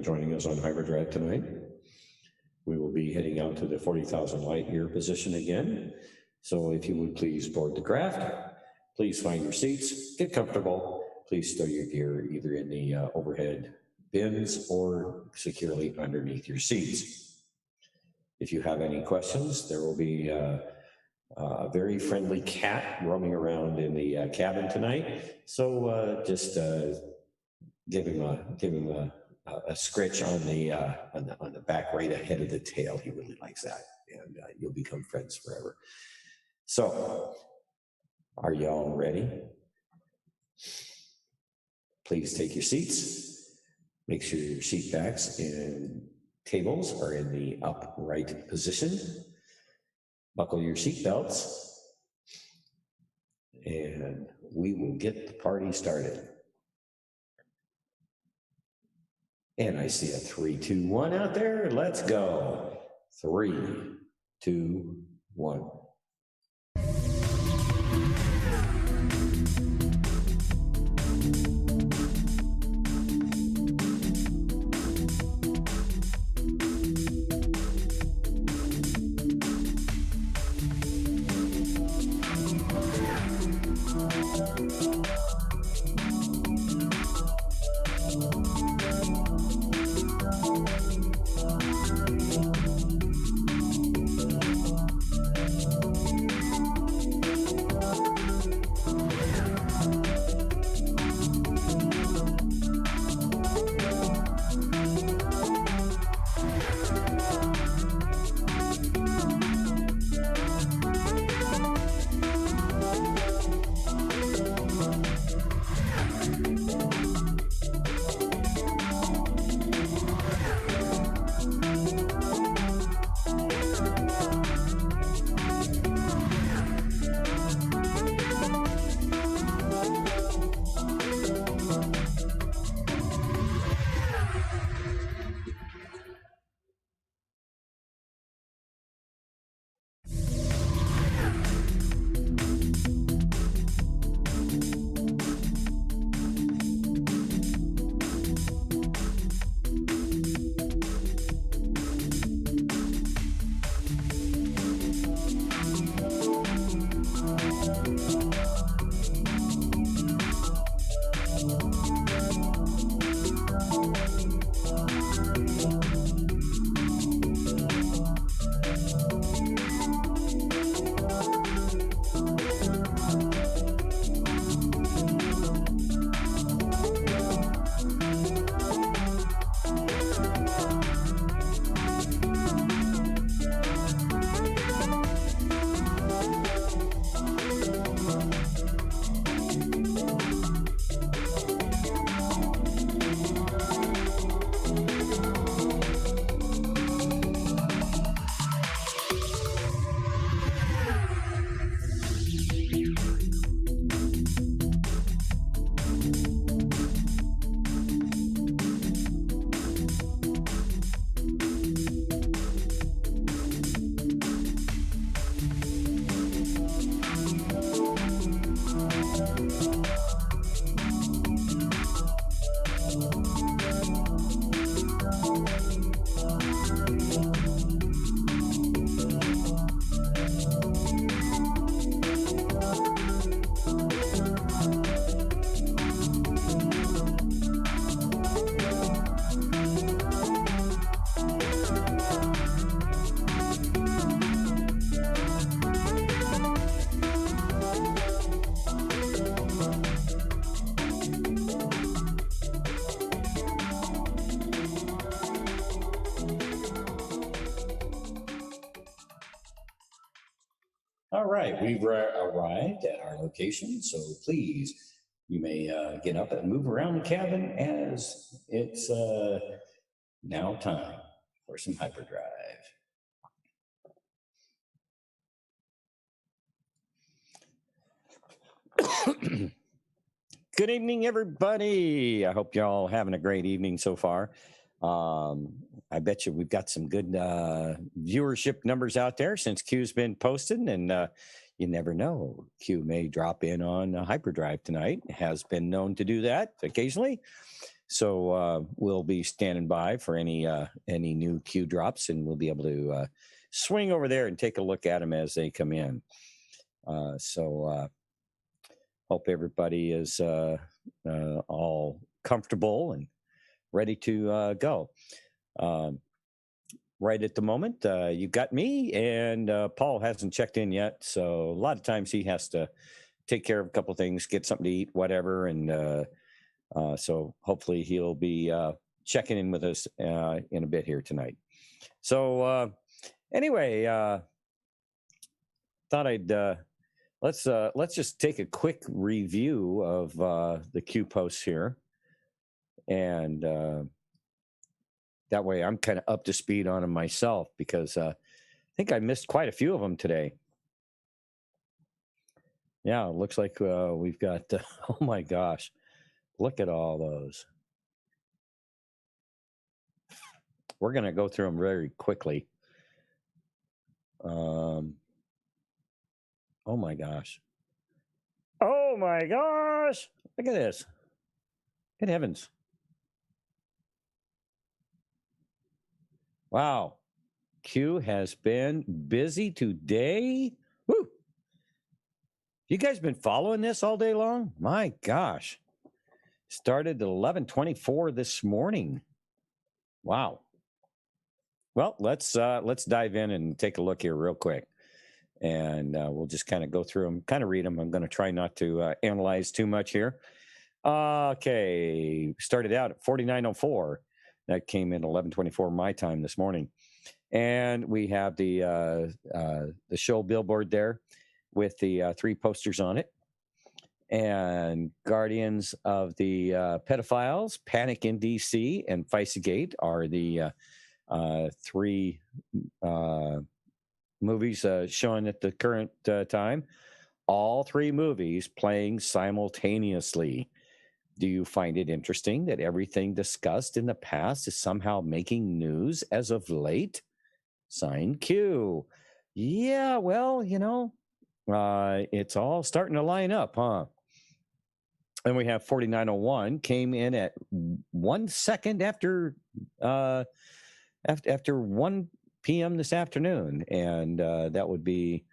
joining us on Hyperdrive tonight. We will be heading out to the 40,000 light year position again. So if you would please board the craft, please find your seats, get comfortable. Please stow your gear either in the overhead bins or securely underneath your seats. If you have any questions, there will be a very friendly cat roaming around in the cabin tonight. So just give him a scratch on the back right ahead of the tail. He really likes that, and you'll become friends forever. So, are y'all ready? Please take your seats. Make sure your seat backs and tables are in the upright position. Buckle your seat belts, and we will get the party started. And I see a 3, 2, 1 out there. Let's go. 3, 2, 1. All right, we've arrived at our location, so please, you may get up and move around the cabin as it's now time for some hyperdrive. Good evening, everybody. I hope y'all having a great evening so far. I bet you we've got some good viewership numbers out there since Q's been posted, and you never know. Q may drop in on hyperdrive tonight. Has been known to do that occasionally. So we'll be standing by for any new Q drops, and we'll be able to swing over there and take a look at them as they come in. So hope everybody is all comfortable and ready to go. Right at the moment, you got me, and Paul hasn't checked in yet. So a lot of times he has to take care of a couple of things, get something to eat, whatever. And so hopefully he'll be checking in with us in a bit here tonight. So anyway, thought I'd let's just take a quick review of the Q posts here, and that way I'm kind of up to speed on them myself, because I think I missed quite a few of them today. Yeah, it looks like we've got, oh my gosh, look at all those. We're going to go through them very quickly. Oh my gosh. Oh my gosh. Look at this. Good heavens. Wow. Q has been busy today. Woo. You guys been following this all day long? My gosh. Started at 11:24 this morning. Wow. Well, let's dive in and take a look here real quick. And we'll just kind of go through them, kind of read them. I'm going to try not to analyze too much here. Okay. Started out at 49:04. That came in 11:24 my time this morning. And we have the show billboard there with the 3 posters on it. And Guardians of the Pedophiles, Panic in DC, and Feisagate are the 3 movies showing at the current time. All 3 movies playing simultaneously. Do you find it interesting that everything discussed in the past is somehow making news as of late? Signed Q. Yeah, well, it's all starting to line up, huh? And we have 4901 came in at 1 second after 1 p.m. this afternoon, and that would be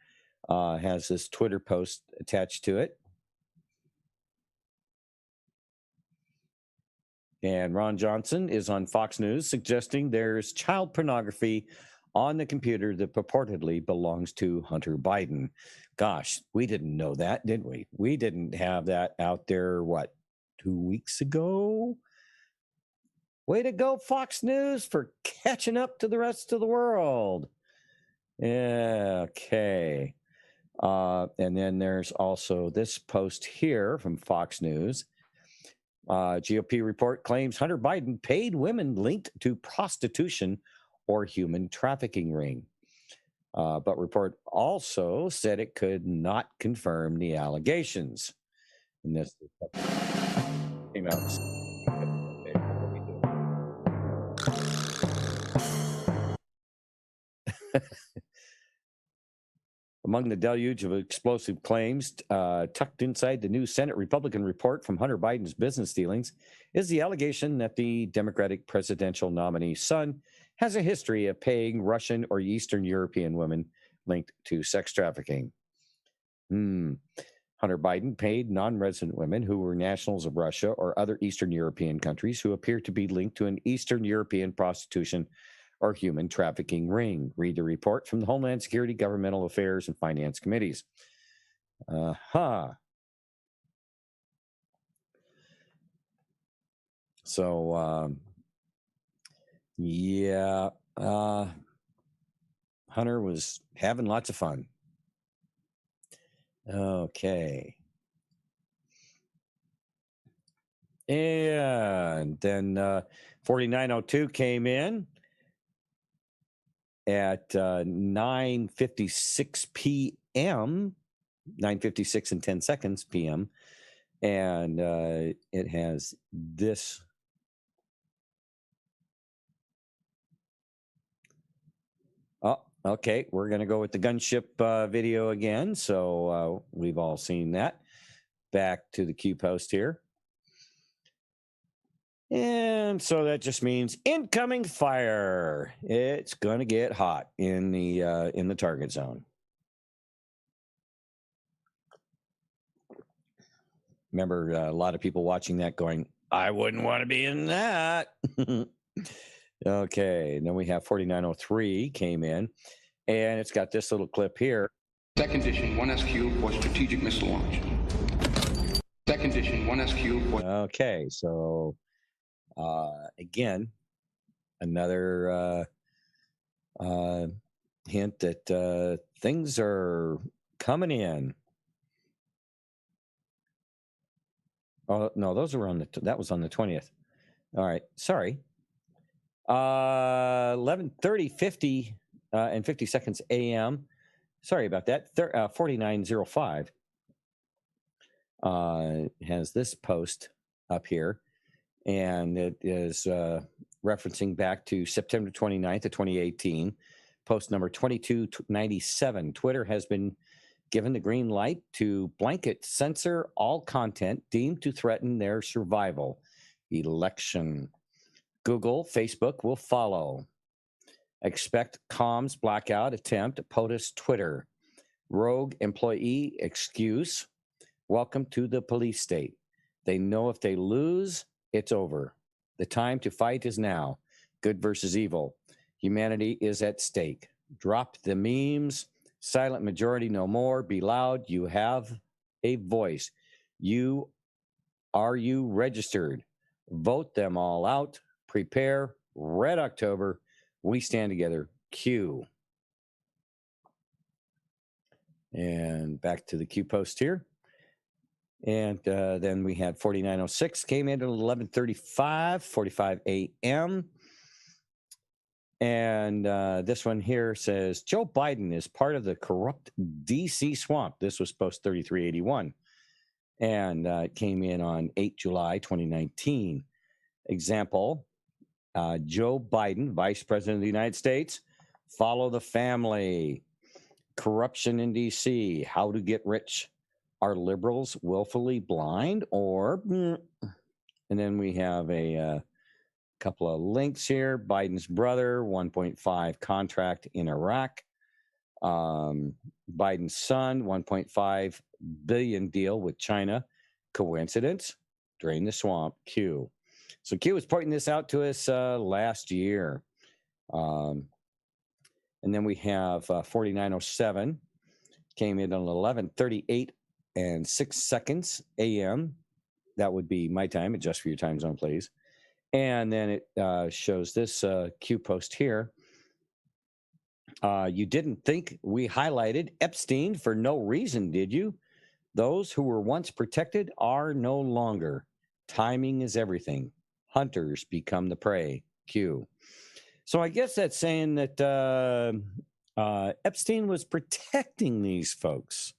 has this Twitter post attached to it. And Ron Johnson is on Fox News suggesting there's child pornography on the computer that purportedly belongs to Hunter Biden. Gosh, we didn't know that, didn't we? We didn't have that out there, 2 weeks ago? Way to go, Fox News, for catching up to the rest of the world. Yeah, okay. And then there's also this post here from Fox News. GOP report claims Hunter Biden paid women linked to prostitution or human trafficking ring. But report also said it could not confirm the allegations. And this came out. Among the deluge of explosive claims tucked inside the new Senate Republican report from Hunter Biden's business dealings is the allegation that the Democratic presidential nominee's son has a history of paying Russian or Eastern European women linked to sex trafficking. Hunter Biden paid non-resident women who were nationals of Russia or other Eastern European countries who appear to be linked to an Eastern European prostitution or human trafficking ring. Read the report from the Homeland Security, Governmental Affairs, and Finance Committees. So, yeah, Hunter was having lots of fun. Okay. And then 4902 came in at 9:56 p.m., 9:56 and 10 seconds p.m., and it has this. Oh, okay, we're going to go with the gunship video again, so we've all seen that. Back to the Q post here. And so that just means incoming fire. It's going to get hot in the target zone. Remember, a lot of people watching that going, I wouldn't want to be in that. Okay, and then we have 4903 came in, and it's got this little clip here. Second edition 1SQ for strategic missile launch. Second edition 1SQ for... Okay, so again, another hint that things are coming in. Oh, no, those were on that was on the 20th. All right, sorry. 11:30, 50 and 50 seconds a.m. Sorry about that. 4905 has this post up here, and it is referencing back to September 29th of 2018, post number 2297. Twitter has been given the green light to blanket censor all content deemed to threaten their survival. Election. Google, Facebook will follow. Expect comms blackout attempt, POTUS Twitter. Rogue employee excuse. Welcome to the police state. They know if they lose, it's over. The time to fight is now. Good versus evil. Humanity is at stake. Drop the memes. Silent majority no more. Be loud. You have a voice. Are you registered? Vote them all out. Prepare. Red October. We stand together. Q. And back to the Q post here. And then we had 4906 came in at 11:35, 45 a.m. And this one here says, Joe Biden is part of the corrupt D.C. swamp. This was post 3381. And it came in on 8 July 2019. Example, Joe Biden, Vice President of the United States, follow the family. Corruption in D.C., how to get rich. Are liberals willfully blind or... And then we have a couple of links here. Biden's brother, 1.5 contract in Iraq. Biden's son, 1.5 billion deal with China. Coincidence? Drain the swamp. Q. So Q was pointing this out to us last year. And then we have 4907 came in on 11:38 and 6 seconds a.m. That would be my time. Adjust for your time zone, please. And then it shows this Q post here. You didn't think we highlighted Epstein for no reason, did you? Those who were once protected are no longer. Timing is everything. Hunters become the prey. Q. So I guess that's saying that Epstein was protecting these folks.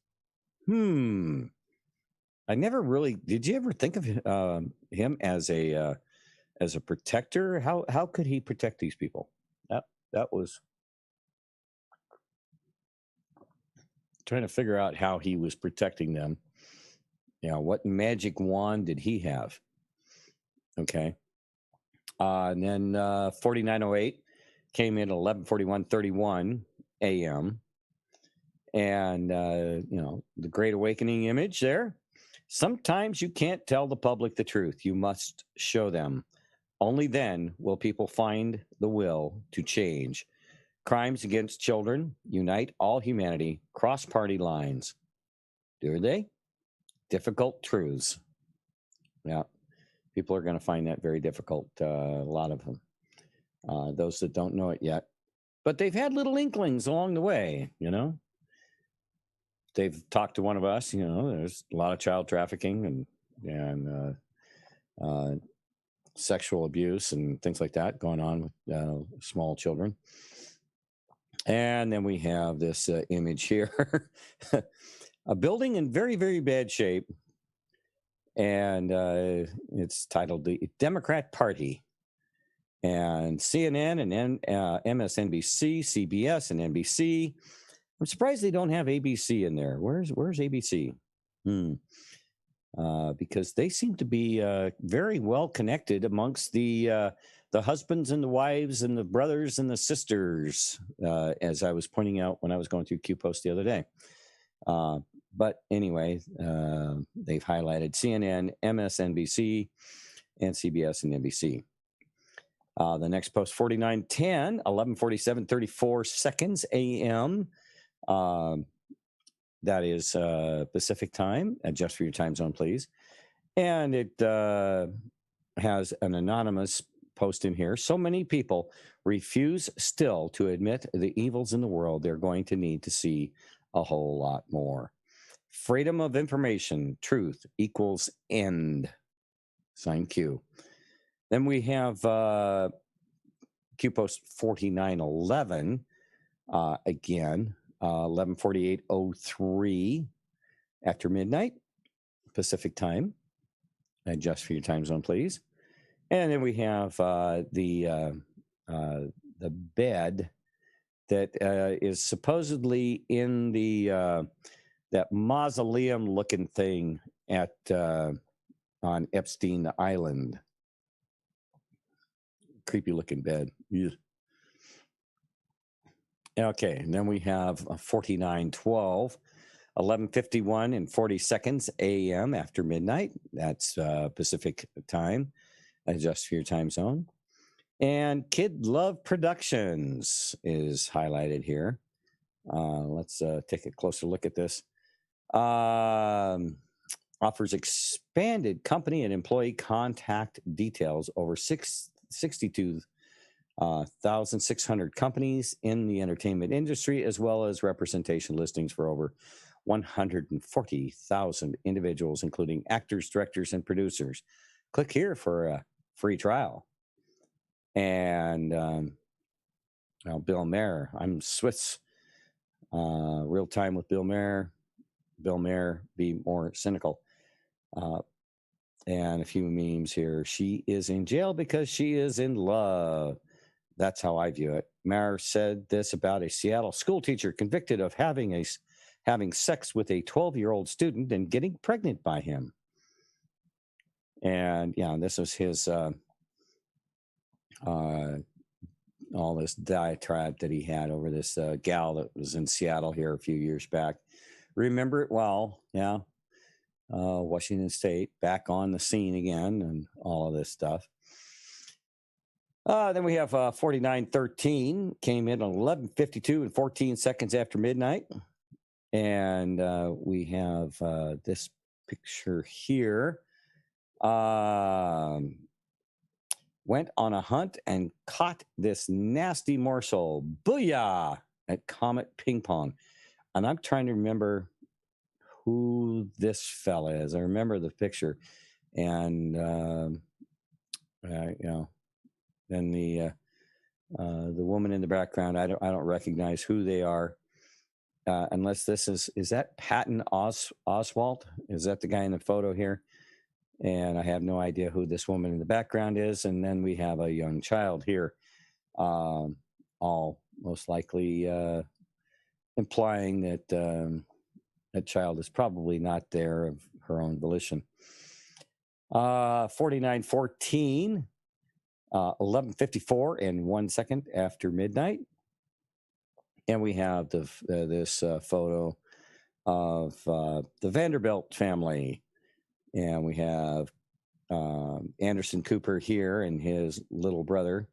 I never really... Did you ever think of him as a protector? How could he protect these people? That was... Trying to figure out how he was protecting them. What magic wand did he have? Okay. And then 4908 came in 11:41:31 a.m. And, the Great Awakening image there. Sometimes you can't tell the public the truth. You must show them. Only then will people find the will to change. Crimes against children unite all humanity, cross party lines. Do they? Difficult truths. Yeah. People are going to find that very difficult, a lot of them. Those that don't know it yet. But they've had little inklings along the way, They've talked to one of us, there's a lot of child trafficking and sexual abuse and things like that going on with small children. And then we have this image here. A building in very, very bad shape. And it's titled The Democrat Party. And CNN and MSNBC, CBS, and NBC. I'm surprised they don't have ABC in there. Where's ABC? because they seem to be very well connected amongst the husbands and the wives and the brothers and the sisters, as I was pointing out when I was going through QPost the other day. But anyway, they've highlighted CNN, MSNBC, and CBS and NBC. The next post, 49:10, 11:47, 34 seconds a.m. That is Pacific time. Adjust for your time zone, please. And it has an anonymous post in here. So many people refuse still to admit the evils in the world. They're going to need to see a whole lot more. Freedom of information, truth equals end. Sign Q. Then we have Q post 4911 again, 11:48:03 after midnight Pacific time. Adjust for your time zone, please. And then we have the bed that is supposedly in the that mausoleum-looking thing at on Epstein Island. Creepy-looking bed. Yeah. Okay, and then we have 49:12, 11:51 and 40 seconds a.m. after midnight. That's Pacific time. Adjust for your time zone. And Kid Love Productions is highlighted here. Let's take a closer look at this. Offers expanded company and employee contact details over 62,600 companies in the entertainment industry, as well as representation listings for over 140,000 individuals, including actors, directors, and producers. Click here for a free trial. And Bill Maher, I'm Swiss. Real time with Bill Maher. Bill Maher, be more cynical. And a few memes here. She is in jail because she is in love. That's how I view it. Maher said this about a Seattle school teacher convicted of having sex with a 12-year-old student and getting pregnant by him. And yeah, this was his all this diatribe that he had over this gal that was in Seattle here a few years back. Remember it well, yeah. Washington State back on the scene again and all of this stuff. Then we have 4913 came in at 11:52 and 14 seconds after midnight. And we have this picture here. Went on a hunt and caught this nasty morsel. Booyah! At Comet Ping Pong. And I'm trying to remember who this fella is. I remember the picture. And, then the woman in the background, I don't recognize who they are. Unless this is that Patton Oswalt? Is that the guy in the photo here? And I have no idea who this woman in the background is. And then we have a young child here, all most likely implying that that child is probably not there of her own volition. 4914, 11:54 and 1 second after midnight. And we have this photo of the Vanderbilt family. And we have Anderson Cooper here and his little brother,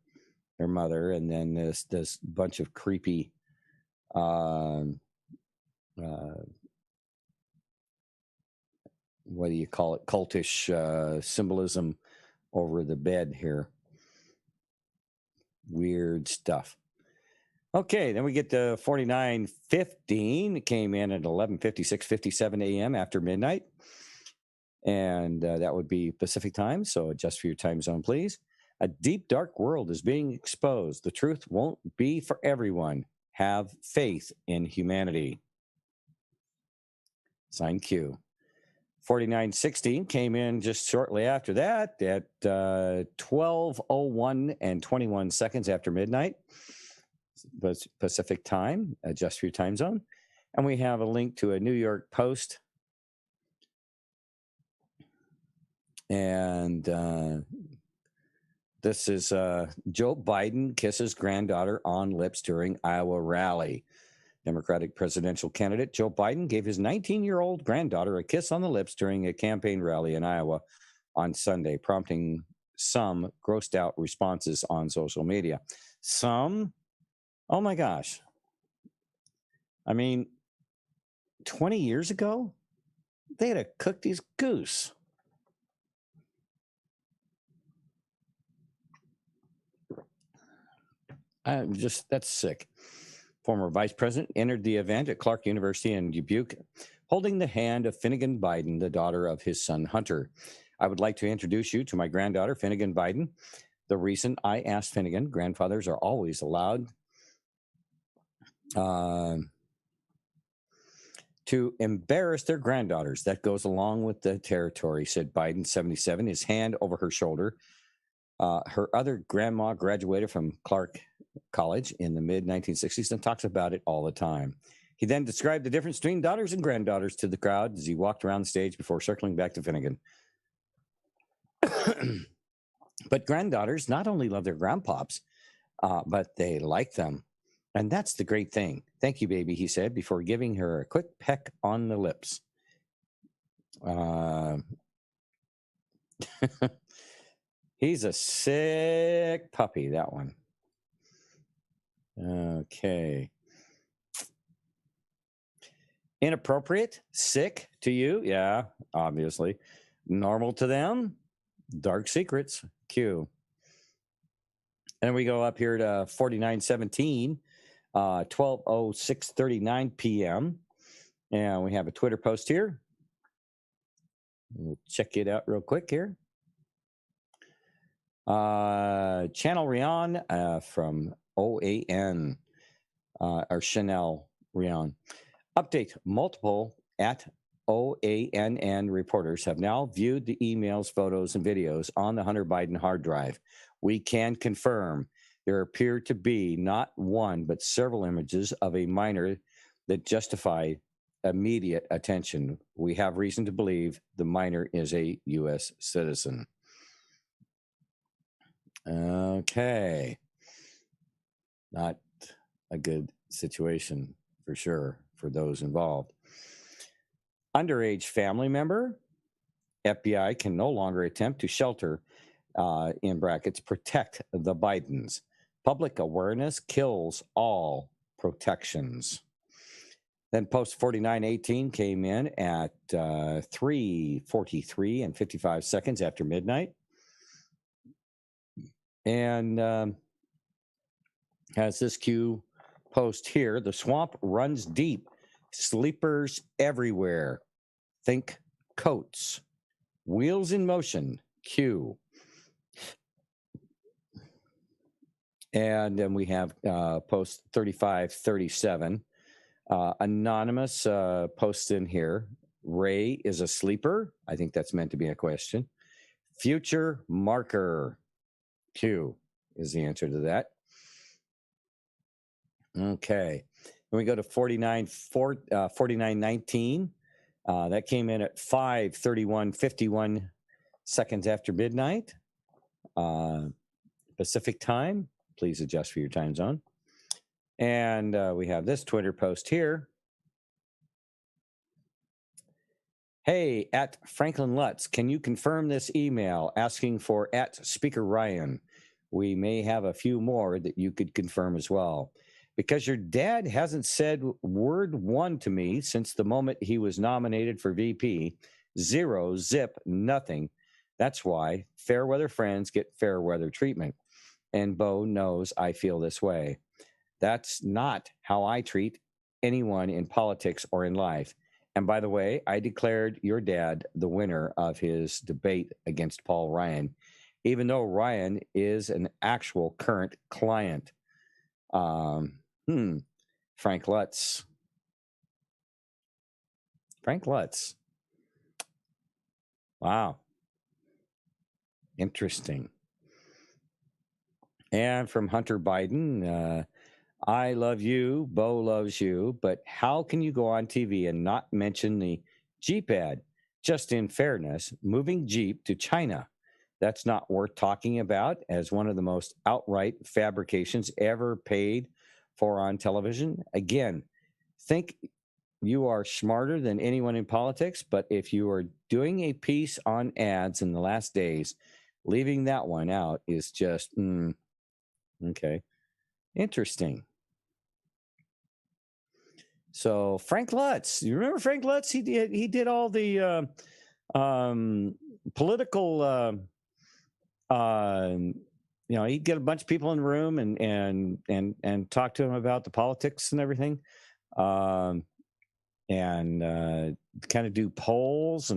their mother, and then this bunch of creepy what do you call it? Cultish symbolism over the bed here. Weird stuff. Okay, then we get to 4915. It came in at 11:56:57 a.m. after midnight. And that would be Pacific time, so adjust for your time zone, please. A deep, dark world is being exposed. The truth won't be for everyone. Have faith in humanity. Sign Q. 4916 came in just shortly after that at 12:01 and 21 seconds after midnight. Pacific time, adjust for your time zone. And we have a link to a New York Post And this is Joe Biden kisses granddaughter on lips during Iowa rally. Democratic presidential candidate Joe Biden gave his 19-year-old granddaughter a kiss on the lips during a campaign rally in Iowa on Sunday, prompting some grossed out responses on social media. Some, oh my gosh. I mean, 20 years ago, they had cooked his goose. That's sick. Former vice president entered the event at Clark University in Dubuque, holding the hand of Finnegan Biden, the daughter of his son Hunter. I would like to introduce you to my granddaughter, Finnegan Biden. The reason I asked Finnegan, grandfathers are always allowed to embarrass their granddaughters. That goes along with the territory, said Biden, 77, his hand over her shoulder. Her other grandma graduated from Clark College in the mid-1960s and talks about it all the time. He then described the difference between daughters and granddaughters to the crowd as he walked around the stage before circling back to Finnegan. But granddaughters not only love their grandpops, but they like them. And that's the great thing. Thank you, baby, he said before giving her a quick peck on the lips. He's a sick puppy, that one. Okay. Inappropriate? Sick to you? Yeah, obviously. Normal to them? Dark secrets. Q. And we go up here to 4917, 12:06:39 p.m. And we have a Twitter post here. We'll check it out real quick here. Channel Rion from OAN, or Chanel Rion. Update: multiple at OANN reporters have now viewed the emails, photos, and videos on the Hunter Biden hard drive. We can confirm there appear to be not one, but several images of a minor that justify immediate attention. We have reason to believe the minor is a U.S. citizen. Okay. Not a good situation for sure for those involved. Underage family member, FBI can no longer attempt to shelter, in brackets, protect the Bidens. Public awareness kills all protections. Then post 4918 came in at 3:43 and 55 seconds after midnight. And has this Q post here: the swamp runs deep, sleepers everywhere. Think coats, wheels in motion, Q. And then we have post 3537. Anonymous post in here: Ray is a sleeper. I think that's meant to be a question. Future marker, Q is the answer to that. Okay. When we go to 4919, that came in at 5:31:51 seconds after midnight Pacific time. Please adjust for your time zone. And we have this Twitter post here. Hey, at Franklin Lutz, can you confirm this email asking for at Speaker Ryan? We may have a few more that you could confirm as well. Because your dad hasn't said word one to me since the moment he was nominated for VP. Zero, zip, nothing. That's why fair weather friends get fair weather treatment. And Bo knows I feel this way. That's not how I treat anyone in politics or in life. And by the way, I declared your dad the winner of his debate against Paul Ryan, even though Ryan is an actual current client. Frank Lutz. Frank Lutz. Wow. Interesting. And from Hunter Biden, I love you, Bo loves you, but how can you go on TV and not mention the Jeep ad? Just in fairness, moving Jeep to China, that's not worth talking about as one of the most outright fabrications ever paid for on television. Again, think you are smarter than anyone in politics, but if you are doing a piece on ads in the last days, leaving that one out is just, okay, interesting. So Frank Lutz, you remember Frank Lutz? He did all the political. He'd get a bunch of people in the room and talk to them about the politics and everything, and kind of do polls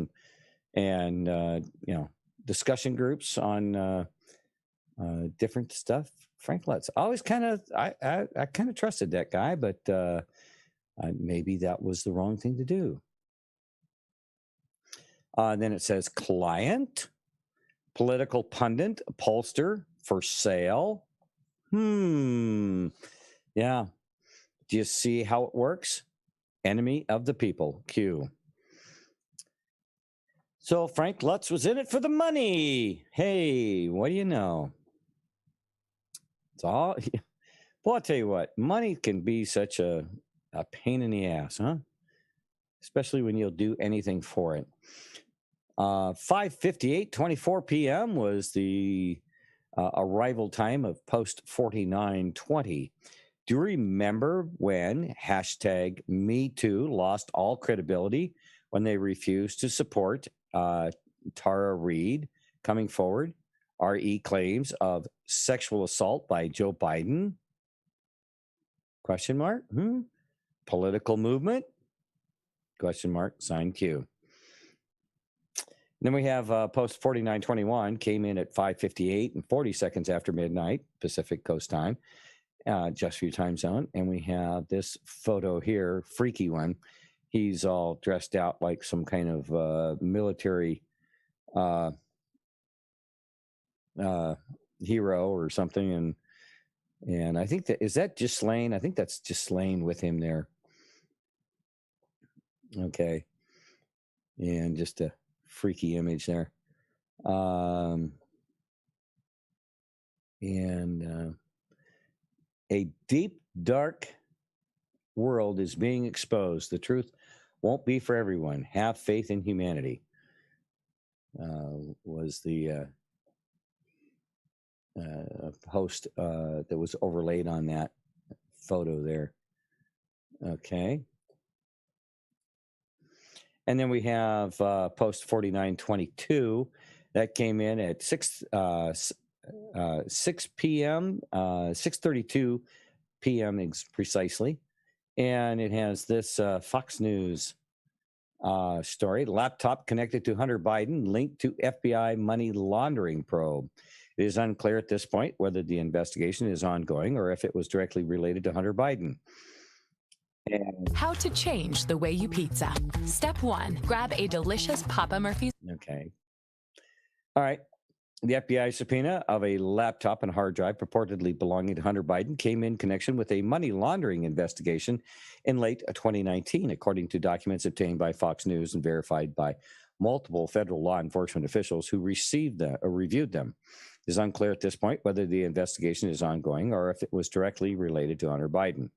and discussion groups on different stuff. Frank Lutz, always kind of I kind of trusted that guy, but maybe that was the wrong thing to do. Then it says client, political pundit, pollster for sale. Yeah. Do you see how it works? Enemy of the people, Q. So Frank Lutz was in it for the money. Hey, what do you know? It's all. Well, I'll tell you what, money can be such a pain in the ass, huh? Especially when you'll do anything for it. 5:58, 24 p.m. was the arrival time of post 4920. Do you remember when hashtag #MeToo lost all credibility when they refused to support Tara Reade coming forward? RE claims of sexual assault by Joe Biden? Question mark? Political movement? Question mark, sign Q. Then we have post 4921 came in at 5:58 and 40 seconds after midnight, Pacific Coast time, just for your time zone. And we have this photo here, freaky one. He's all dressed out like some kind of military hero or something. And I think is that Ghislaine? I think that's Ghislaine with him there. Okay. And just a freaky image there. A deep, dark world is being exposed. The truth won't be for everyone. Have faith in humanity. Was the post that was overlaid on that photo there. Okay. And then we have post 4922 that came in at 6 p.m., 6:32 p.m. precisely. And it has this Fox News story. Laptop connected to Hunter Biden linked to FBI money laundering probe. It is unclear at this point whether the investigation is ongoing or if it was directly related to Hunter Biden. How to change the way you pizza. Step 1, grab a delicious Papa Murphy's. Okay. All right. The FBI subpoena of a laptop and hard drive purportedly belonging to Hunter Biden came in connection with a money laundering investigation in late 2019, according to documents obtained by Fox News and verified by multiple federal law enforcement officials who reviewed them. It is unclear at this point whether the investigation is ongoing or if it was directly related to Hunter Biden.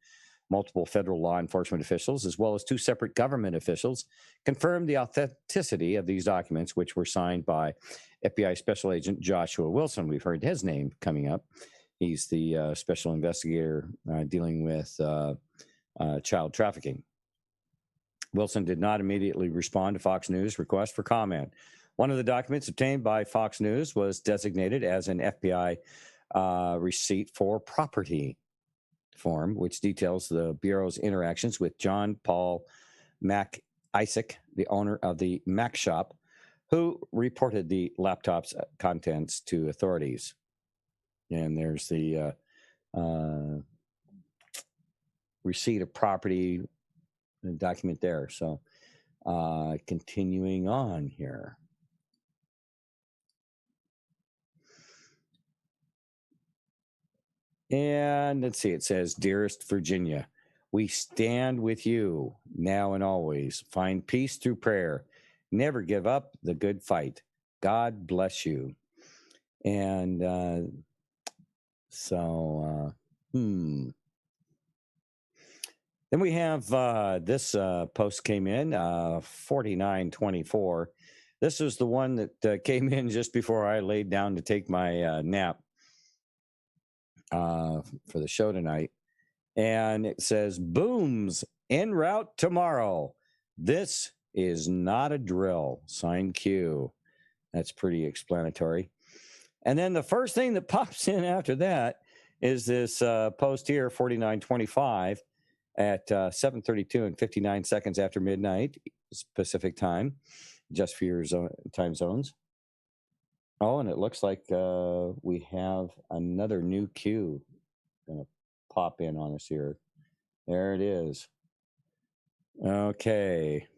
Multiple federal law enforcement officials, as well as 2 separate government officials, confirmed the authenticity of these documents, which were signed by FBI Special Agent Joshua Wilson. We've heard his name coming up. He's the special investigator dealing with child trafficking. Wilson did not immediately respond to Fox News' request for comment. One of the documents obtained by Fox News was designated as an FBI receipt for property form, which details the Bureau's interactions with John Paul Mac Isaac, the owner of the Mac Shop, who reported the laptop's contents to authorities. And there's the receipt of property document there. So continuing on here. And let's see, it says, "Dearest Virginia, we stand with you now and always. Find peace through prayer. Never give up the good fight. God bless you. And then we have this post came in, 4924. This was the one that came in just before I laid down to take my nap for the show tonight. And it says, booms en route tomorrow. This is not a drill. Signed Q. That's pretty explanatory. And then the first thing that pops in after that is this post here, 4925, at 7:32 and 59 seconds after midnight Pacific time, just for your time zones. Oh, and it looks like we have another new Q going to pop in on us here. There it is. Okay.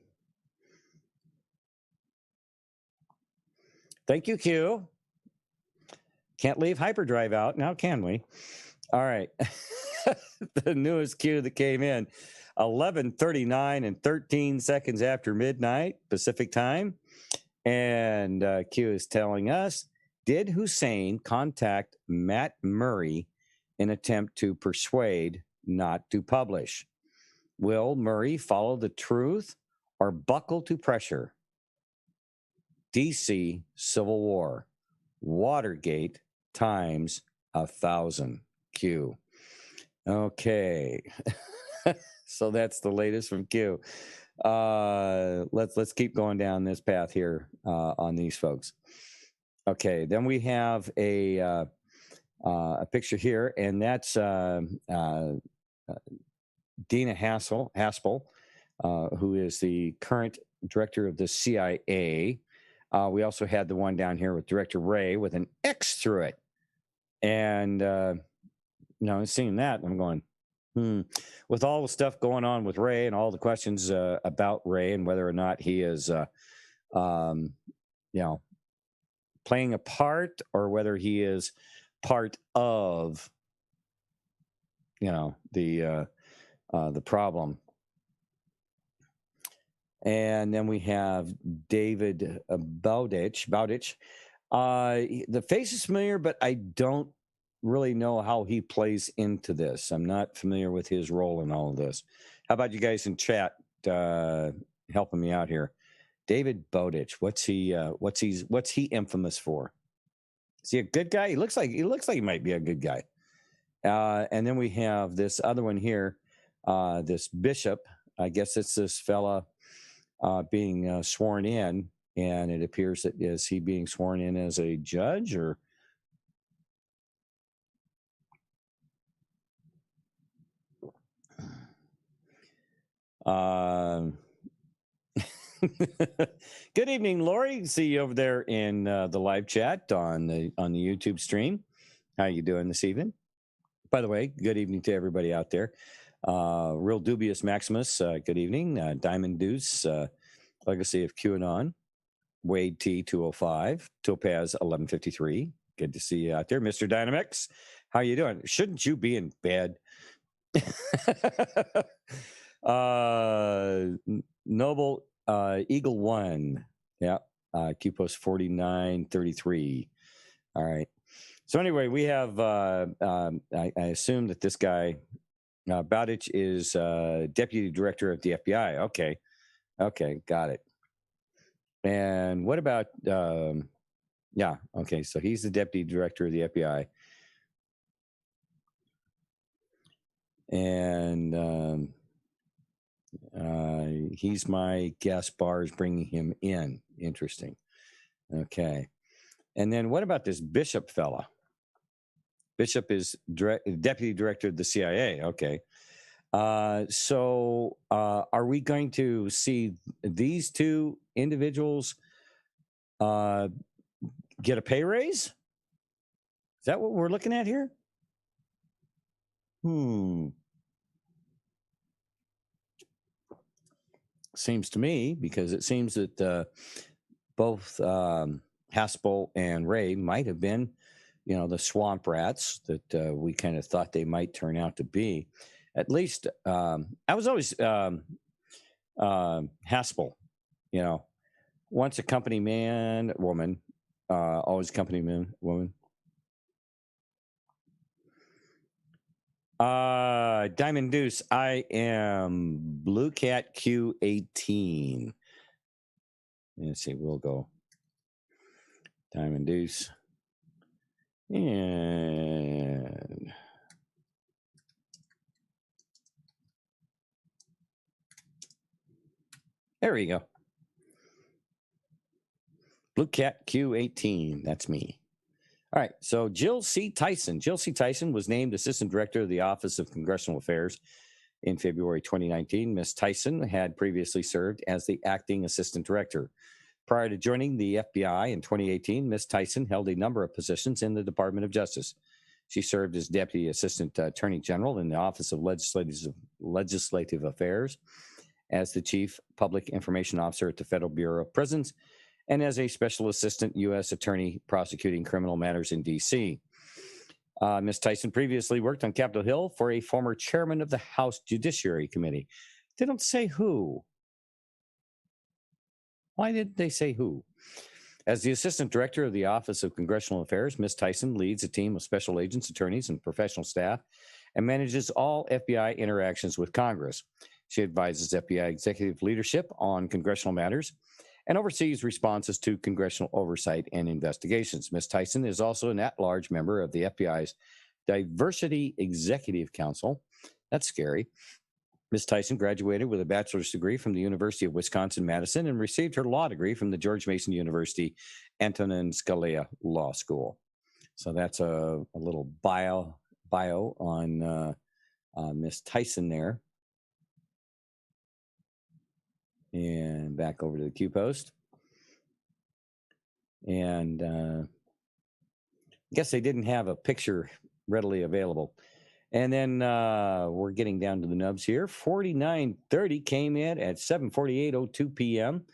Thank you, Q. Can't leave hyperdrive out now, can we? All right. The newest Q that came in, 11:39 and 13 seconds after midnight Pacific time. And Q is telling us, did Hussein contact Matt Murray in attempt to persuade not to publish? Will Murray follow the truth or buckle to pressure? DC Civil War. Watergate times 1,000. Q. Okay. So that's the latest from Q. Let's keep going down this path here on these folks. Okay, then we have a picture here, and that's Dina Haspel, who is the current director of the CIA. We also had the one down here with Director Ray with an X through it. And, seeing that, I'm going, with all the stuff going on with Ray and all the questions about Ray and whether or not he is, playing a part or whether he is part of, the problem. And then we have David Bowditch. The face is familiar, but I don't really know how he plays into this. I'm not familiar with his role in all of this. How about you guys in chat helping me out here? David Bowditch, what's he infamous for? Is he a good guy? He looks like he might be a good guy. And then we have this other one here, this bishop. I guess it's this fella being sworn in, and it appears that is he being sworn in as a judge or? Good evening, Lori. See you over there in the live chat on the YouTube stream. How you doing this evening? By the way, good evening to everybody out there. Real Dubious Maximus, good evening. Diamond Deuce, Legacy of QAnon, Wade T 205, Topaz 1153. Good to see you out there, Mr. Dynamix. How you doing? Shouldn't you be in bed? Noble Eagle One, yeah. Q post 4933. All right. So anyway, we have. I assume that this guy Bowditch is deputy director of the FBI. Okay, got it. And what about? Yeah. Okay. So he's the deputy director of the FBI. And he's my guest. Bar is bringing him in. Interesting. Okay. And then what about this Bishop fella? Bishop is deputy director of the CIA. Okay. So are we going to see these two individuals get a pay raise? Is that what we're looking at here? Seems to me, because it seems that both Haspel and Ray might have been, the swamp rats that we kind of thought they might turn out to be. At least I was always Haspel, Once a company man, woman, always company man, woman. Diamond Deuce, I am Blue Cat Q18. Let's see, we'll go Diamond Deuce. And there we go. Blue Cat Q18, that's me. All right, so Jill C. Tyson. Jill C. Tyson was named Assistant Director of the Office of Congressional Affairs in February 2019. Ms. Tyson had previously served as the Acting Assistant Director. Prior to joining the FBI in 2018, Ms. Tyson held a number of positions in the Department of Justice. She served as Deputy Assistant Attorney General in the Office of Legislative Affairs, as the Chief Public Information Officer at the Federal Bureau of Prisons, and as a Special Assistant U.S. Attorney prosecuting criminal matters in D.C. Ms. Tyson previously worked on Capitol Hill for a former chairman of the House Judiciary Committee. They don't say who. Why did they say who? As the Assistant Director of the Office of Congressional Affairs, Ms. Tyson leads a team of special agents, attorneys, and professional staff and manages all FBI interactions with Congress. She advises FBI executive leadership on congressional matters and oversees responses to congressional oversight and investigations. Ms. Tyson is also an at-large member of the FBI's Diversity Executive Council. That's scary. Ms. Tyson graduated with a bachelor's degree from the University of Wisconsin-Madison and received her law degree from the George Mason University Antonin Scalia Law School. So that's a little bio on Ms. Tyson there. And back over to the Q post. And I guess they didn't have a picture readily available. And then we're getting down to the nubs here. 4930 came in at 7:48:02 p.m.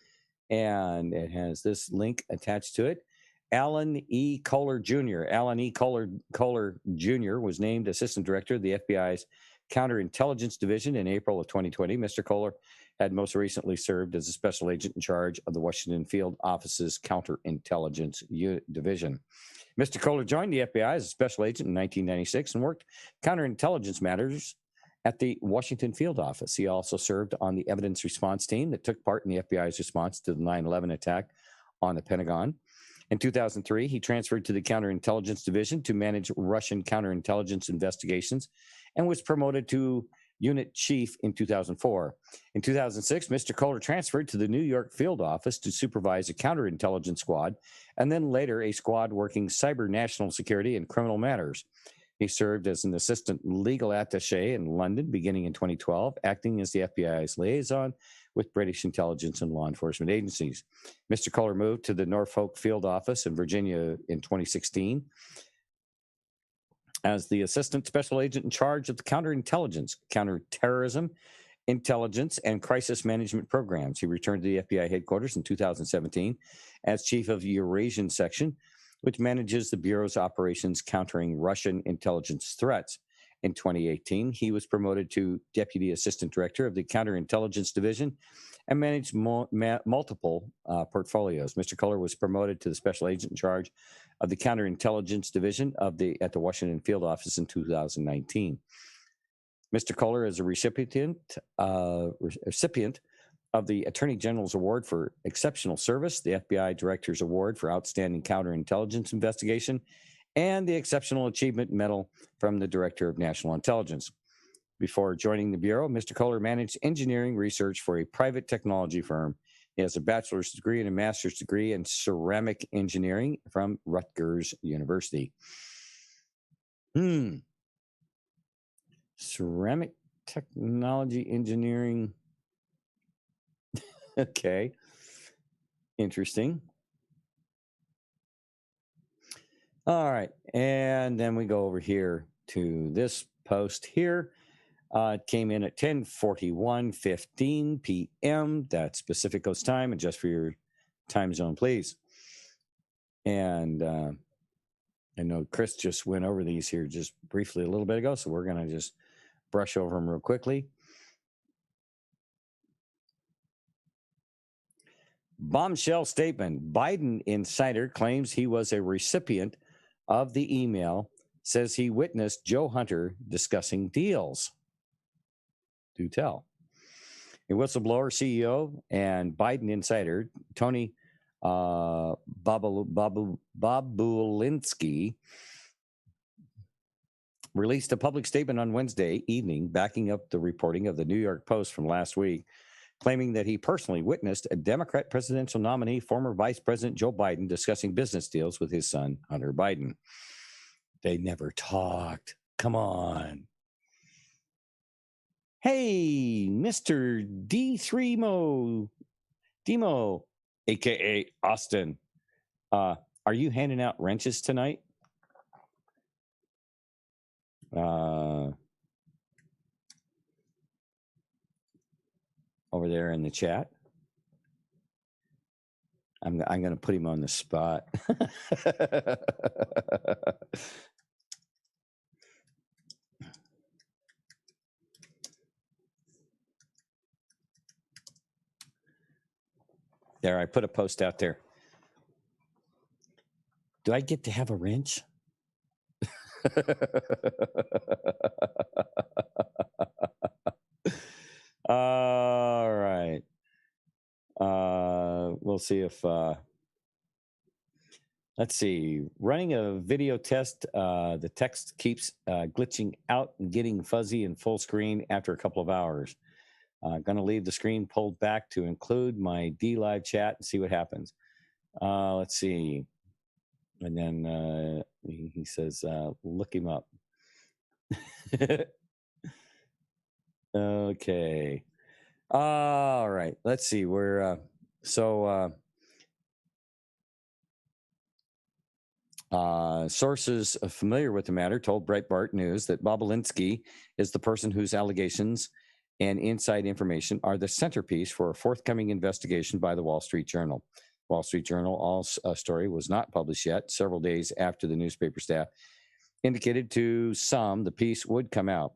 And it has this link attached to it. Alan E. Kohler Jr. Alan E. Kohler Jr. was named Assistant Director of the FBI's Counterintelligence Division in April of 2020. Mr. Kohler had most recently served as a special agent in charge of the Washington Field Office's Counterintelligence Division. Mr. Kohler joined the FBI as a special agent in 1996 and worked counterintelligence matters at the Washington Field Office. He also served on the evidence response team that took part in the FBI's response to the 9/11 attack on the Pentagon. In 2003, he transferred to the Counterintelligence Division to manage Russian counterintelligence investigations and was promoted to Unit Chief in 2004. In 2006, Mr. Kohler transferred to the New York Field Office to supervise a counterintelligence squad and then later a squad working cyber national security and criminal matters. He served as an assistant legal attaché in London beginning in 2012, acting as the FBI's liaison with British intelligence and law enforcement agencies. Mr. Kohler moved to the Norfolk Field Office in Virginia in 2016 as the assistant special agent in charge of the counterintelligence, counterterrorism, intelligence, and crisis management programs. He returned to the FBI headquarters in 2017 as chief of the Eurasian section, which manages the Bureau's operations countering Russian intelligence threats. In 2018, he was promoted to Deputy Assistant Director of the Counterintelligence Division and managed multiple portfolios. Mr. Kohler was promoted to the Special Agent in charge of the Counterintelligence Division at the Washington Field Office in 2019. Mr. Kohler is a recipient of the Attorney General's Award for Exceptional Service, the FBI Director's Award for Outstanding Counterintelligence Investigation, and the Exceptional Achievement Medal from the Director of National Intelligence. Before joining the Bureau, Mr. Kohler managed engineering research for a private technology firm. He has a bachelor's degree and a master's degree in ceramic engineering from Rutgers University. Ceramic technology engineering. Okay. Interesting. All right. And then we go over here to this post here. It came in at 10:41:15 p.m. That's Pacific Coast time. Adjust for your time zone, please. And I know Chris just went over these here just briefly a little bit ago, so we're going to just brush over them real quickly. Bombshell statement. Biden insider claims he was a recipient of the email, says he witnessed Joe Hunter discussing deals. Do tell. A whistleblower CEO and Biden insider, Tony Bobulinski, released a public statement on Wednesday evening backing up the reporting of the New York Post from last week, claiming that he personally witnessed a Democrat presidential nominee, former Vice President Joe Biden, discussing business deals with his son, Hunter Biden. They never talked. Come on. Hey, Mr. Demo, aka Austin, are you handing out wrenches tonight? Over there in the chat. I'm going to put him on the spot. There, I put a post out there. Do I get to have a wrench? All right. We'll see if, let's see, running a video test, the text keeps glitching out and getting fuzzy and full screen after a couple of hours. Going to leave the screen pulled back to include my D-Live chat and see what happens. Let's see. And then he says, look him up. Okay. All right. Let's see. We're sources familiar with the matter told Breitbart News that Bobulinski is the person whose allegations and inside information are the centerpiece for a forthcoming investigation by the Wall Street Journal. Wall Street Journal story was not published yet, several days after the newspaper staff indicated to some the piece would come out.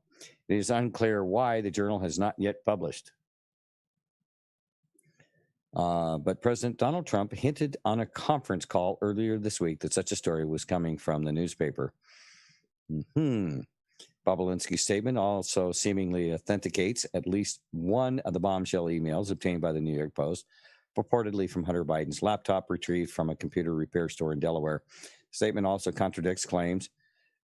It is unclear why the journal has not yet published. But President Donald Trump hinted on a conference call earlier this week that such a story was coming from the newspaper. Bobulinski's statement also seemingly authenticates at least one of the bombshell emails obtained by the New York Post, purportedly from Hunter Biden's laptop retrieved from a computer repair store in Delaware. The statement also contradicts claims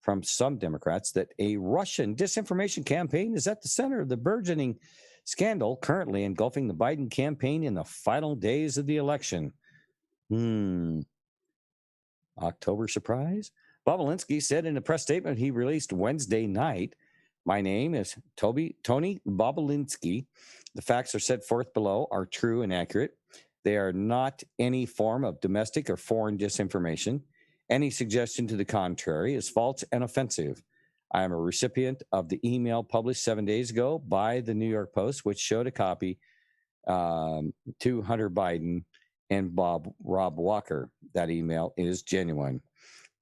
from some Democrats that a Russian disinformation campaign is at the center of the burgeoning scandal currently engulfing the Biden campaign in the final days of the election. October surprise? Bobulinski said in a press statement he released Wednesday night, "My name is Tony Bobulinski. The facts are set forth below are true and accurate. They are not any form of domestic or foreign disinformation. Any suggestion to the contrary is false and offensive. I am a recipient of the email published 7 days ago by the New York Post, which showed a copy to Hunter Biden and Rob Walker. That email is genuine."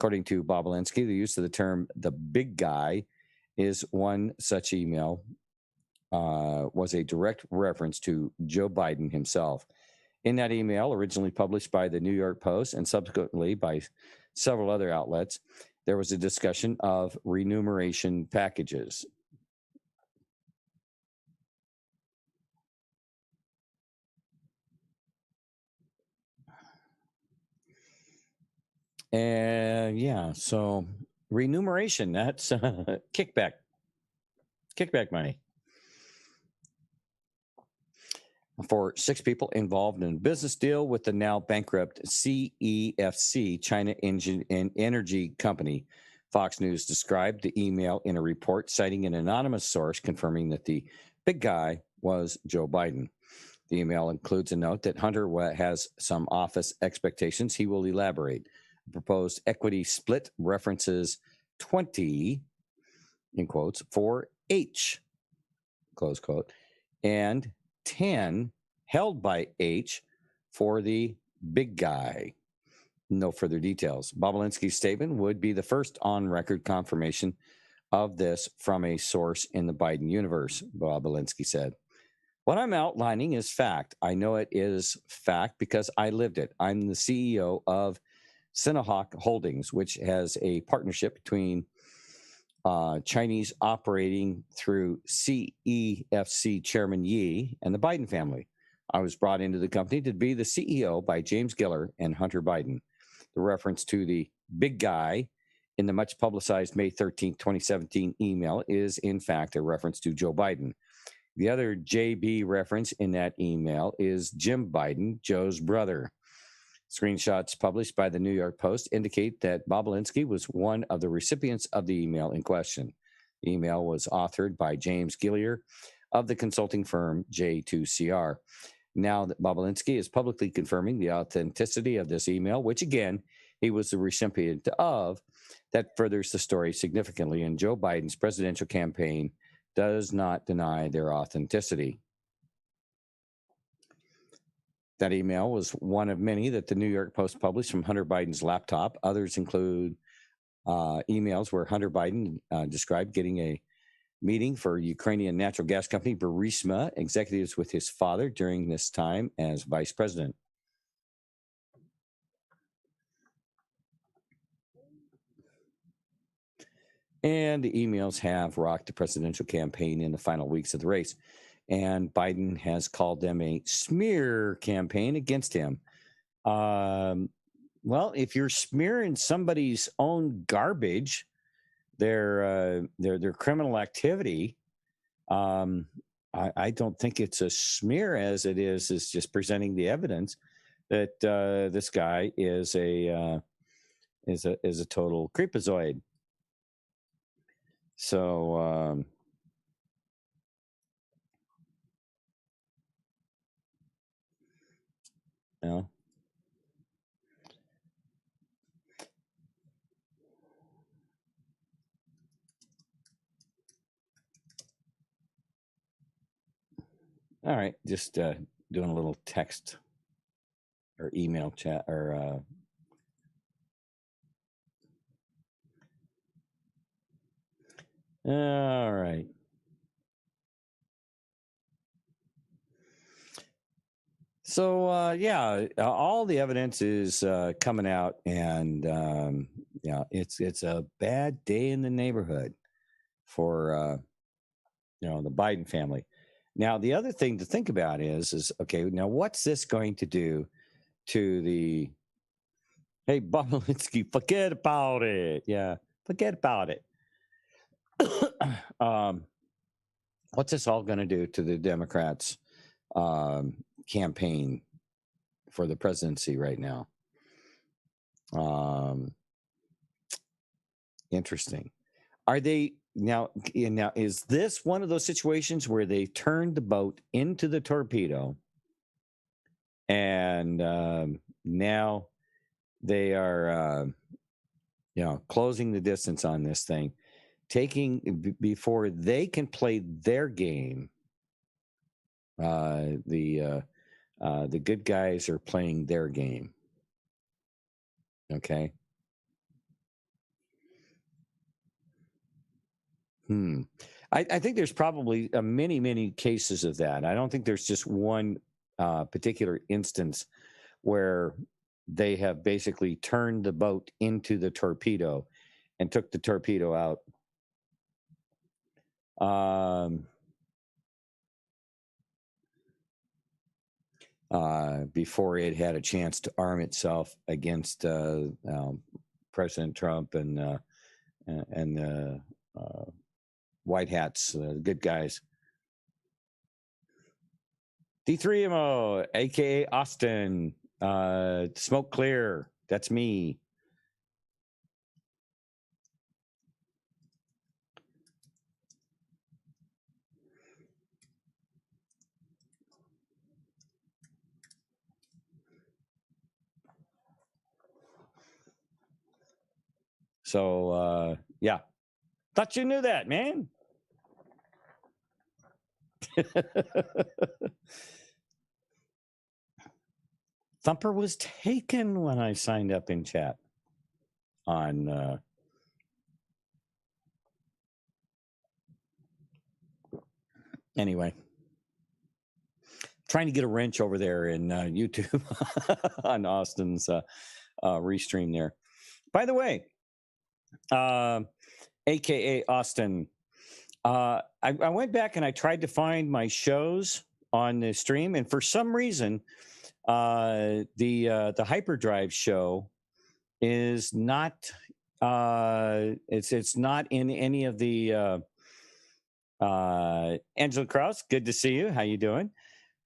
According to Bobulinski, the use of the term "the big guy" is one such email was a direct reference to Joe Biden himself. In that email, originally published by the New York Post and subsequently by several other outlets, there was a discussion of remuneration packages. And so remuneration, that's kickback money for 6 people involved in a business deal with the now bankrupt CEFC, China Energy Company. Fox News described the email in a report citing an anonymous source confirming that the big guy was Joe Biden. The email includes a note that Hunter has some office expectations. He will elaborate. The proposed equity split references 20, in quotes, for H, close quote, and 10 held by H for the big guy. No further details. Bobulinski's statement would be the first on-record confirmation of this from a source in the Biden universe, Bobulinski said. What I'm outlining is fact. I know it is fact because I lived it. I'm the CEO of Cinehawk Holdings, which has a partnership between Chinese operating through CEFC Chairman Yi and the Biden family. I was brought into the company to be the CEO by James Giller and Hunter Biden. The reference to the big guy in the much publicized May 13, 2017 email is, in fact, a reference to Joe Biden. The other JB reference in that email is Jim Biden, Joe's brother. Screenshots published by the New York Post indicate that Bobulinski was one of the recipients of the email in question. The email was authored by James Gillier of the consulting firm J2CR. Now that Bobulinski is publicly confirming the authenticity of this email, which again, he was the recipient of, that furthers the story significantly, and Joe Biden's presidential campaign does not deny their authenticity. That email was one of many that the New York Post published from Hunter Biden's laptop. Others include emails where Hunter Biden described getting a meeting for Ukrainian natural gas company Burisma executives with his father during this time as vice president. And the emails have rocked the presidential campaign in the final weeks of the race. And Biden has called them a smear campaign against him. Well, if you're smearing somebody's own garbage, their criminal activity, I don't think it's a smear as it is just presenting the evidence that this guy is a total creepazoid. So, you know, all right, just doing a little text or email chat or all right. So yeah, all the evidence is coming out, and yeah, it's a bad day in the neighborhood for the Biden family. Now, the other thing to think about is okay. Now, what's this going to do to the? Hey, Bobulinski, forget about it. Yeah, forget about it. What's this all going to do to the Democrats' campaign for the presidency right now? Interesting. Are they now? Is this one of those situations where they turned the boat into the torpedo, and now they are, closing the distance on this thing, taking before they can play their game? The good guys are playing their game. Okay. I think there's probably many cases of that. I don't think there's just one particular instance where they have basically turned the boat into the torpedo and took the torpedo out. Before it had a chance to arm itself against President Trump and white hats, good guys. D3MO, aka Austin, smoke clear. That's me. So yeah, thought you knew that, man. Thumper was taken when I signed up in chat on anyway. trying to get a wrench over there in YouTube on Austin's restream there. By the way, AKA Austin, I went back and I tried to find my shows on the stream, and for some reason, the Hyperdrive show is not. It's not in any of the. Angela Krause, good to see you. How you doing?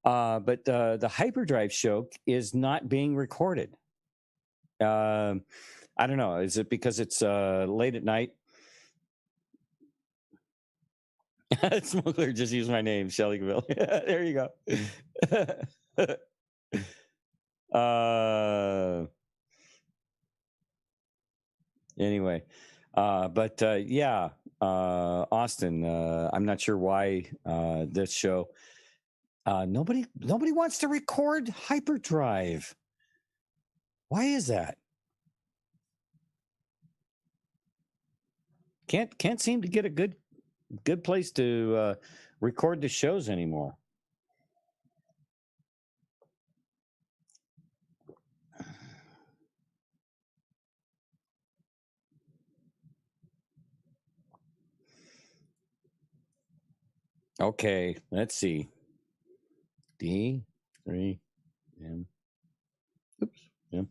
But the Hyperdrive show is not being recorded. I don't know. Is it because it's late at night? Smuggler just used my name, Shelly Gaville. There you go. Anyway, yeah, Austin. I'm not sure why this show. Nobody wants to record Hyperdrive. Why is that? Can't seem to get a good place to record the shows anymore. Okay, let's see. D3 M. Oops. M.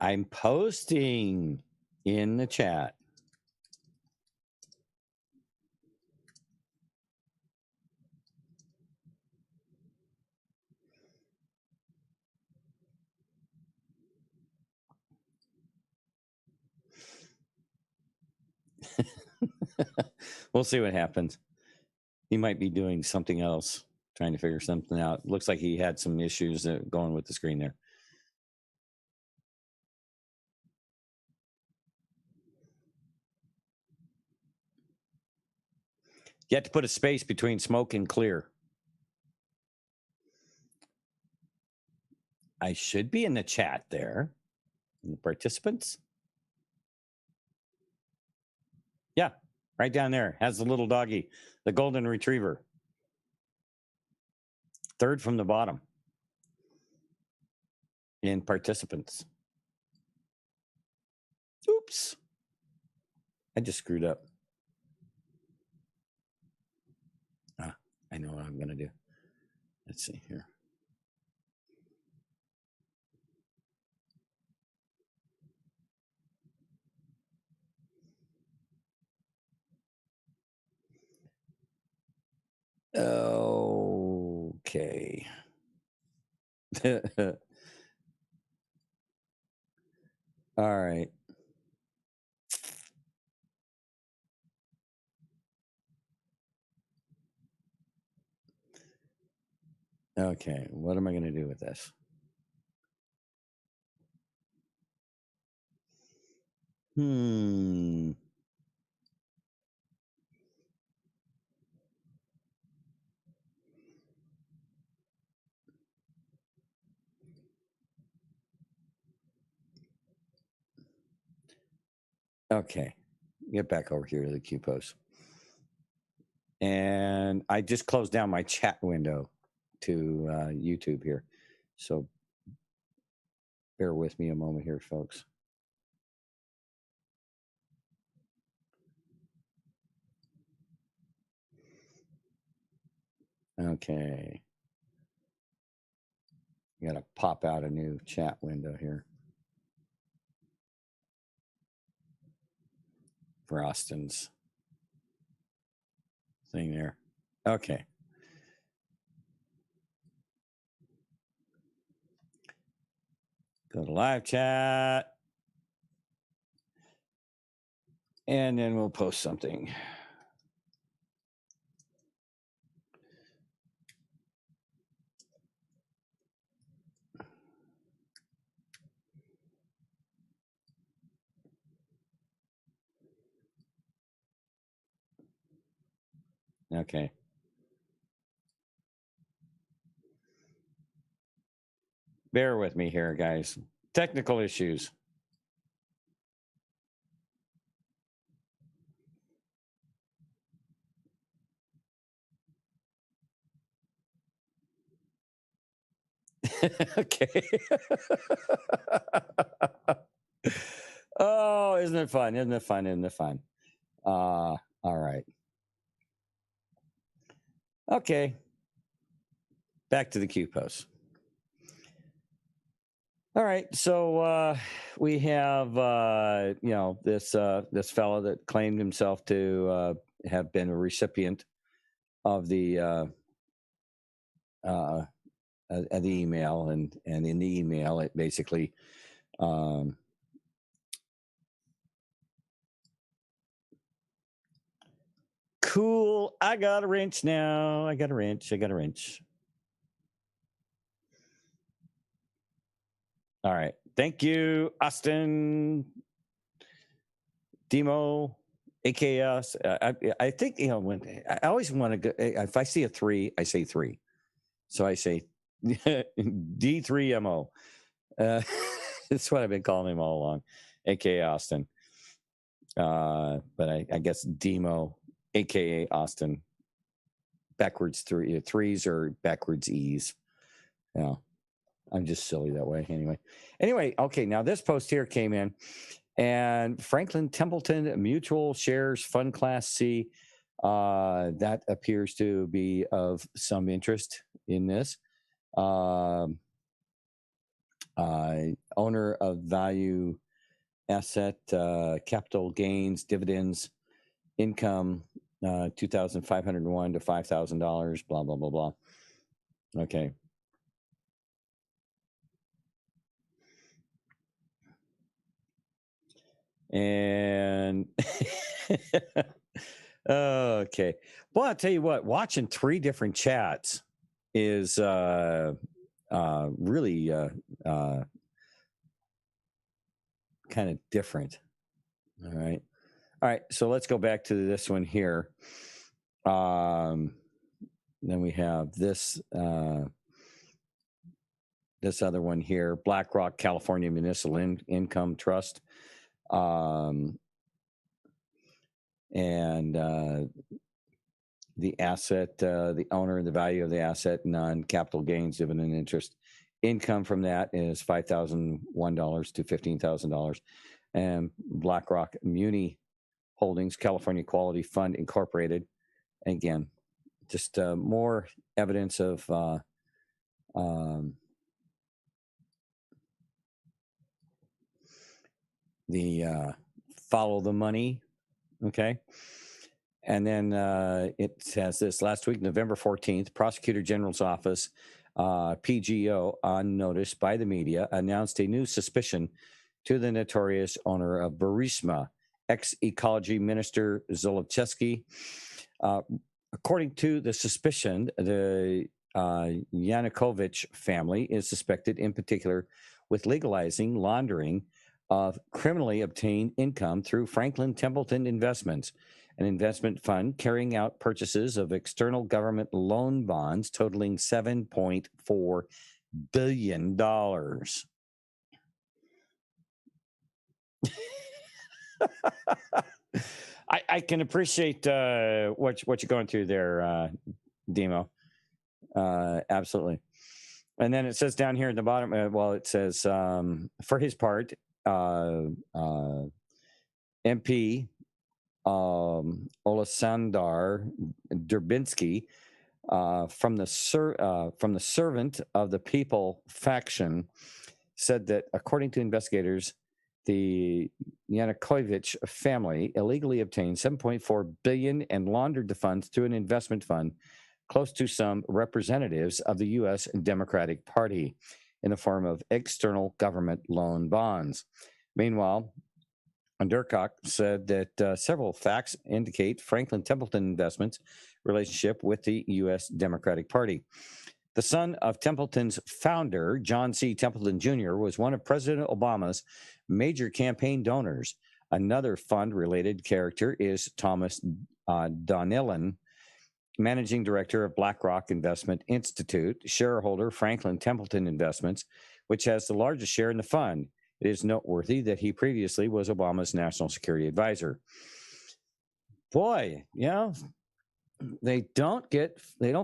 I'm posting in the chat. We'll see what happens. He might be doing something else, trying to figure something out. Looks like he had some issues going with the screen there. You have to put a space between smoke and clear. I should be in the chat there. In the participants. Yeah, right down there. Has the little doggy, the golden retriever. Third from the bottom. In participants. Oops. I just screwed up. I know what I'm going to do. Let's see here. Okay. All right. Okay, what am I going to do with this? Okay, get back over here to the Q post. And I just closed down my chat window to YouTube here. So bear with me a moment here, folks. Okay. I got to pop out a new chat window here. For Austin's thing there. Okay. Go to live chat. And then we'll post something. Okay. Bear with me here, guys. Technical issues. Okay. Oh, isn't it fun? Isn't it fun? Isn't it fun? All right. Okay. Back to the Q post. All right. So we have this fellow that claimed himself to have been a recipient of the email, and in the email it basically cool, I got a wrench now. I got a wrench. All right. Thank you, Austin. Demo, AKS. I think, when I always want to go, if I see a 3, I say 3. So I say D3MO. That's what I've been calling him all along, AKA Austin. But I guess Demo, AKA Austin. Backwards 3s or backwards E's. Yeah. I'm just silly that way. Anyway, okay. Now this post here came in, and Franklin Templeton Mutual Shares Fund Class C. That appears to be of some interest in this. Owner of value asset, capital gains, dividends, income, $2,501 to $5,000. Blah blah blah blah. Okay. And okay. Well, I'll tell you what, watching 3 different chats is really kind of different. All right. So let's go back to this one here. Then we have this other one here, BlackRock California Municipal Income Trust. And the asset, the owner and the value of the asset, non-capital gains, dividend interest. Income from that is $5,001 to $15,000. And BlackRock Muni Holdings, California Quality Fund Incorporated. Again, just more evidence of the follow the money. Okay. And then it says this: last week, November 14th, Prosecutor General's Office, PGO, on notice by the media, announced a new suspicion to the notorious owner of Burisma, ex-ecology minister Zolochevsky. According to the suspicion, the Yanukovych family is suspected in particular with legalizing laundering of criminally obtained income through Franklin Templeton Investments, an investment fund carrying out purchases of external government loan bonds totaling $7.4 billion. I can appreciate what you're going through there, Demo. Absolutely. And then it says down here at the bottom, it says, for his part, MP Olasandar Durbinski from the Servant of the People faction said that, according to investigators, the Yanukovych family illegally obtained $7.4 billion and laundered the funds to an investment fund close to some representatives of the U.S. Democratic Party in the form of external government loan bonds. Meanwhile, Durkock said that several facts indicate Franklin Templeton Investments' relationship with the U.S. Democratic Party. The son of Templeton's founder, John C. Templeton Jr., was one of President Obama's major campaign donors. Another fund-related character is Thomas Donnellan, managing director of BlackRock Investment Institute, shareholder Franklin Templeton Investments, which has the largest share in the fund. It is noteworthy that he previously was Obama's national security advisor. Boy, they don't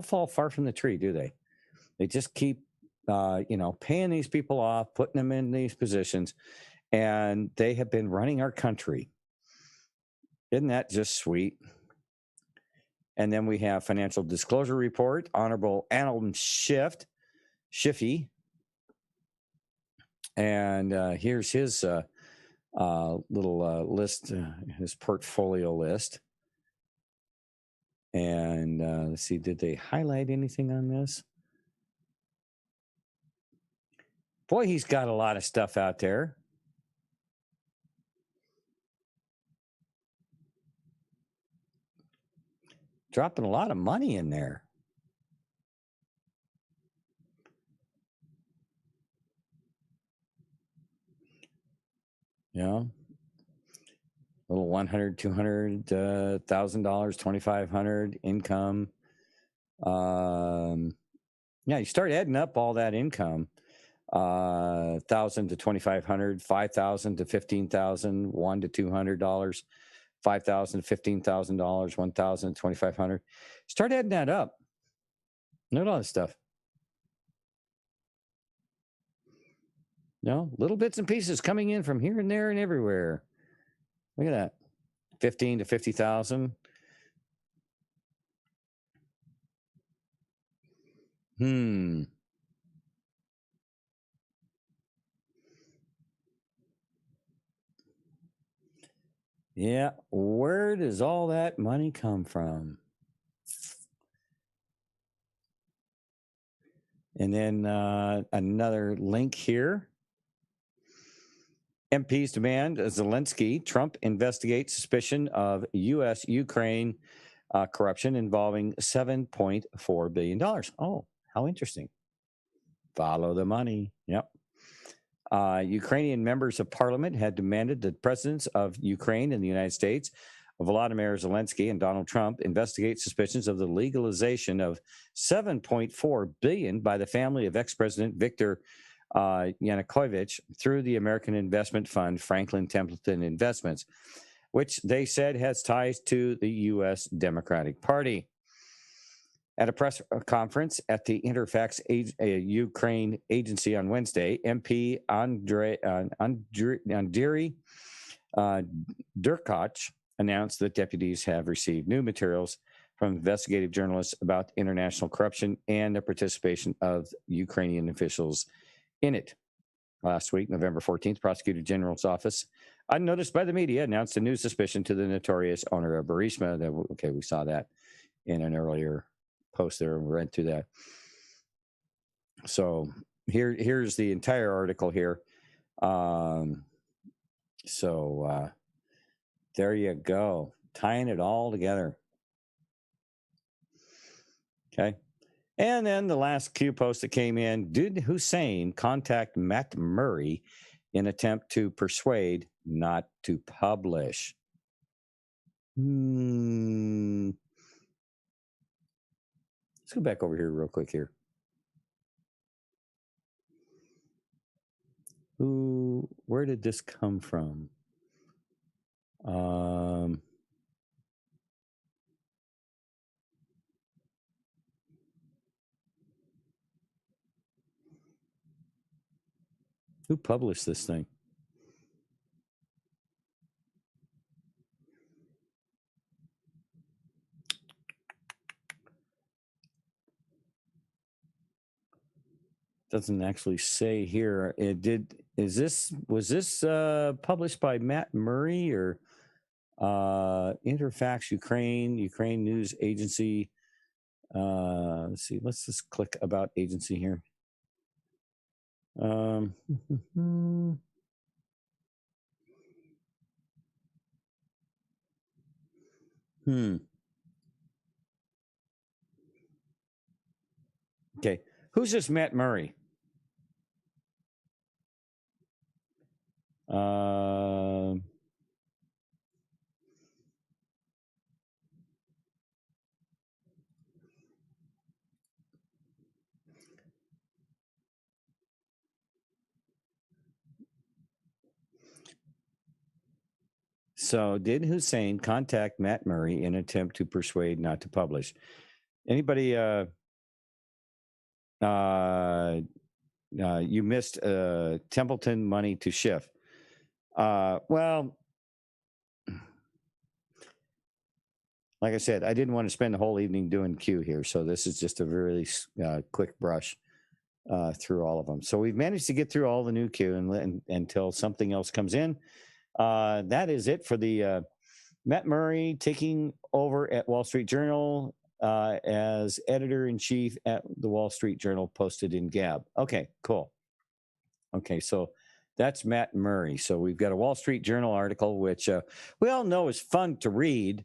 fall far from the tree, do they? They just keep paying these people off, putting them in these positions, and they have been running our country. Isn't that just sweet? And then we have financial disclosure report, Honorable Alan Schiffy. And here's his little list, his portfolio list. And let's see, did they highlight anything on this? Boy, he's got a lot of stuff out there. Dropping a lot of money in there. A little $100,000, $200,000, $2,500 income. You start adding up all that income. $1,000 to $2,500, $5,000 to $15,000, $1,000 to $200, $5,000 to $15,000, $1,000 to $2,500. Start adding that up. Note all this stuff. Little bits and pieces coming in from here and there and everywhere. Look at that. 15 to 50,000. Yeah, where does all that money come from? And then another link here. MPs demand Zelensky, Trump investigate suspicion of U.S.-Ukraine corruption involving $7.4 billion. Oh, how interesting. Follow the money. Yep. Ukrainian members of parliament had demanded that presidents of Ukraine and the United States, Volodymyr Zelensky and Donald Trump, investigate suspicions of the legalization of $7.4 billion by the family of ex-president Viktor Yanukovych through the American investment fund Franklin Templeton Investments, which they said has ties to the U.S. Democratic Party. At a press conference at the Interfax Ukraine agency on Wednesday, MP Andriy Derkach announced that deputies have received new materials from investigative journalists about international corruption and the participation of Ukrainian officials in it. Last week, November 14th, Prosecutor General's office, unnoticed by the media, announced a new suspicion to the notorious owner of Burisma. Okay, we saw that in an earlier post there, and we went through that. So here's the entire article here. There you go, tying it all together. Okay. And then the last Q post that came in, did Hussein contact Matt Murray in attempt to persuade not to publish? Let's go back over here real quick here. Where did this come from? Who published this thing? Doesn't actually say here. Was this published by Matt Murray or Interfax Ukraine News Agency? Let's see. Let's just click about agency here. Okay. Who's this Matt Murray? So did Hussein contact Matt Murray in an attempt to persuade not to publish? Anybody You missed Templeton money to shift. Well, like I said, I didn't want to spend the whole evening doing Q here, so this is just a really quick brush through all of them. So we've managed to get through all the new Q until something else comes in. That is it for the Matt Murray taking over at Wall Street Journal as editor-in-chief at the Wall Street Journal, posted in Gab. Okay, cool. Okay, so that's Matt Murray. So we've got a Wall Street Journal article, which we all know is fun to read,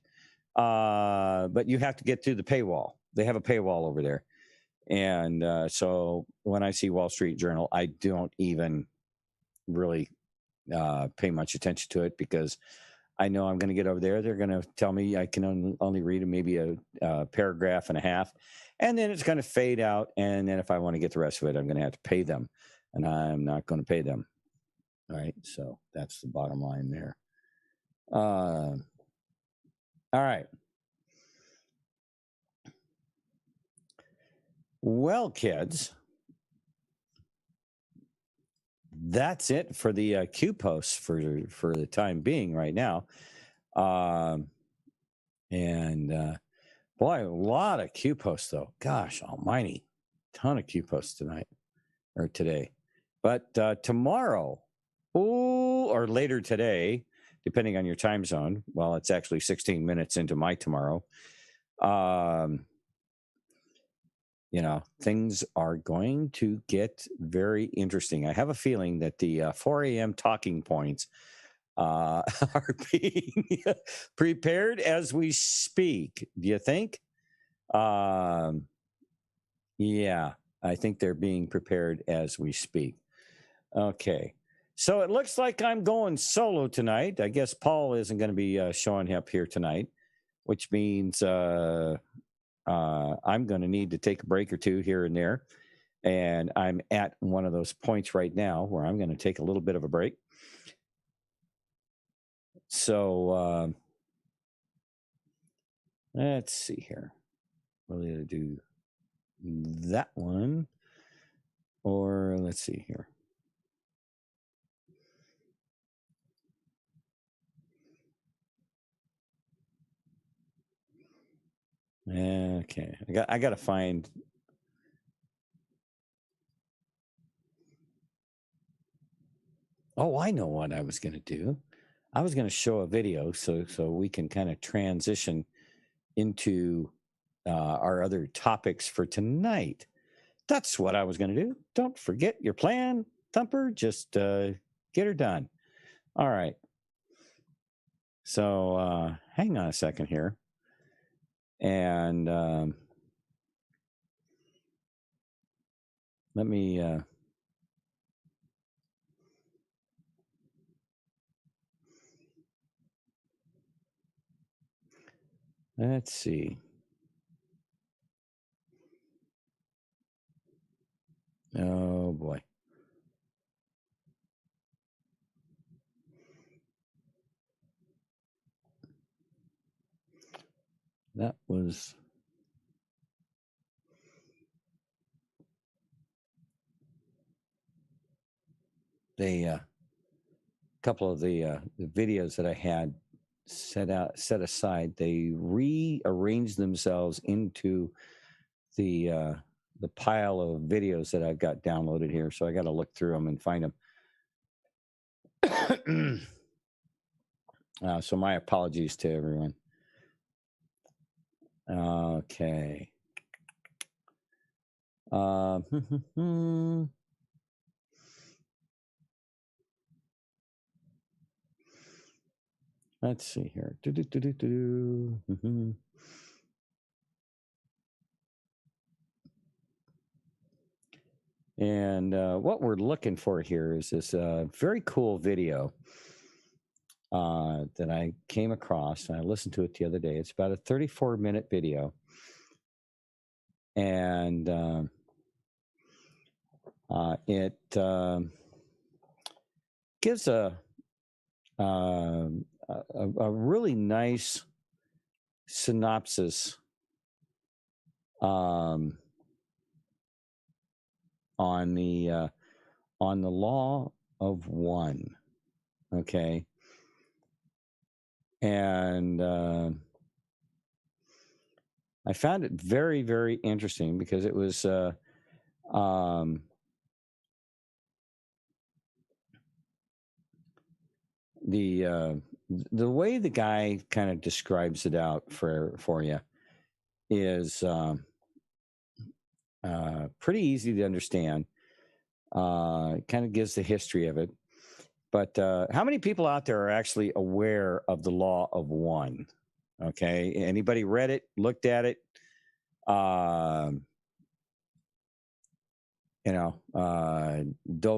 but you have to get through the paywall. They have a paywall over there. And so when I see Wall Street Journal, I don't even really pay much attention to it, because I know I'm going to get over there. They're going to tell me I can only read maybe a paragraph and a half, and then it's going to fade out. And then if I want to get the rest of it, I'm going to have to pay them, and I'm not going to pay them. All right. So that's the bottom line there. All right. Well, kids, that's it for the Q posts for the time being right now. Boy, a lot of Q posts though. Gosh almighty, ton of Q posts tonight or today. But tomorrow, or later today, depending on your time zone. Well, it's actually 16 minutes into my tomorrow. Things are going to get very interesting. I have a feeling that the 4 a.m. talking points are being prepared as we speak. Do you think? Yeah, I think they're being prepared as we speak. Okay. So it looks like I'm going solo tonight. I guess Paul isn't going to be showing up here tonight, which means I'm going to need to take a break or two here and there. And I'm at one of those points right now where I'm going to take a little bit of a break. So let's see here. We'll either do that one, or let's see here. Okay, I got to find. Oh, I know what I was going to do. I was going to show a video so we can kind of transition into our other topics for tonight. That's what I was going to do. Don't forget your plan, Thumper. Just get her done. All right. So hang on a second here. And let me... let's see. Oh, boy. That was... a couple of the videos that I had set aside, they rearranged themselves into the pile of videos that I've got downloaded here. So I got to look through them and find them. So my apologies to everyone. Okay. Let's see here. And what we're looking for here is this very cool video that I came across, and I listened to it the other day. It's about a 34-minute video. And it gives a really nice synopsis on the on the law of one. Okay. And I found it very, very interesting because it was the way the guy kind of describes it out for you is pretty easy to understand. It kind of gives the history of it. But how many people out there are actually aware of the law of one? Okay. Anybody read it, looked at it? Dove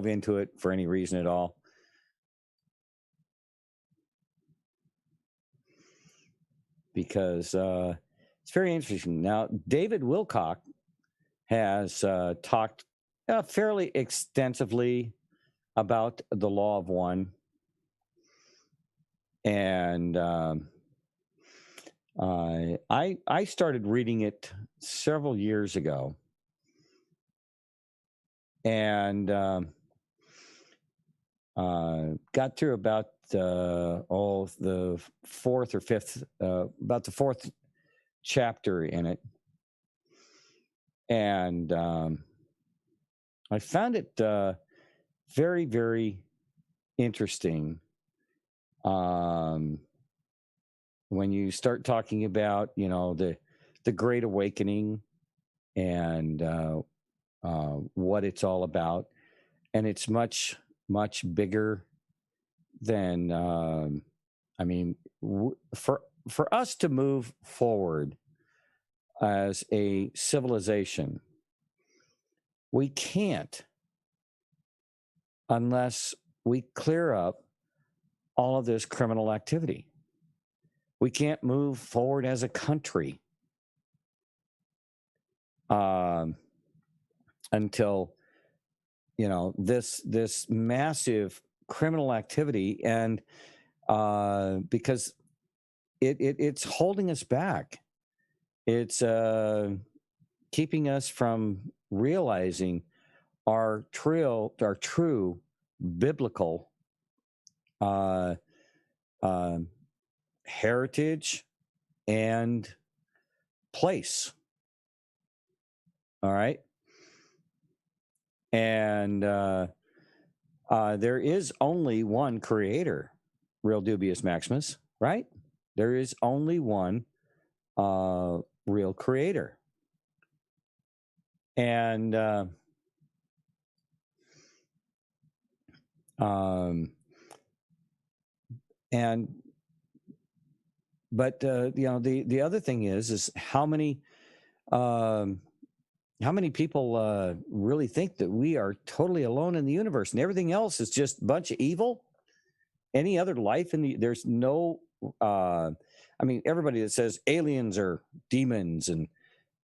into it for any reason at all? Because it's very interesting. Now, David Wilcock has talked fairly extensively about the law of one. And I started reading it several years ago. And got through about the fourth or fifth, about the fourth chapter in it. And I found it very, very interesting when you start talking about, the Great Awakening and what it's all about. And it's much, much bigger than, for us to move forward as a civilization, we can't unless we clear up all of this criminal activity. We can't move forward as a country until this massive criminal activity, and because it's holding us back. It's keeping us from realizing our true biblical heritage and place. All right. And there is only one creator, Real Dubious Maximus, right? There is only one real creator. And but the other thing is how many people really think that we are totally alone in the universe and everything else is just a bunch of evil? Any other life there's no, everybody that says aliens are demons, and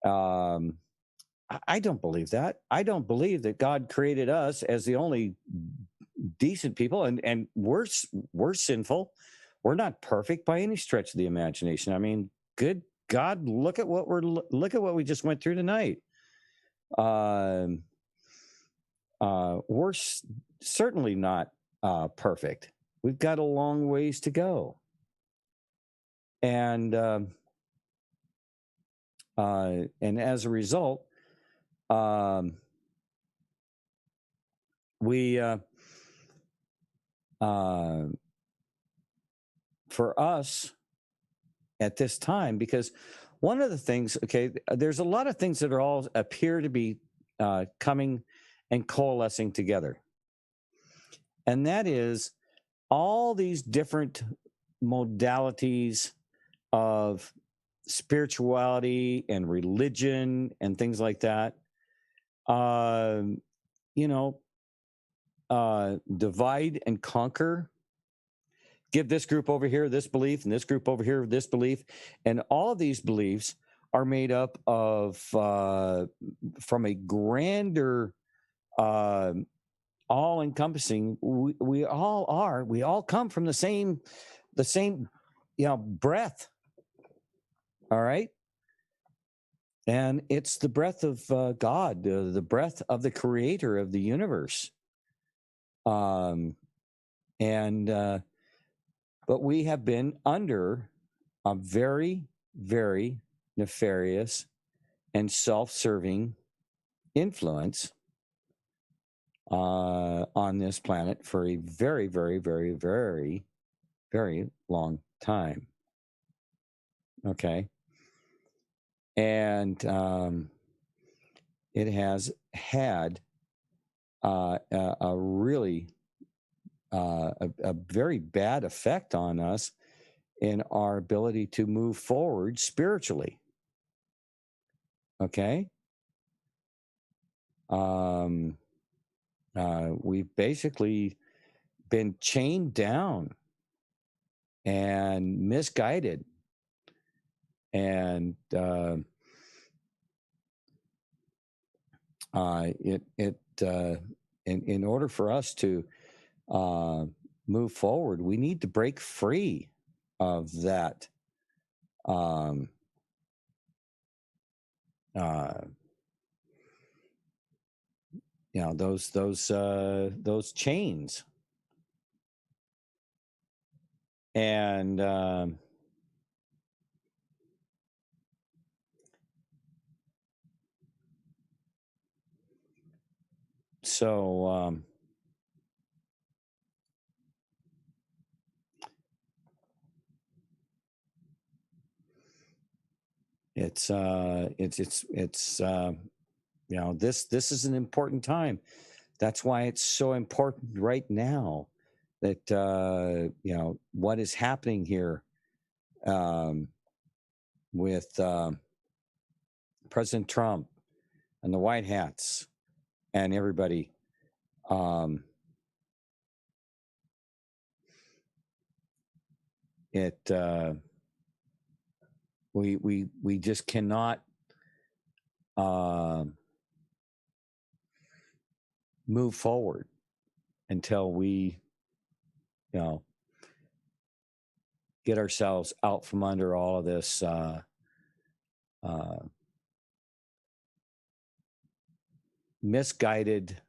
I don't believe that. I don't believe that God created us as the only decent people, and we're sinful. We're not perfect by any stretch of the imagination. I mean, good God, look at what we just went through tonight. We're certainly not perfect. We've got a long ways to go. And as a result, we for us at this time, because one of the things, there's a lot of things that are all appear to be coming and coalescing together. And that is all these different modalities of spirituality and religion and things like that, divide and conquer. Give this group over here this belief, and this group over here this belief. And all of these beliefs are made up of, from a grander, all-encompassing, we all come from the same breath. All right? And it's the breath of God, the breath of the creator of the universe. But we have been under a very, very nefarious and self-serving influence on this planet for a very, very, very, very, very long time. Okay. And it has had a really a very bad effect on us in our ability to move forward spiritually. Okay. We've basically been chained down and misguided, and in order for us to move forward, we need to break free of that those chains. And so it's this is an important time. That's why it's so important right now that what is happening here with President Trump and the White Hats and everybody. We just cannot move forward until we get ourselves out from under all of this misguided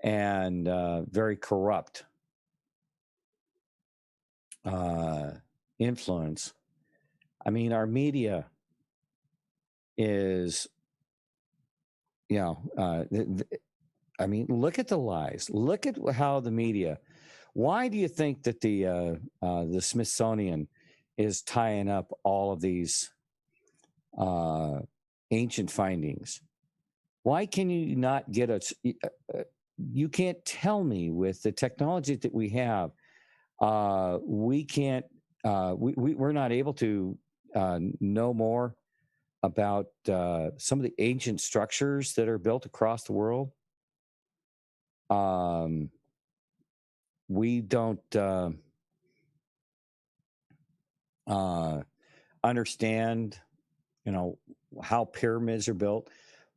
and very corrupt influence. I mean, our media is, I mean, look at the lies. Look at how the media. Why do you think that the Smithsonian is tying up all of these ancient findings? Why can you not get us? You can't tell me with the technology that we have, we can't. We're not able to know more about some of the ancient structures that are built across the world. We don't understand, how pyramids are built.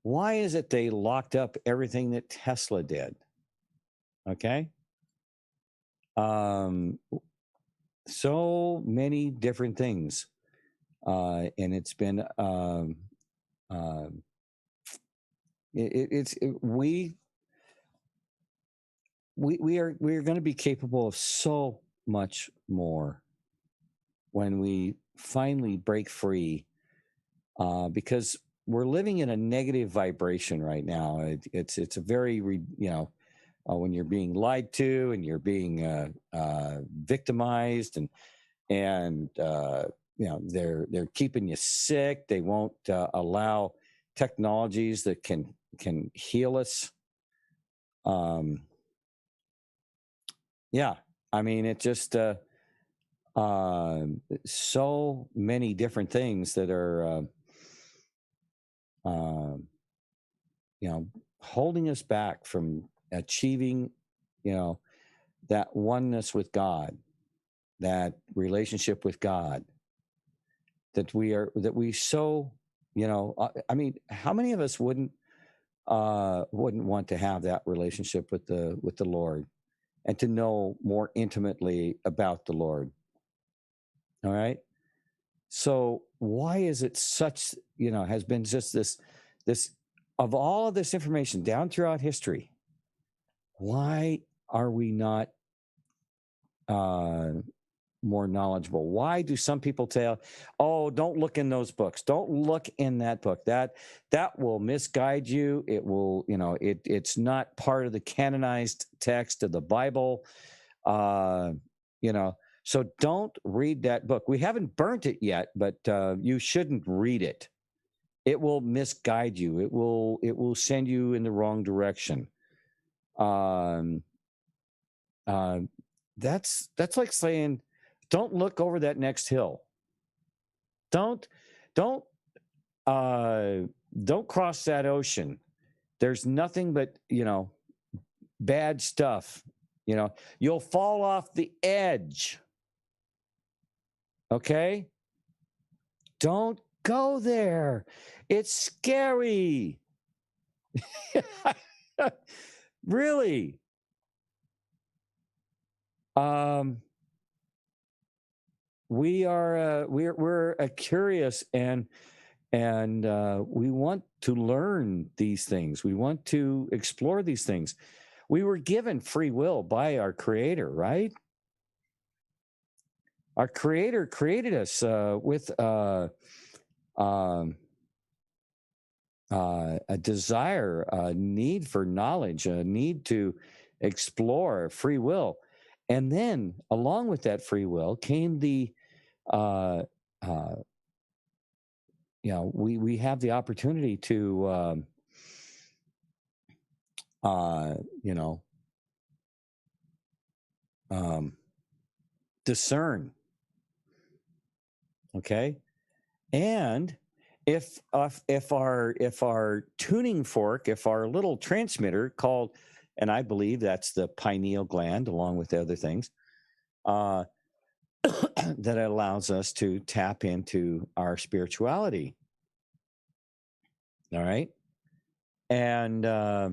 Why is it they locked up everything that Tesla did? Okay. So many different things. And it's been, we're going to be capable of so much more when we finally break free, because we're living in a negative vibration right now. It's a very, when you're being lied to and you're being victimized, and they're keeping you sick. They won't allow technologies that can heal us. I mean, it just so many different things that are holding us back from achieving that oneness with God, that relationship with God, that we so I mean, how many of us wouldn't want to have that relationship with the Lord and to know more intimately about the Lord? All right. So why is it such, has been just this of all of this information down throughout history, why are we not more knowledgeable? Why do some people tell, oh, don't look in those books, don't look in that book, that will misguide you, it will, it's not part of the canonized text of the Bible, so don't read that book. We haven't burnt it yet, but you shouldn't read it. It will misguide you. It will send you in the wrong direction. That's like saying, don't look over that next hill. Don't cross that ocean. There's nothing but, bad stuff. You'll fall off the edge. Okay? Don't go there. It's scary. Really. We're curious and we want to learn these things. We want to explore these things. We were given free will by our Creator, right? Our Creator created us with a desire, a need for knowledge, a need to explore, free will. And then along with that free will came the, we have the opportunity to, discern. Okay. And if our tuning fork, if our little transmitter called, and I believe that's the pineal gland along with the other things, that allows us to tap into our spirituality. All right. And that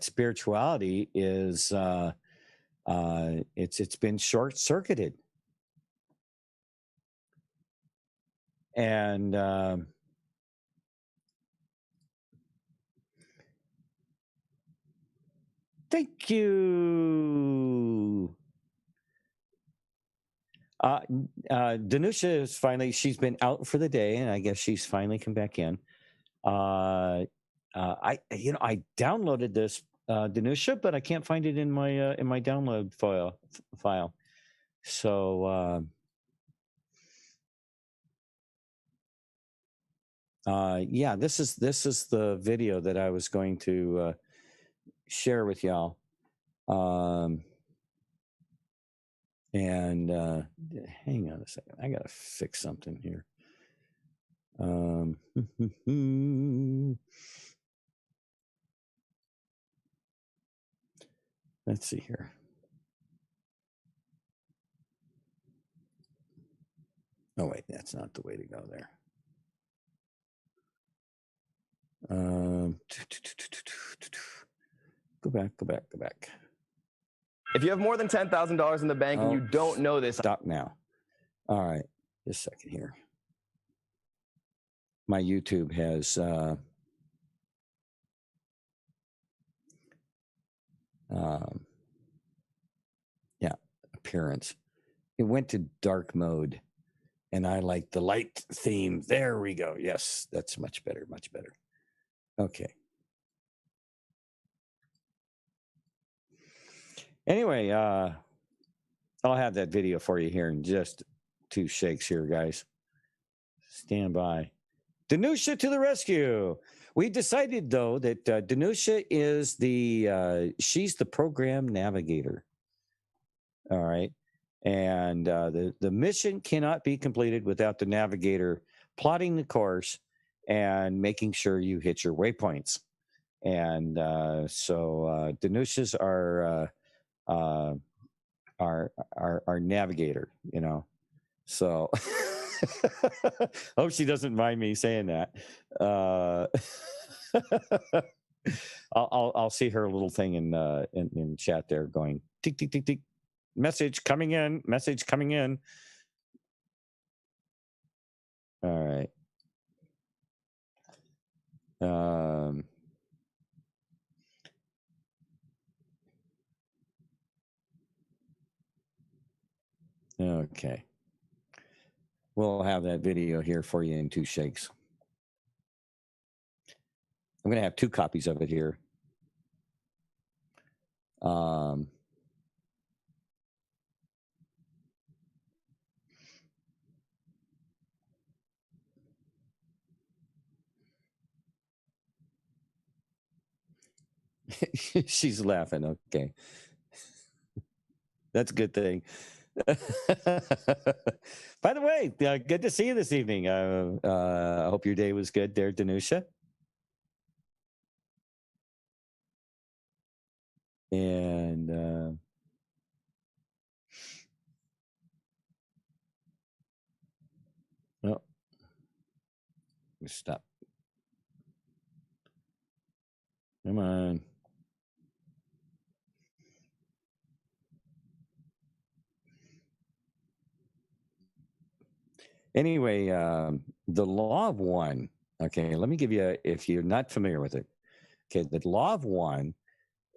spirituality is it's been short-circuited. And thank you. Danusha is finally, she's been out for the day, and I guess she's finally come back in. I downloaded this, Danusha, but I can't find it in my download file. So yeah, this is the video that I was going to share with y'all. And hang on a second, I gotta fix something here. Let's see here. Oh wait, that's not the way to go there. Go back. If you have more than $10,000 in the bank and you don't know this. Stop now. All right, just a second here. My YouTube has appearance. It went to dark mode, and I like the light theme. There we go. Yes, that's much better. Okay. Anyway, I'll have that video for you here in just 2 shakes here, guys. Stand by. Danusha to the rescue. We decided, though, that Danusha is she's the program navigator. All right. And the mission cannot be completed without the navigator plotting the course and making sure you hit your waypoints. And so Danusha's our navigator, So hope she doesn't mind me saying that. I'll see her little thing in chat there going tick tick tick tick. Message coming in. All right. Um, okay. We'll have that video here for you in 2 shakes. I'm going to have 2 copies of it here. She's laughing. Okay. That's a good thing. By the way, good to see you this evening. I hope your day was good there, Danusha. And oh, stop. Come on. Anyway, the law of one. Okay, let me give you, if you're not familiar with it. Okay, the law of one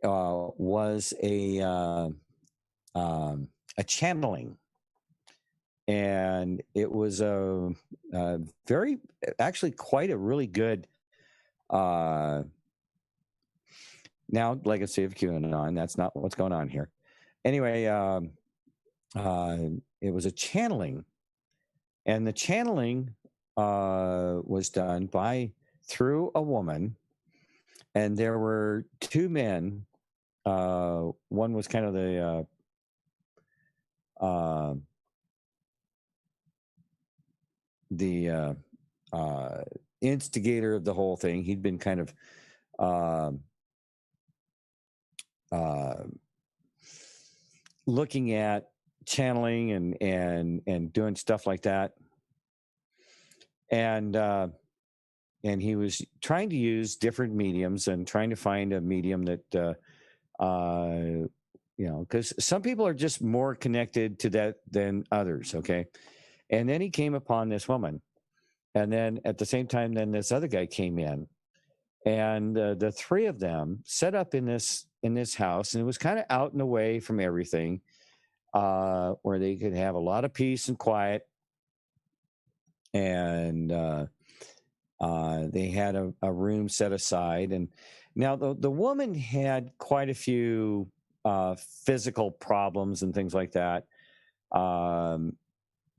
was a channeling, and it was a very, actually, quite a really good. Now, legacy of QAnon. That's not what's going on here. Anyway, it was a channeling, and the channeling was done through a woman, and there were 2 men. One was kind of the instigator of the whole thing. He'd been kind of looking at channeling and doing stuff like that, and he was trying to use different mediums and trying to find a medium that because some people are just more connected to that than others. Okay. And then he came upon this woman, and then at the same time, then this other guy came in, and the 3 of them set up in this house, and it was kind of out and away from everything, where they could have a lot of peace and quiet. And they had a room set aside. And now the woman had quite a few physical problems and things like that,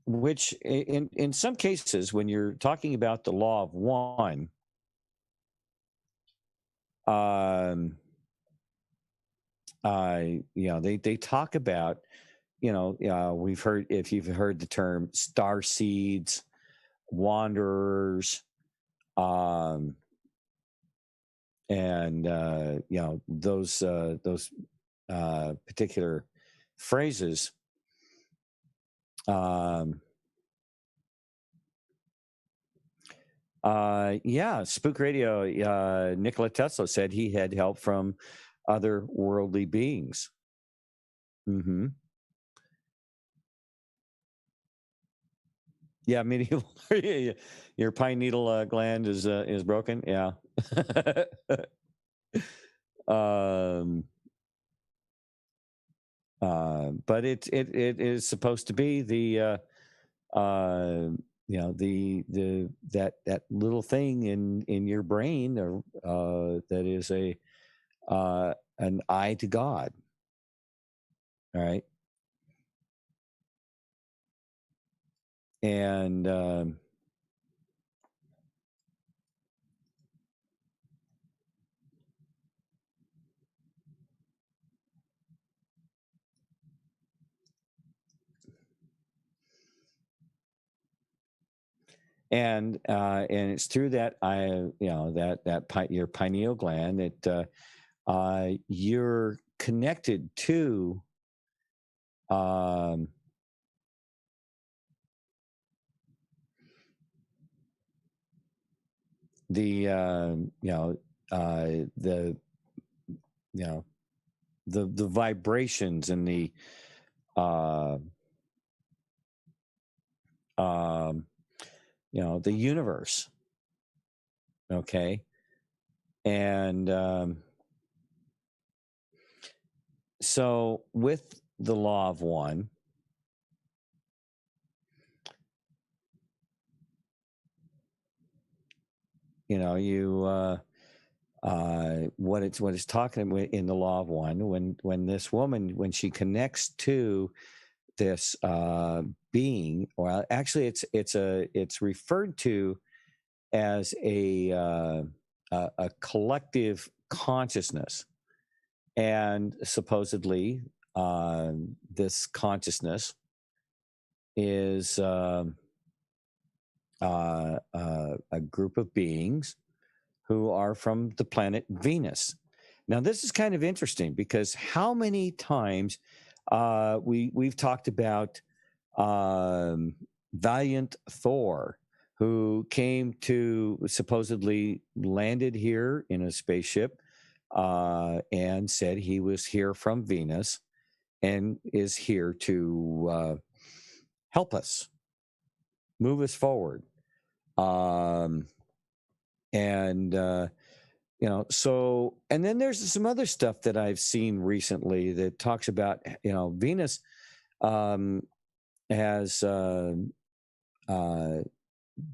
which in some cases, when you're talking about the law of one, they talk about, we've heard, if you've heard the term star seeds, wanderers, and those particular phrases. Spook Radio, Nikola Tesla said he had help from other worldly beings. Mm-hmm. Yeah, medieval. Your pine needle gland is broken. Yeah. But it is supposed to be the that little thing in your brain that is an eye to God. All right. And it's through that your pineal gland that you're connected to the the vibrations and the the universe. Okay. And so with the law of one, you know, what it's talking about in the law of one, when this woman, when she connects to this being, well, actually it's referred to as a collective consciousness, and supposedly this consciousness is a group of beings who are from the planet Venus. Now, this is kind of interesting because how many times we've talked about Valiant Thor, who came to supposedly landed here in a spaceship and said he was here from Venus and is here to help us, move us forward. You know, so, and then there's some other stuff that I've seen recently that talks about, you know, Venus has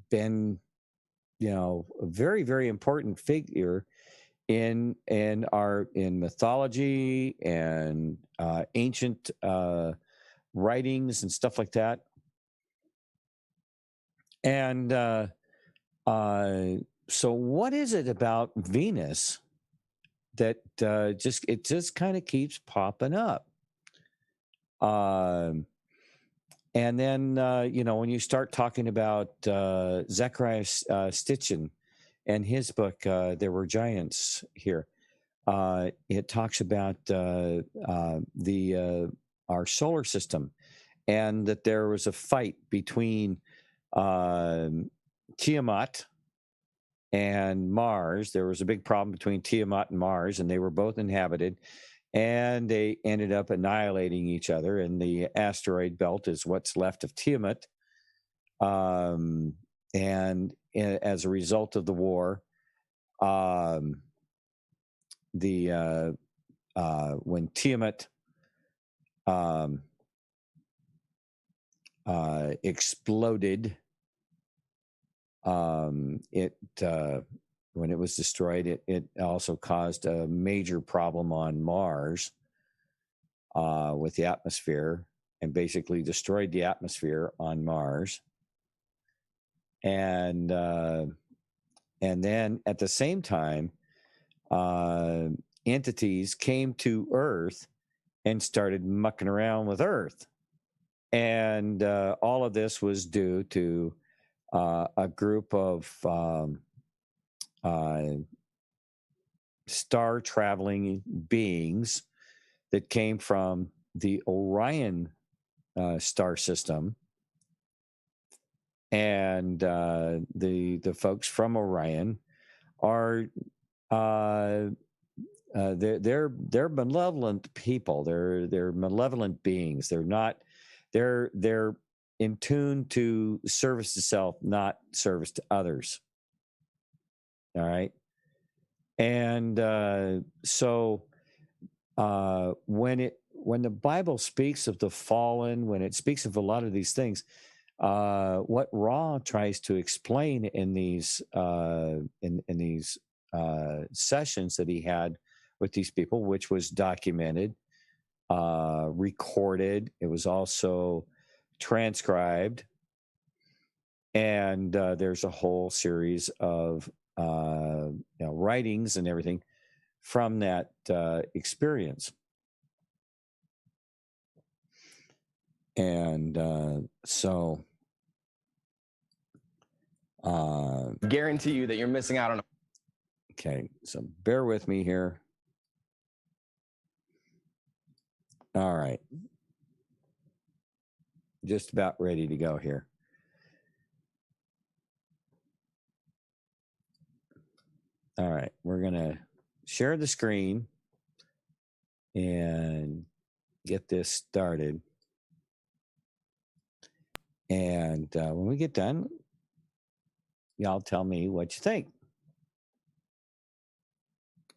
been, you know, a very, very important figure in mythology and ancient writings and stuff like that. And so what is it about Venus that just kind of keeps popping up? And then, you know, when you start talking about Zechariah Stitchin and his book, There Were Giants Here, it talks about our solar system, and that there was a fight between Tiamat and Mars. There was a big problem between Tiamat and Mars, and they were both inhabited, and they ended up annihilating each other. And the asteroid belt is what's left of Tiamat. And as a result of the war, when Tiamat exploded, when it was destroyed, it also caused a major problem on Mars with the atmosphere, and basically destroyed the atmosphere on Mars. And then at the same time, entities came to Earth and started mucking around with Earth. And all of this was due to a group of star traveling beings that came from the Orion star system. And the folks from Orion are they're malevolent people. They're malevolent beings. They're in tune to service to self, not service to others. All right. And so when the Bible speaks of the fallen, when it speaks of a lot of these things, what Ra tries to explain in these sessions that he had with these people, which was documented, recorded, it was also transcribed, and there's a whole series of writings and everything from that experience. And so guarantee you that you're missing out on. Okay, so bear with me here. All right. Just about ready to go here. All right, we're going to share the screen and get this started. And when we get done, y'all tell me what you think.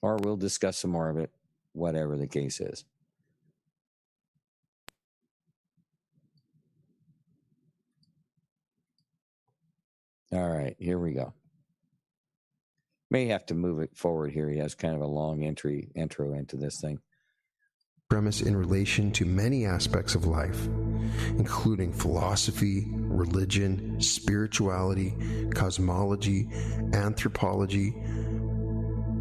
or we'll discuss some more of it, whatever the case is. All right, here we go. May have to move it forward here. He has kind of a long intro into this thing. Premise in relation to many aspects of life, including philosophy, religion, spirituality, cosmology, anthropology,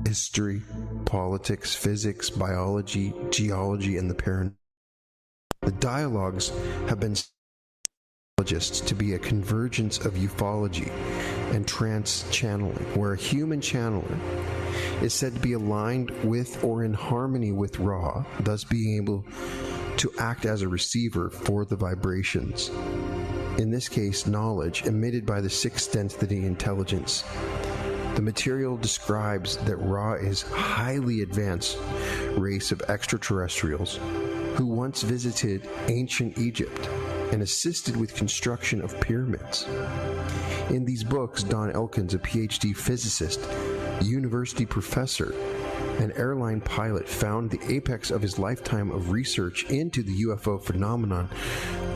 history, politics, physics, biology, geology, and the paranormal. The dialogues have been to be a convergence of ufology and trance channeling, where a human channeler is said to be aligned with or in harmony with Ra, thus being able to act as a receiver for the vibrations. In this case, knowledge emitted by the sixth density intelligence. The material describes that Ra is a highly advanced race of extraterrestrials who once visited ancient Egypt and assisted with construction of pyramids. In these books, Don Elkins, a PhD physicist, university professor, and airline pilot, found the apex of his lifetime of research into the UFO phenomenon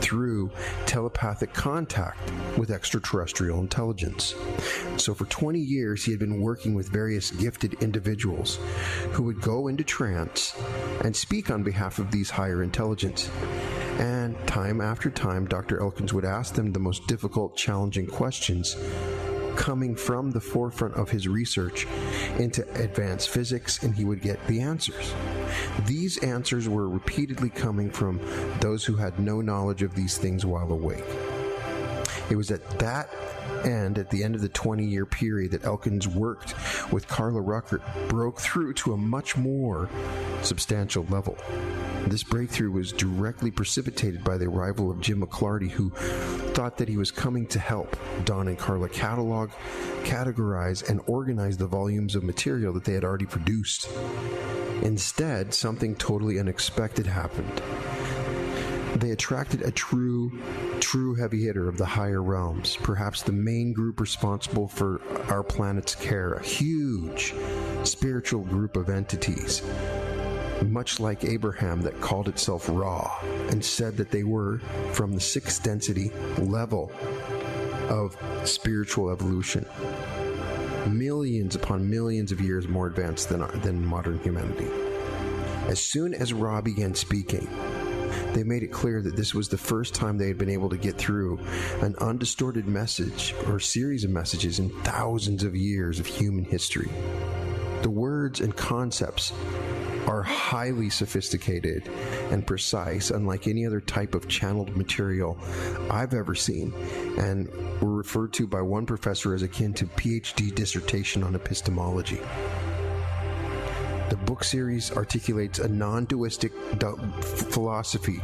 through telepathic contact with extraterrestrial intelligence. So for 20 years, he had been working with various gifted individuals who would go into trance and speak on behalf of these higher intelligence. And time after time, Dr. Elkins would ask them the most difficult, challenging questions coming from the forefront of his research into advanced physics, and he would get the answers. These answers were repeatedly coming from those who had no knowledge of these things while awake. It was at the end of the 20-year period that Elkins worked with Carla Ruckert broke through to a much more substantial level. This breakthrough was directly precipitated by the arrival of Jim McClarty, who thought that he was coming to help Don and Carla catalog, categorize, and organize the volumes of material that they had already produced. Instead, something totally unexpected happened. They attracted a true heavy hitter of the higher realms, perhaps the main group responsible for our planet's care, a huge spiritual group of entities, much like Abraham, that called itself Ra and said that they were from the sixth density level of spiritual evolution, millions upon millions of years more advanced than modern humanity. As soon as Ra began speaking, they made it clear that this was the first time they had been able to get through an undistorted message or series of messages in thousands of years of human history. The words and concepts are highly sophisticated and precise, unlike any other type of channeled material I've ever seen, and were referred to by one professor as akin to PhD dissertation on epistemology. The book series articulates a non-dualistic philosophy,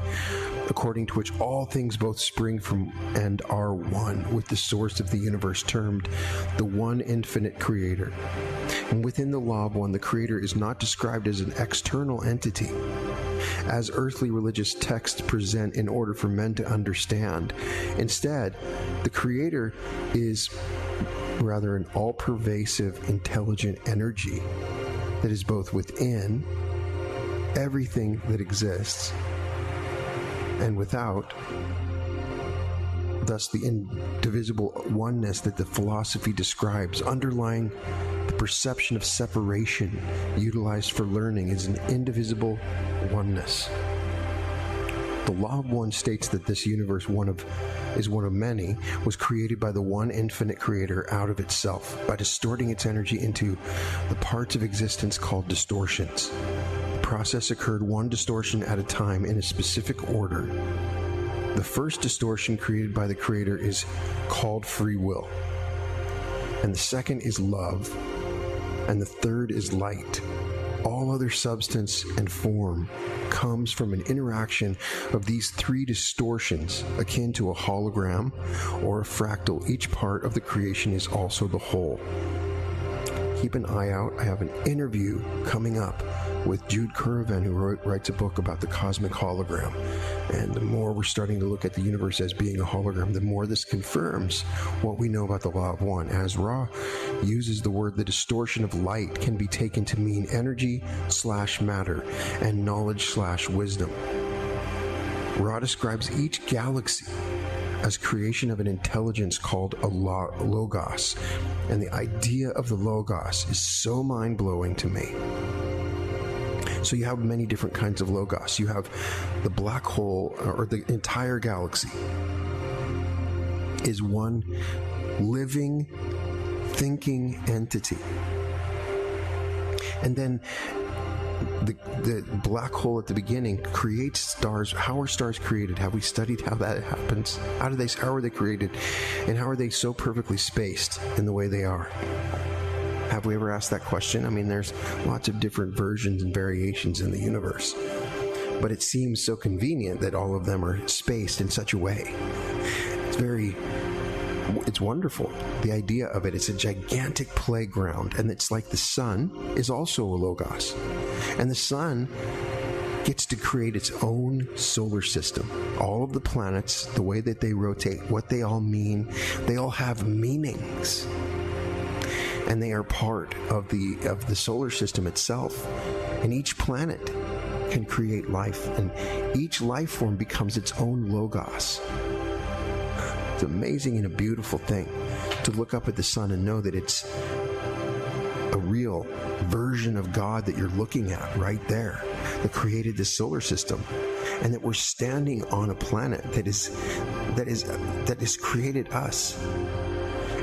according to which all things both spring from and are one with the source of the universe, termed the one infinite creator. And within the law of one, the creator is not described as an external entity, as earthly religious texts present in order for men to understand. Instead, the creator is rather an all-pervasive, intelligent energy that is both within everything that exists and without, thus the indivisible oneness that the philosophy describes. Underlying the perception of separation utilized for learning is an indivisible oneness. The law of one states that this universe is one of many, was created by the one infinite creator out of itself, by distorting its energy into the parts of existence called distortions. The process occurred one distortion at a time in a specific order. The first distortion created by the creator is called free will, and the second is love, and the third is light. All other substance and form comes from an interaction of these three distortions, akin to a hologram or a fractal. Each part of the creation is also the whole. keep an eye out. I have an interview coming up with Jude Currivan, who writes a book about the cosmic hologram. And the more we're starting to look at the universe as being a hologram, the more this confirms what we know about the law of one. As Ra uses the word, the distortion of light can be taken to mean energy/matter and knowledge/wisdom. Ra describes each galaxy as creation of an intelligence called a logos. And the idea of the logos is so mind-blowing to me. So you have many different kinds of logos. You have the black hole, or the entire galaxy is one living, thinking entity. And then the black hole at the beginning creates stars. How are stars created? Have we studied how that happens? How are they created? And how are they so perfectly spaced in the way they are? Have we ever asked that question? I mean, there's lots of different versions and variations in the universe, but it seems so convenient that all of them are spaced in such a way. It's wonderful. The idea of it, it's a gigantic playground, and it's like the sun is also a logos. And the sun gets to create its own solar system. All of the planets, the way that they rotate, what they all mean, they all have meanings. And they are part of the solar system itself. And each planet can create life, and each life form becomes its own logos. It's amazing and a beautiful thing to look up at the sun and know that it's a real version of God that you're looking at right there, that created this solar system, and that we're standing on a planet that has created us.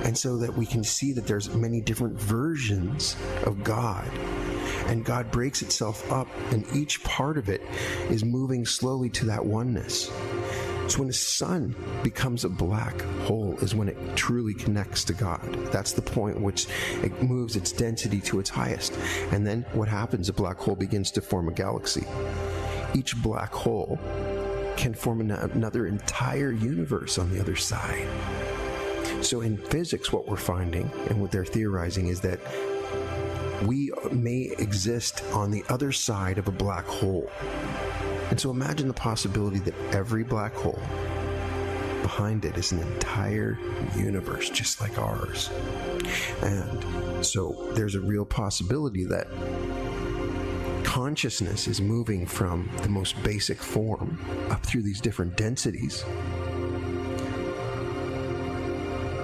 And so that we can see that there's many different versions of God, and God breaks itself up, and each part of it is moving slowly to that oneness. So when the sun becomes a black hole is when it truly connects to God. That's the point at which it moves its density to its highest. And then what happens? A black hole begins to form a galaxy. Each black hole can form another entire universe on the other side. So in physics, what we're finding and what they're theorizing is that we may exist on the other side of a black hole. And so imagine the possibility that every black hole behind it is an entire universe just like ours. And so there's a real possibility that consciousness is moving from the most basic form up through these different densities.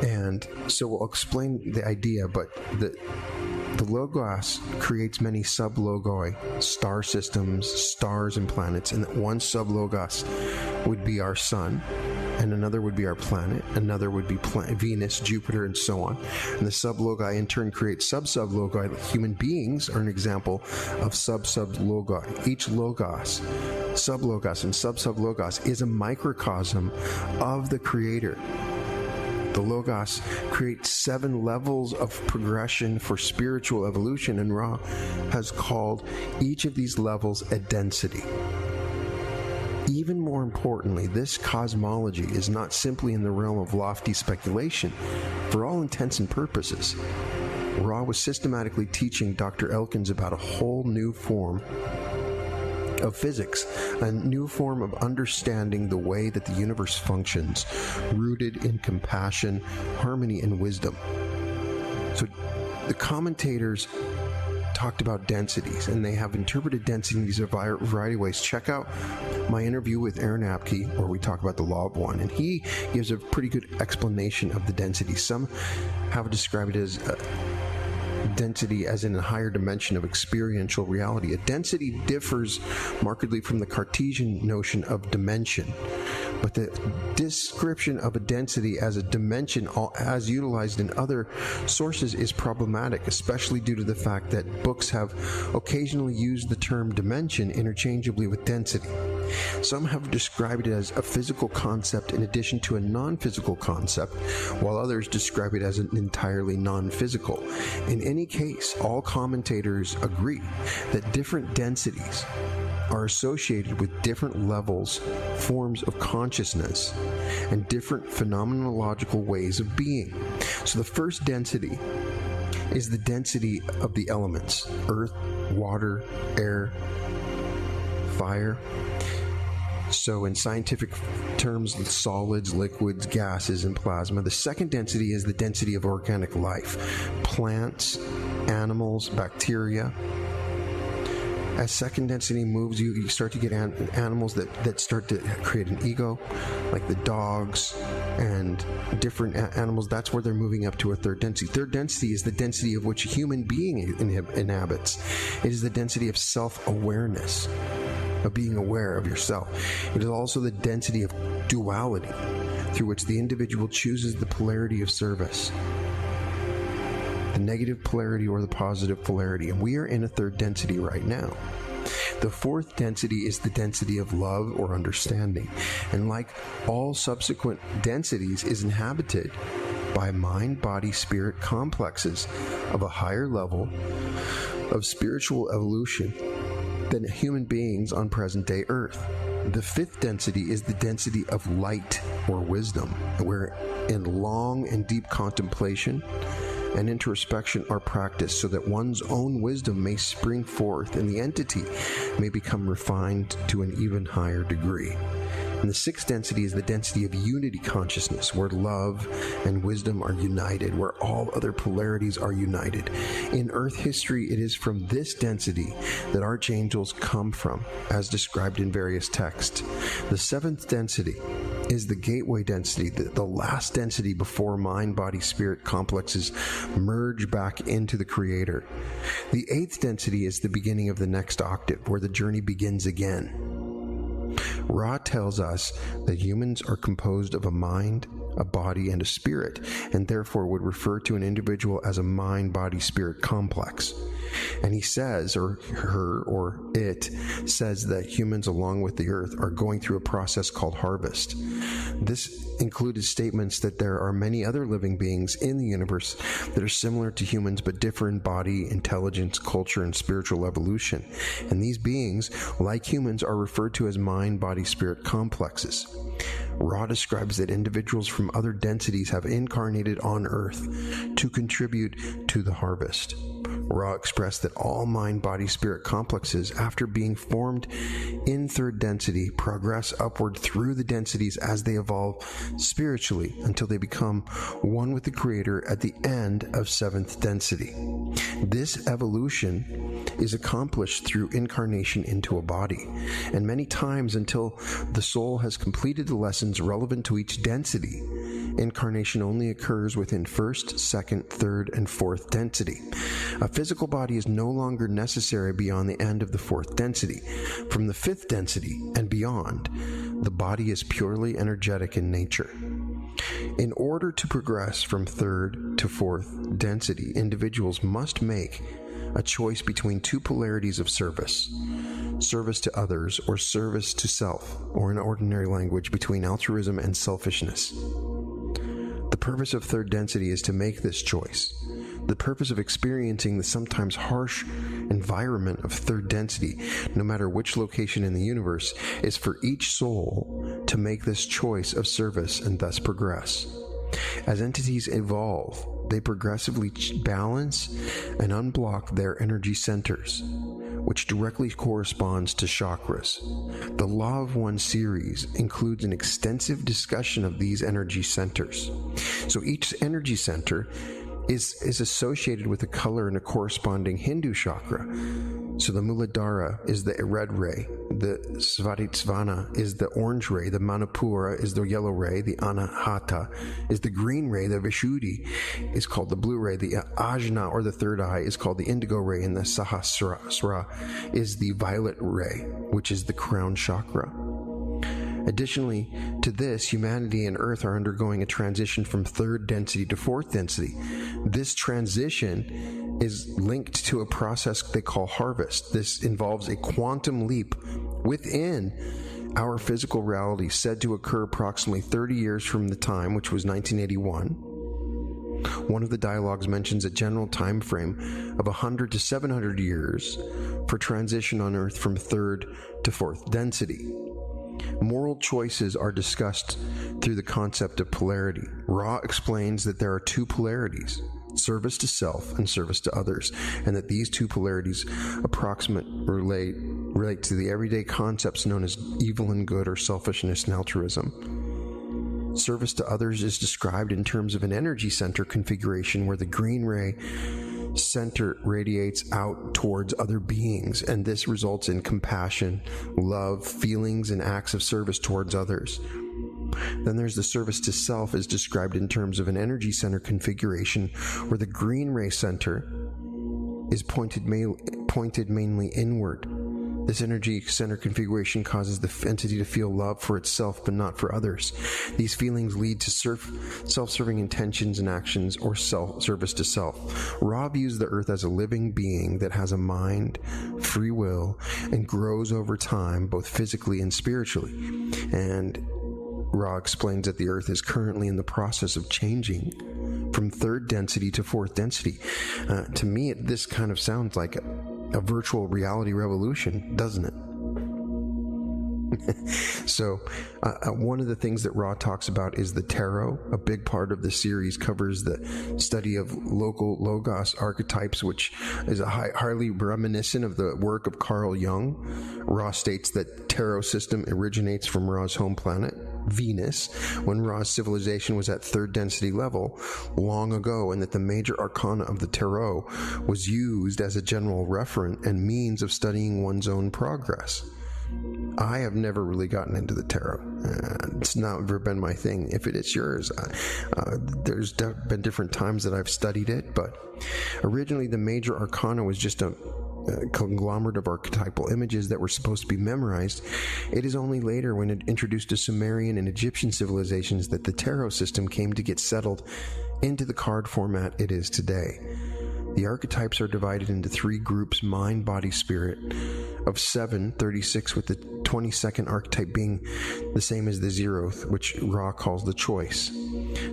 And so we'll explain the idea, but the logos creates many sub-logoi, star systems, stars and planets, and that one sub-logos would be our sun, and another would be our planet, another would be Venus, Jupiter, and so on. And the sub-logi in turn create sub-sub-logi. Human beings are an example of sub-sub-logi. Each logos, sub-logos, and sub-sub-logos is a microcosm of the Creator. The Logos creates 7 levels of progression for spiritual evolution, and Ra has called each of these levels a density. Even more importantly, this cosmology is not simply in the realm of lofty speculation. For all intents and purposes, Ra was systematically teaching Dr. Elkins about a whole new form of physics, a new form of understanding the way that the universe functions, rooted in compassion, harmony, and wisdom. So the commentators talked about densities, and they have interpreted densities in a variety of ways. Check out my interview with Aaron Apke, where we talk about the law of one, and he gives a pretty good explanation of the density. Some have described it as density as in a higher dimension of experiential reality. A density differs markedly from the Cartesian notion of dimension, but the description of a density as a dimension as utilized in other sources is problematic, especially due to the fact that books have occasionally used the term dimension interchangeably with density. Some have described it as a physical concept in addition to a non-physical concept, while others describe it as an entirely non-physical. In any case, all commentators agree that different densities are associated with different levels, forms of consciousness, and different phenomenological ways of being. So the first density is the density of the elements: earth, water, air, fire. So in scientific terms, solids, liquids, gases, and plasma. The second density is the density of organic life: plants, animals, bacteria. As second density moves, you start to get animals that start to create an ego, like the dogs and different animals. That's where they're moving up to a third density. Third density is the density of which a human being inhabits. It is the density of self-awareness, of being aware of yourself. It is also the density of duality, through which the individual chooses the polarity of service, the negative polarity or the positive polarity. And we are in a third density right now. The fourth density is the density of love or understanding, and like all subsequent densities, is inhabited by mind, body, spirit complexes of a higher level of spiritual evolution than human beings on present-day Earth. The fifth density is the density of light or wisdom, where in long and deep contemplation and introspection are practiced so that one's own wisdom may spring forth and the entity may become refined to an even higher degree. And the sixth density is the density of unity consciousness, where love and wisdom are united, where all other polarities are united. In Earth history, it is from this density that archangels come from, as described in various texts. The seventh density is the gateway density, the last density before mind, body, spirit complexes merge back into the Creator. The eighth density is the beginning of the next octave, where the journey begins again. Ra tells us that humans are composed of a mind, a body, and a spirit, and therefore would refer to an individual as a mind-body-spirit complex. And he says, or her, or it says, that humans, along with the earth, are going through a process called harvest. This included statements that there are many other living beings in the universe that are similar to humans but differ in body, intelligence, culture, and spiritual evolution. And these beings, like humans, are referred to as mind-body-spirit complexes. Ra describes that individuals from other densities have incarnated on Earth to contribute to the harvest. Ra expressed that all mind, body, spirit complexes, after being formed in third density, progress upward through the densities as they evolve spiritually until they become one with the Creator at the end of seventh density. This evolution is accomplished through incarnation into a body, and many times until the soul has completed the lessons relevant to each density. Incarnation only occurs within first, second, third, and fourth density. A physical body is no longer necessary beyond the end of the fourth density. From the fifth density and beyond, the body is purely energetic in nature. In order to progress from third to fourth density, individuals must make a choice between two polarities of service: service to others or service to self, or in ordinary language, between altruism and selfishness. The purpose of third density is to make this choice. The purpose of experiencing the sometimes harsh environment of third density, no matter which location in the universe, is for each soul to make this choice of service and thus progress. As entities evolve, they progressively balance and unblock their energy centers, which directly corresponds to chakras. The Law of One series includes an extensive discussion of these energy centers. So each energy center is associated with a color and a corresponding Hindu chakra. So the Muladhara is the red ray, the Svadhisthana is the orange ray, the Manipura is the yellow ray, the Anahata is the green ray, the Vishuddhi is called the blue ray, the Ajna, or the third eye, is called the indigo ray, and the Sahasrara is the violet ray, which is the crown chakra. Additionally to this, humanity and Earth are undergoing a transition from third density to fourth density. This transition is linked to a process they call harvest. This involves a quantum leap within our physical reality, said to occur approximately 30 years from the time, which was 1981. One of the dialogues mentions a general time frame of 100 to 700 years for transition on Earth from third to fourth density. Moral choices are discussed through the concept of polarity. Ra explains that there are two polarities: service to self and service to others, and that these two polarities relate to the everyday concepts known as evil and good, or selfishness and altruism. Service to others is described in terms of an energy center configuration where the green ray center radiates out towards other beings, and this results in compassion, love, feelings, and acts of service towards others. Then there's the service to self, is described in terms of an energy center configuration where the green ray center is pointed mainly inward. This energy center configuration causes the entity to feel love for itself but not for others. These feelings lead to self-serving intentions and actions, or service to self. Ra views the earth as a living being that has a mind, free will, and grows over time, both physically and spiritually. And Ra explains that the earth is currently in the process of changing from third density to fourth density. To me, this kind of sounds like a virtual reality revolution, doesn't it? So one of the things that Ra talks about is the tarot. A big part of the series covers the study of local logos archetypes, which is highly reminiscent of the work of Carl Jung. Ra states that tarot system originates from Ra's home planet, Venus, when Ra's civilization was at third density level long ago, and that the major arcana of the tarot was used as a general referent and means of studying one's own progress. I have never really gotten into the tarot. It's never been my thing. If it is yours, there's been different times that I've studied it, but originally the major arcana was just a conglomerate of archetypal images that were supposed to be memorized. It is only later, when it introduced to Sumerian and Egyptian civilizations, that the tarot system came to get settled into the card format it is today. The archetypes are divided into three groups: mind, body, spirit, of 7, 36, with the 22nd archetype being the same as the 0th, which Ra calls the choice.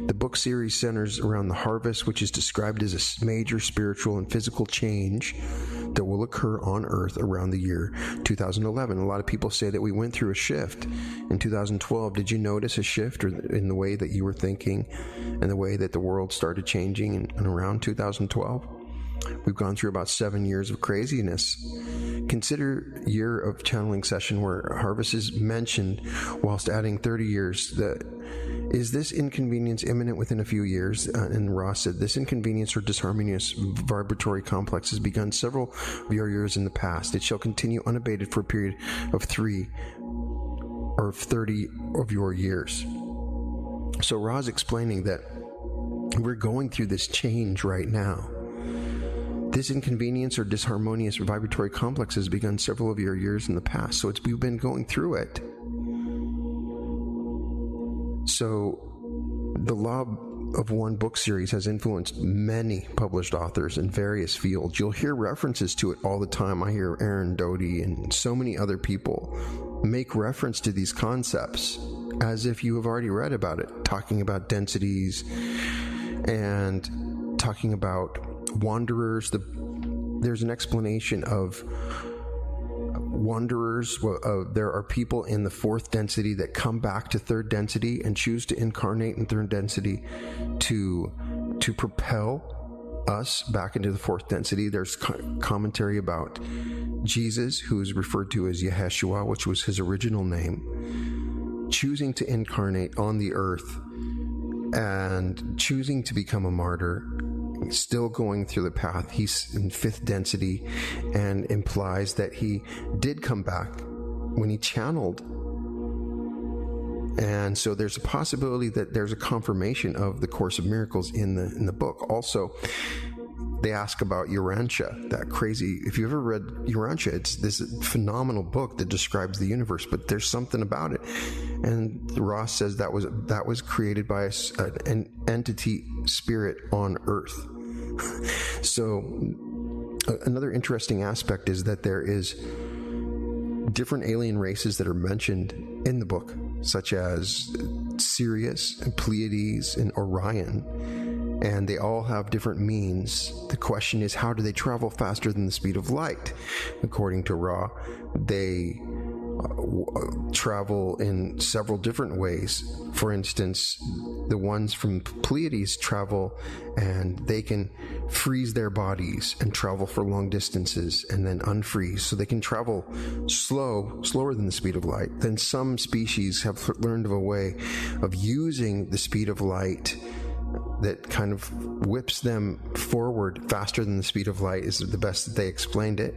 The book series centers around the harvest, which is described as a major spiritual and physical change that will occur on Earth around the year 2011. A lot of people say that we went through a shift in 2012. Did you notice a shift in the way that you were thinking and the way that the world started changing in around 2012? We've gone through about 7 years of craziness. Consider year of channeling session where harvest is mentioned whilst adding 30 years. Is this inconvenience imminent within a few years? And Ross said, this inconvenience or disharmonious vibratory complex has begun several of your years in the past. It shall continue unabated for a period of 3 or 30 of your years. So Ra's explaining that we're going through this change right now. This inconvenience or disharmonious vibratory complex has begun several of your years in the past, so we've been going through it. So the Law of One book series has influenced many published authors in various fields. You'll hear references to it all the time. I hear Aaron Doty and so many other people make reference to these concepts as if you have already read about it, talking about densities and talking about wanderers. There's an explanation of wanderers. There are people in the fourth density that come back to third density and choose to incarnate in third density to propel us back into the fourth density. There's commentary about Jesus, who is referred to as Yeshua, which was his original name, choosing to incarnate on the earth and choosing to become a martyr, still going through the path. He's in fifth density and implies that he did come back when he channeled. And so there's a possibility that there's a confirmation of the Course of Miracles in the book. Also, they ask about Urantia, that crazy, if you ever read Urantia, it's this phenomenal book that describes the universe, but there's something about it. And Ross says that was created by an entity spirit on Earth. So another interesting aspect is that there is different alien races that are mentioned in the book, such as Sirius and Pleiades and Orion, and they all have different means. The question is, how do they travel faster than the speed of light? According to Ra, they travel in several different ways. For instance, the ones from Pleiades travel and they can freeze their bodies and travel for long distances and then unfreeze. So they can travel slower than the speed of light. Then some species have learned of a way of using the speed of light that kind of whips them forward faster than the speed of light, is the best that they explained it.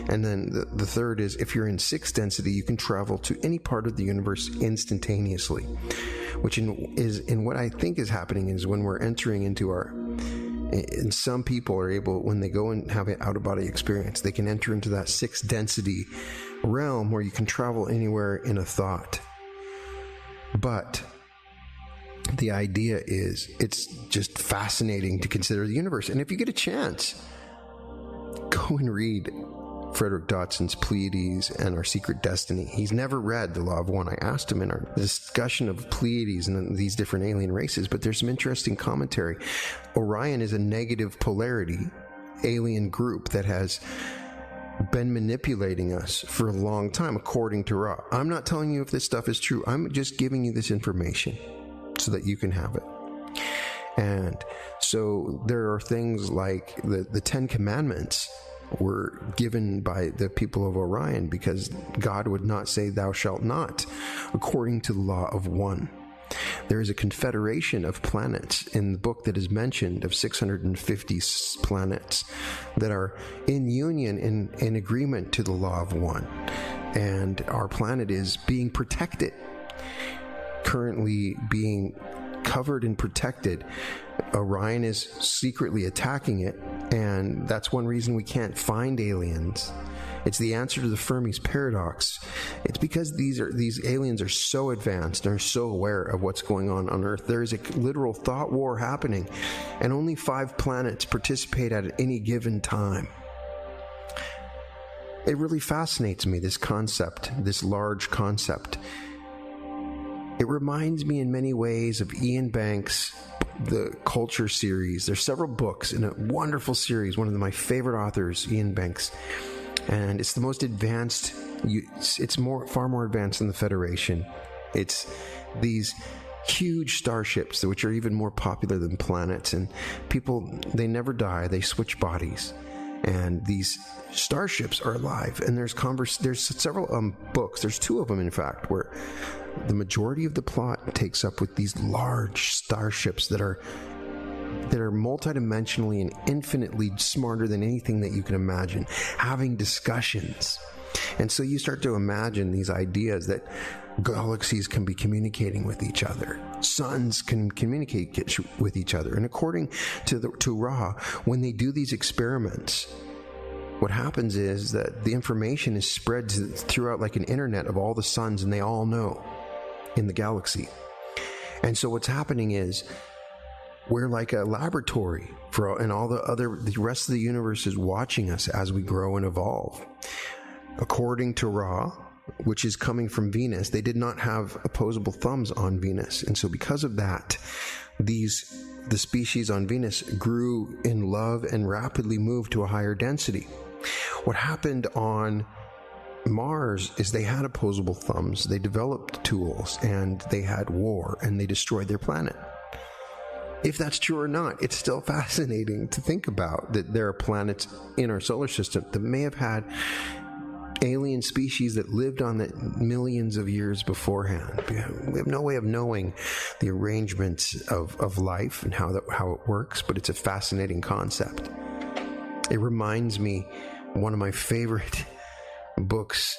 And then the third is, if you're in 6th density, you can travel to any part of the universe instantaneously, which in what I think is happening is when we're entering into and some people are able, when they go and have an out-of-body experience, they can enter into that 6th density realm where you can travel anywhere in a thought. But the idea is, it's just fascinating to consider the universe. And if you get a chance, go and read Frederick Dotson's Pleiades and Our Secret Destiny. He's never read The Law of One. I asked him in our discussion of Pleiades and these different alien races, but there's some interesting commentary. Orion is a negative polarity alien group that has been manipulating us for a long time, according to Ra. I'm not telling you if this stuff is true. I'm just giving you this information so that you can have it. And so there are things like the 10 Commandments were given by the people of Orion because God would not say thou shalt not, according to the Law of One. There is a confederation of planets in the book that is mentioned, of 650 planets that are in union, in agreement to the Law of One. And our planet is being protected, currently being covered and protected. Orion is secretly attacking it, and that's one reason we can't find aliens. It's the answer to the Fermi's paradox. It's because these aliens are so advanced and are so aware of what's going on Earth. There is a literal thought war happening, and only 5 planets participate at any given time. It really fascinates me, this concept, this large concept. It reminds me in many ways of Ian Banks' The Culture series. There's several books in a wonderful series. One of my favorite authors, Ian Banks. And it's the most advanced, it's far more advanced than the Federation. It's these huge starships, which are even more popular than planets. And people, they never die. They switch bodies. And these starships are alive. And there's several books. There's 2 of them, in fact, where the majority of the plot takes up with these large starships that are multidimensionally and infinitely smarter than anything that you can imagine, having discussions. And so you start to imagine these ideas that galaxies can be communicating with each other, suns can communicate with each other. And according to Ra, when they do these experiments, what happens is that the information is spread throughout like an internet of all the suns, and they all know in the galaxy. And so what's happening is, we're like a laboratory and the rest of the universe is watching us as we grow and evolve. According to Ra, which is coming from Venus, they did not have opposable thumbs on Venus. And so because of that, the species on Venus grew in love and rapidly moved to a higher density. What happened on Mars is they had opposable thumbs, they developed tools, and they had war, and they destroyed their planet. If that's true or not, it's still fascinating to think about that there are planets in our solar system that may have had alien species that lived on it millions of years beforehand. We have no way of knowing the arrangements of life and how it works, but it's a fascinating concept. It reminds me, one of my favorite books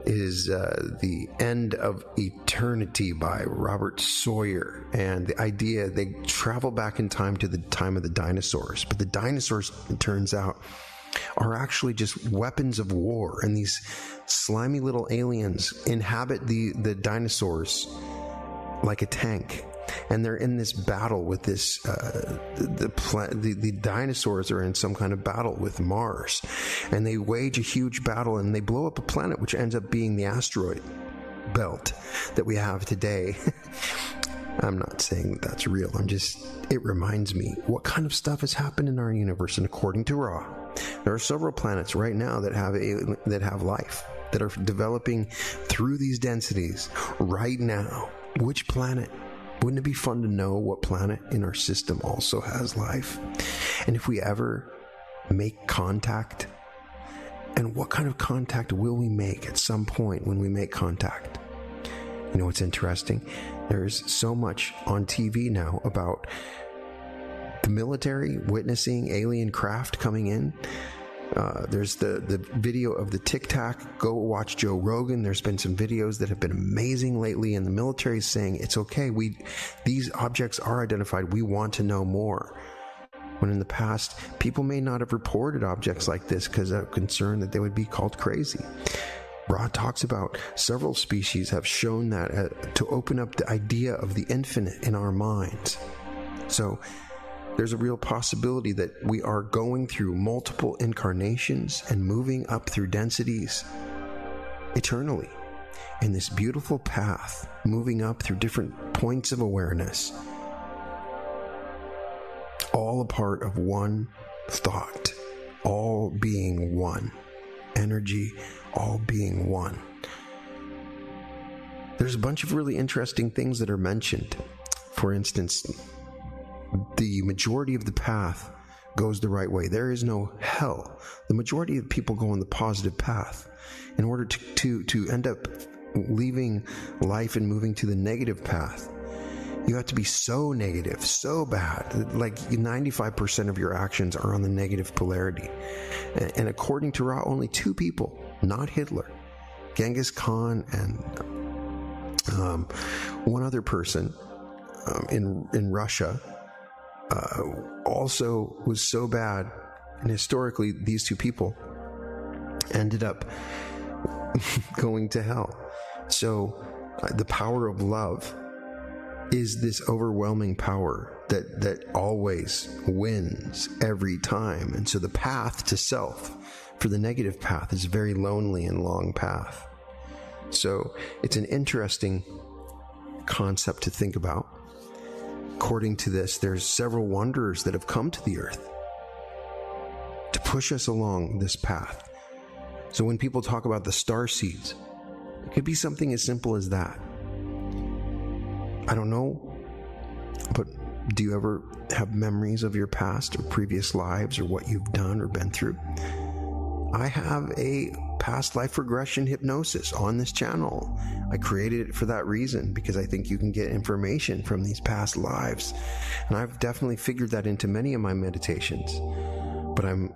is The End of Eternity by Robert Sawyer. And the idea, they travel back in time to the time of the dinosaurs. But the dinosaurs, it turns out, are actually just weapons of war. And these slimy little aliens inhabit the dinosaurs like a tank. And they're in this battle with this, the dinosaurs are in some kind of battle with Mars. And they wage a huge battle and they blow up a planet, which ends up being the asteroid belt that we have today. I'm not saying that's real. It reminds me what kind of stuff has happened in our universe. And according to Ra, there are several planets right now that have life. that are developing through these densities right now. Which planet? Wouldn't it be fun to know what planet in our system also has life? And if we ever make contact, and what kind of contact will we make at some point when we make contact? You know what's interesting? There's so much on TV now about the military witnessing alien craft coming in. There's the video of the Tic Tac. Go watch Joe Rogan. There's been some videos that have been amazing lately, and the military is saying it's okay. These objects are identified. We want to know more. When in the past, people may not have reported objects like this because of concern that they would be called crazy. Rod talks about several species have shown that to open up the idea of the infinite in our minds. So there's a real possibility that we are going through multiple incarnations and moving up through densities eternally in this beautiful path, moving up through different points of awareness, all a part of one thought, all being one energy, all being one. There's a bunch of really interesting things that are mentioned. For instance, the majority of the path goes the right way. There is no hell. The majority of people go on the positive path. In order to end up leaving life and moving to the negative path, you have to be so negative, so bad. Like 95% of your actions are on the negative polarity. And according to Ra, only 2 people, not Hitler, Genghis Khan and one other person in Russia, also was so bad, and historically these 2 people ended up going to hell. So the power of love is this overwhelming power that always wins every time. And so the path to self for the negative path is a very lonely and long path. So it's an interesting concept to think about. According to this, there's several wanderers that have come to the earth to push us along this path. So when people talk about the star seeds, it could be something as simple as that. I don't know, but do you ever have memories of your past or previous lives or what you've done or been through? I have a past life regression hypnosis on this channel. I created it for that reason, because I think you can get information from these past lives. And I've definitely figured that into many of my meditations. But I'm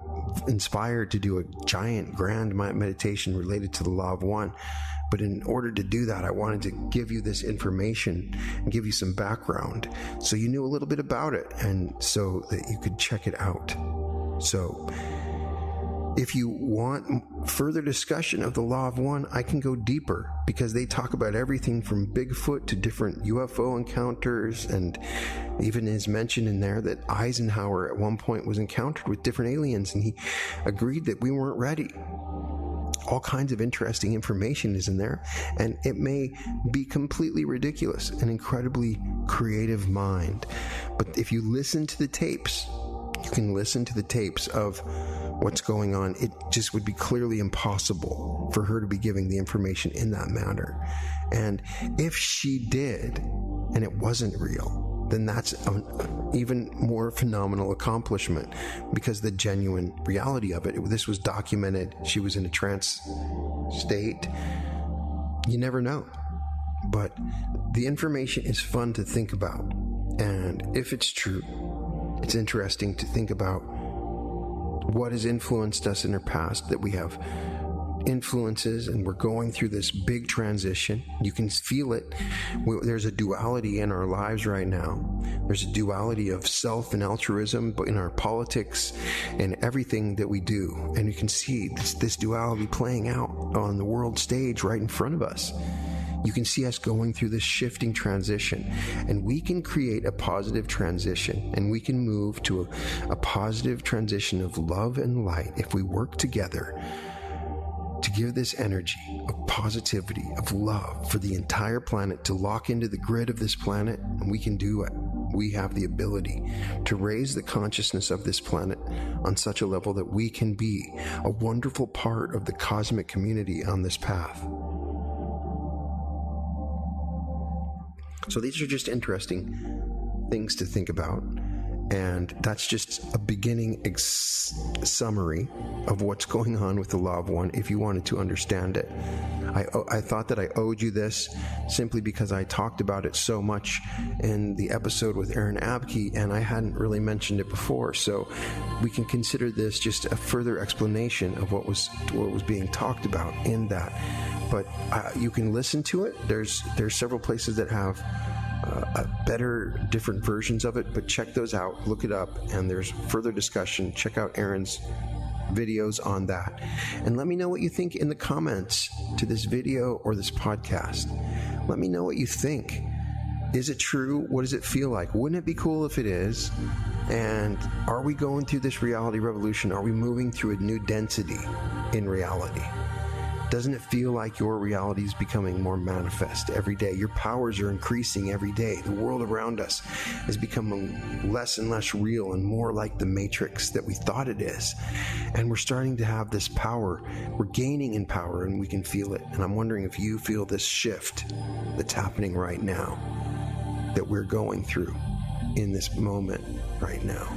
inspired to do a giant grand meditation related to the Law of One. But in order to do that, I wanted to give you this information and give you some background so you knew a little bit about it and so that you could check it out. So if you want further discussion of the Law of One, I can go deeper, because they talk about everything from Bigfoot to different UFO encounters, and even is mentioned in there that Eisenhower at one point was encountered with different aliens and he agreed that we weren't ready. All kinds of interesting information is in there, and it may be completely ridiculous, an incredibly creative mind. But if you listen to the tapes, you can listen to the tapes of what's going on. It just would be clearly impossible for her to be giving the information in that manner. And if she did, and it wasn't real, then that's an even more phenomenal accomplishment, because the genuine reality of it, this was documented. She was in a trance state. You never know. But the information is fun to think about. And if it's true, it's interesting to think about what has influenced us in our past, that we have influences and we're going through this big transition. You can feel it. There's a duality in our lives right now. There's a duality of self and altruism, but in our politics and everything that we do. And you can see this duality playing out on the world stage right in front of us. You can see us going through this shifting transition, and we can create a positive transition, and we can move to a positive transition of love and light if we work together to give this energy of positivity, of love for the entire planet, to lock into the grid of this planet, and we can do it. we have the ability to raise the consciousness of this planet on such a level that we can be a wonderful part of the cosmic community on this path. So these are just interesting things to think about. And that's just a beginning summary of what's going on with the Law of One if you wanted to understand it. I thought that I owed you this simply because I talked about it so much in the episode with Aaron Abke, and I hadn't really mentioned it before. So we can consider this just a further explanation of what was being talked about in that. But you can listen to it. There's several places that have better, different versions of it, but check those out, look it up, and there's further discussion. Check out Aaron's videos on that. And let me know what you think in the comments to this video or this podcast. Let me know what you think. Is it true? What does it feel like? Wouldn't it be cool if it is? And are we going through this reality revolution? Are we moving through a new density in reality? Doesn't it feel like your reality is becoming more manifest every day? Your powers are increasing every day. The world around us is becoming less and less real and more like the matrix that we thought it is. And we're starting to have this power. We're gaining in power and we can feel it. And I'm wondering if you feel this shift that's happening right now, that we're going through in this moment right now.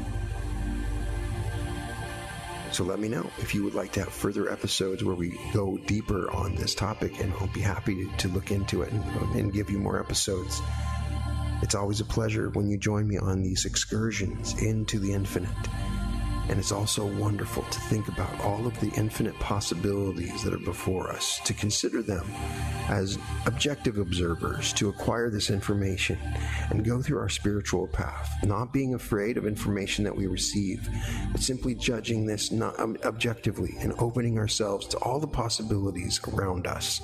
So let me know if you would like to have further episodes where we go deeper on this topic, and I'll be happy to look into it and give you more episodes. It's always a pleasure when you join me on these excursions into the infinite. And it's also wonderful to think about all of the infinite possibilities that are before us, to consider them as objective observers, to acquire this information and go through our spiritual path, not being afraid of information that we receive, but simply judging this not objectively and opening ourselves to all the possibilities around us.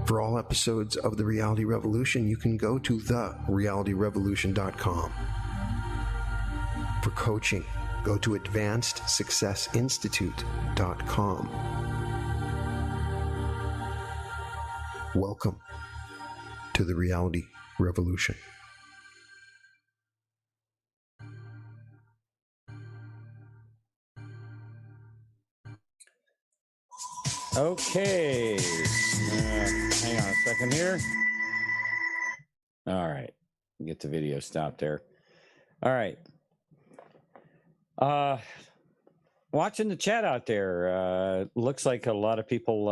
For all episodes of The Reality Revolution, you can go to therealityrevolution.com. For coaching, go to advancedsuccessinstitute.com. Welcome to the Reality Revolution. Okay. Hang on a second here. All right. Get the video stopped there. All right. Watching the chat out there, looks like a lot of people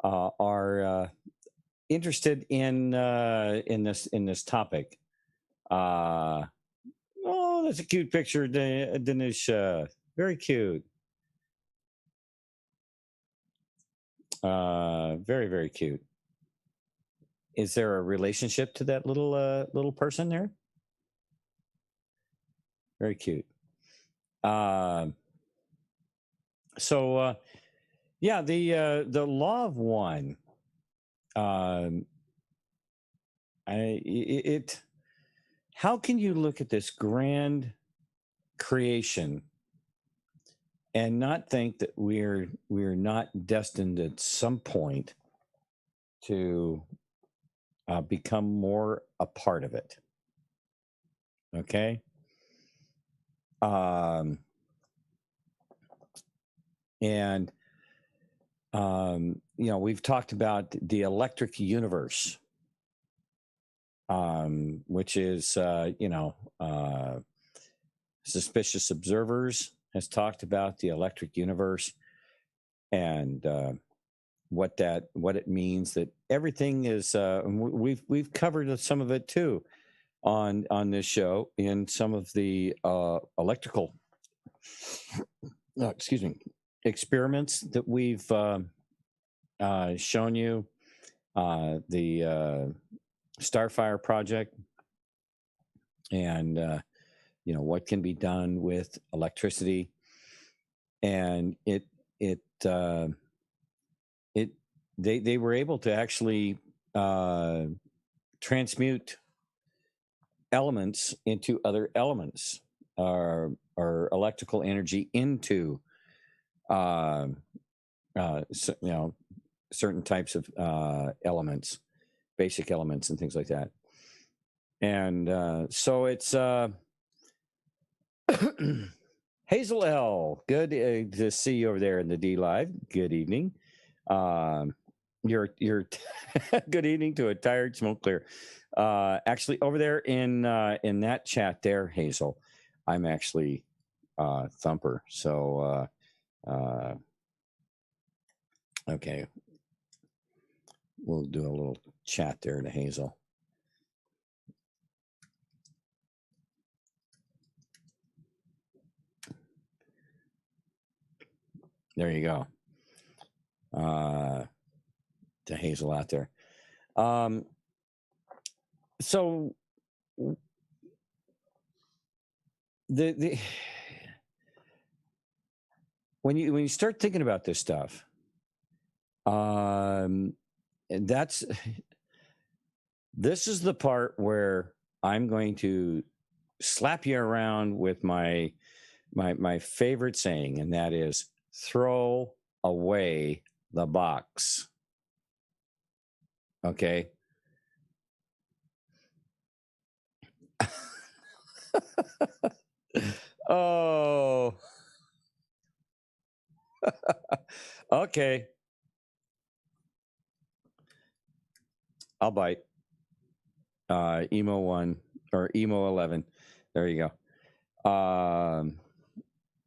are interested in this topic. Oh, that's a cute picture, Dinesh. Very cute. Very, very cute. Is there a relationship to that little person there? Very cute. Yeah, the Law of One. How can you look at this grand creation and not think that we're not destined at some point to become more a part of it? Okay. We've talked about the electric universe, which is, Suspicious Observers has talked about the electric universe and what it means, that everything is, we've covered some of it too on this show in some of the electrical experiments that we've shown you, the Starfire project, and what can be done with electricity, and they were able to actually transmute elements into other elements, or electrical energy into certain types of elements, basic elements and things like that. And so it's Hazel L. Good to see you over there in the D Live. Good evening. You're good evening to a tired smoke clear. Actually, over there in that chat there, Hazel, I'm actually Thumper. So okay, we'll do a little chat there to Hazel. There you go. To Hazel out there. So the when you start thinking about this stuff, this is the part where I'm going to slap you around with my favorite saying, and that is throw away the box. Okay. Oh. Okay. I'll bite. Emo 1 or Emo 11. There you go.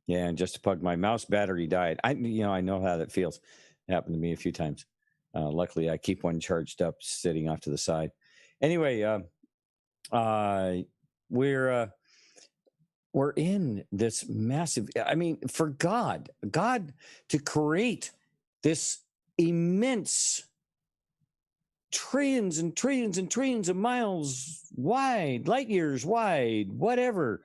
Yeah, and just to plug, my mouse battery died. I know how that feels. It happened to me a few times. Luckily, I keep one charged up, sitting off to the side. Anyway, we're in this massive. I mean, for God to create this immense, trillions and trillions and trillions of miles wide, light years wide, whatever.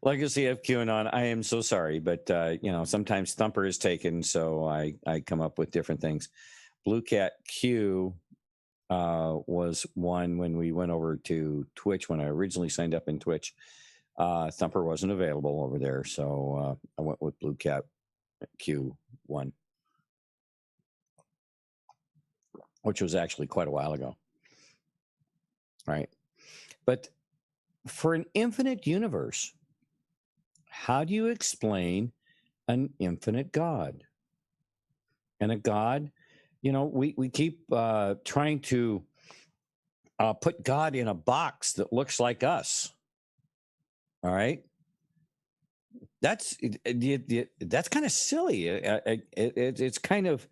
Legacy of QAnon. I am so sorry, but sometimes Thumper is taken, so I come up with different things. Blue Cat Q was one when we went over to Twitch. When I originally signed up in Twitch, Thumper wasn't available over there, so I went with Blue Cat Q1, which was actually quite a while ago. Right. But for an infinite universe, how do you explain an infinite God? And a God, we keep trying to put God in a box that looks like us. All right. That's kind of silly. It's kind of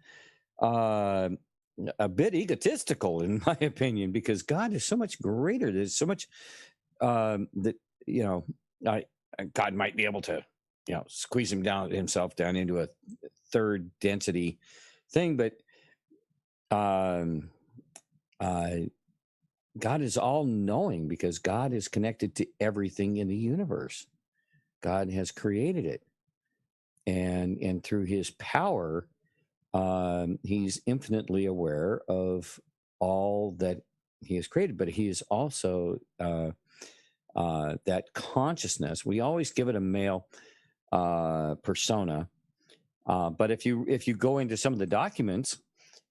a bit egotistical, in my opinion, because God is so much greater. There's so much that God might be able to squeeze himself down into a third density thing, but God is all knowing, because God is connected to everything in the universe. God has created it, and through his power, he's infinitely aware of all that he has created. But he is also that consciousness. We always give it a male persona, but if you go into some of the documents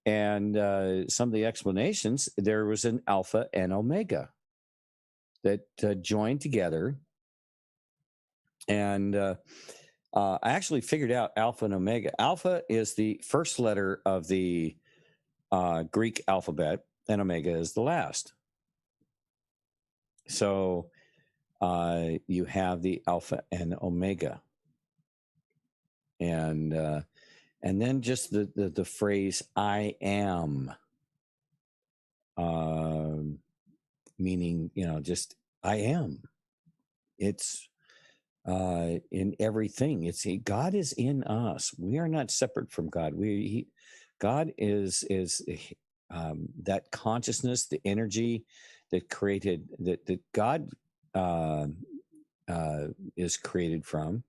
and some of the explanations, there was an alpha and omega that joined together. And I actually figured out alpha and omega. Alpha is the first letter of the Greek alphabet, and omega is the last. So you have the alpha and omega, and then just the phrase "I am," meaning just I am. It's in everything. God is in us. We are not separate from God. God is that consciousness, the energy that created that God is created from.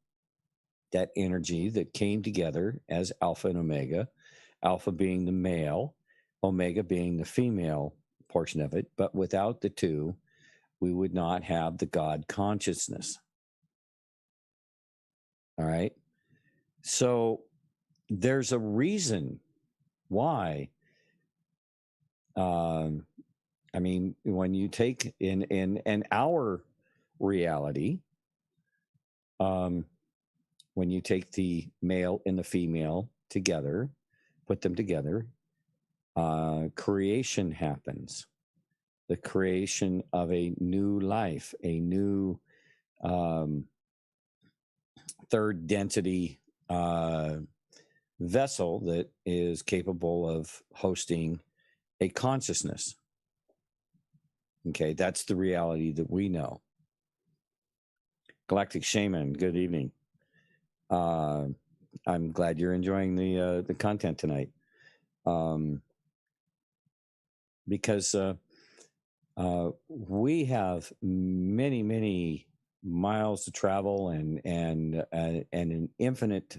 That energy that came together as alpha and omega, alpha being the male, omega being the female portion of it. But without the two, we would not have the God consciousness. All right. So there's a reason why. I mean, when you take in our reality, when you take the male and the female together, put them together, creation happens. The creation of a new life, a new third density vessel that is capable of hosting a consciousness. Okay, that's the reality that we know. Galactic Shaman, good evening. I'm glad you're enjoying the content tonight, because we have many miles to travel and an infinite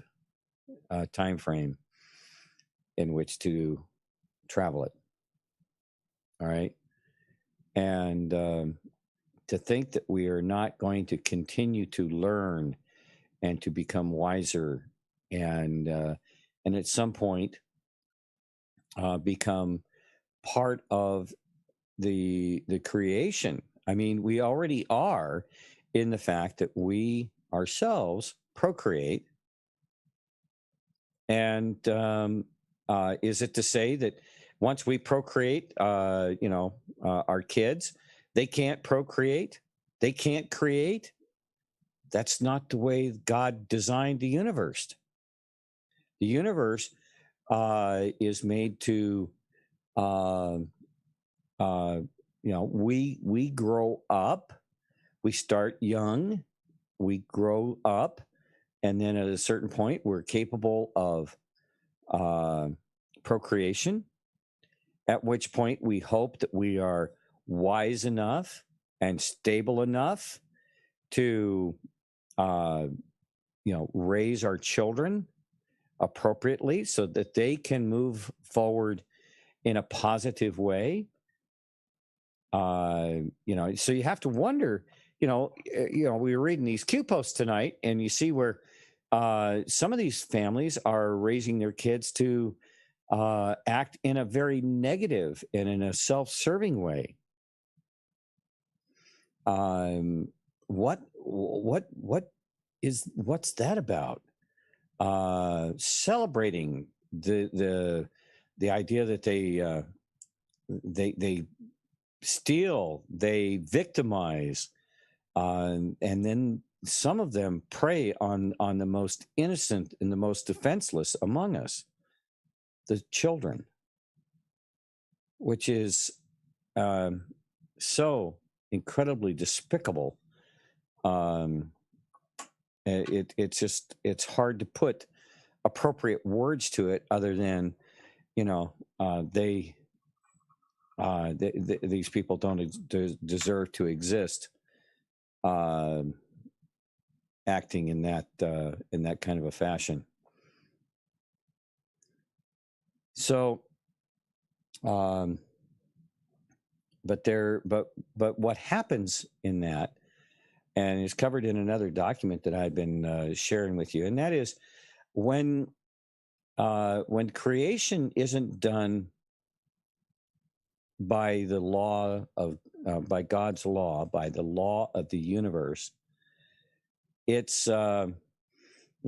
time frame in which to travel it. All right, and to think that we are not going to continue to learn and to become wiser, and at some point become part of the creation. I mean, we already are, in the fact that we ourselves procreate. And is it to say that once we procreate, our kids, they can't procreate, they can't create? That's not the way God designed the universe. The universe is made to, we grow up, we start young, we grow up, and then at a certain point, we're capable of procreation, at which point we hope that we are wise enough and stable enough to raise our children appropriately so that they can move forward in a positive way. So you have to wonder, we were reading these Q posts tonight, and you see where some of these families are raising their kids to act in a very negative and in a self-serving way. What's that about? Celebrating the idea that they steal, they victimize, and then some of them prey on the most innocent and the most defenseless among us, the children, which is so incredibly despicable. It's hard to put appropriate words to it, other than these people don't deserve to exist, acting in that kind of a fashion. So, but what happens in that, and is covered in another document that I've been sharing with you, and that is when creation isn't done by the law of by God's law, by the law of the universe, it's out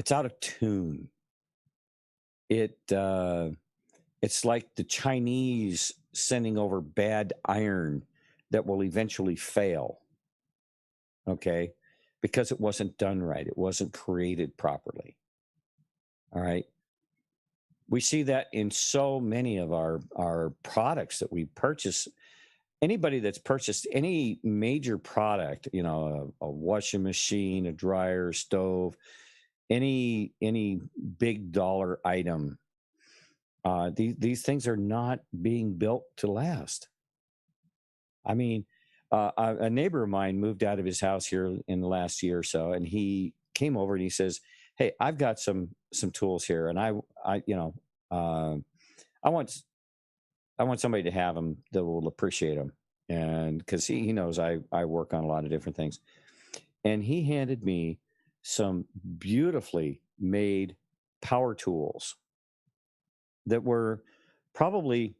of tune. It's like the Chinese sending over bad iron that will eventually fail. Okay, because it wasn't done right. It wasn't created properly. All right. We see that in so many of our products that we purchase. Anybody that's purchased any major product, a washing machine, a dryer, a stove, any big dollar item, these things are not being built to last. I mean, a neighbor of mine moved out of his house here in the last year or so, and he came over and he says, "Hey, I've got some tools here, and I want somebody to have them that will appreciate them." and because he knows I work on a lot of different things. And he handed me some beautifully made power tools that were probably,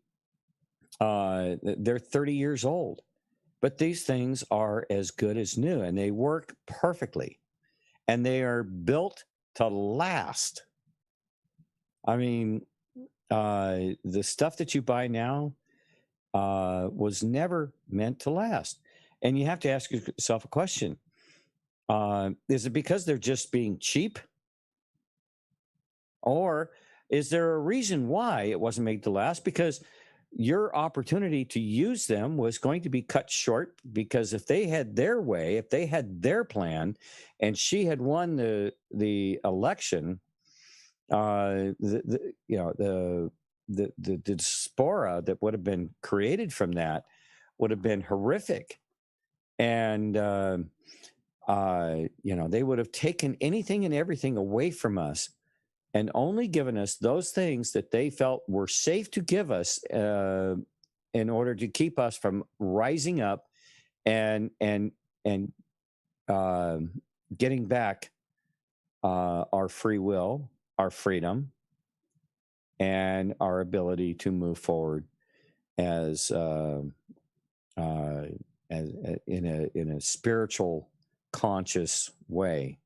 they're 30 years old. But these things are as good as new, and they work perfectly. And they are built to last. I mean, the stuff that you buy now was never meant to last. And you have to ask yourself a question. Is it because they're just being cheap? Or is there a reason why it wasn't made to last? Because your opportunity to use them was going to be cut short, because if they had their way, if they had their plan, and she had won the election, the diaspora that would have been created from that would have been horrific. And they would have taken anything and everything away from us, and only given us those things that they felt were safe to give us in order to keep us from rising up and getting back our free will, our freedom, and our ability to move forward as in a spiritual, conscious way.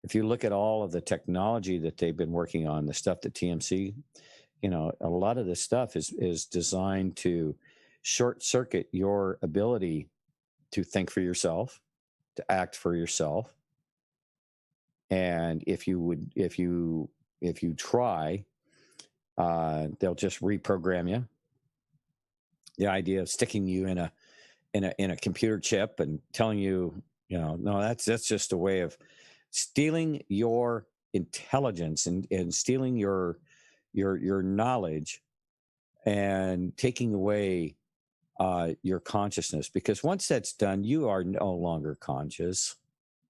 If you look at all of the technology that they've been working on, the stuff that TMC, a lot of this stuff is designed to short circuit your ability to think for yourself, to act for yourself. And if you try, they'll just reprogram you. The idea of sticking you in a computer chip and telling you, no, that's just a way of stealing your intelligence and stealing your knowledge and taking away your consciousness. Because once that's done, you are no longer conscious.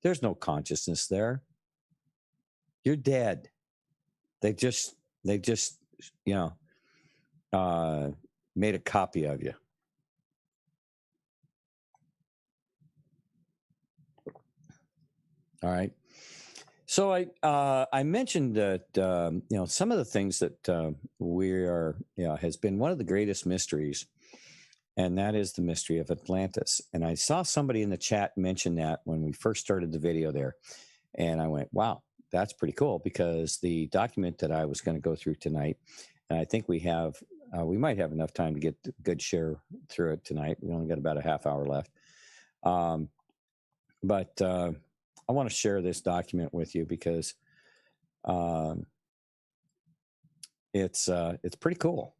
There's no consciousness there. You're dead. They just made a copy of you. All right. So I mentioned that some of the things that has been one of the greatest mysteries, and that is the mystery of Atlantis. And I saw somebody in the chat mention that when we first started the video there, and I went, "Wow, that's pretty cool," because the document that I was going to go through tonight, and I think we might have enough time to get a good share through it tonight. We only got about a half hour left, but. I want to share this document with you because it's pretty cool.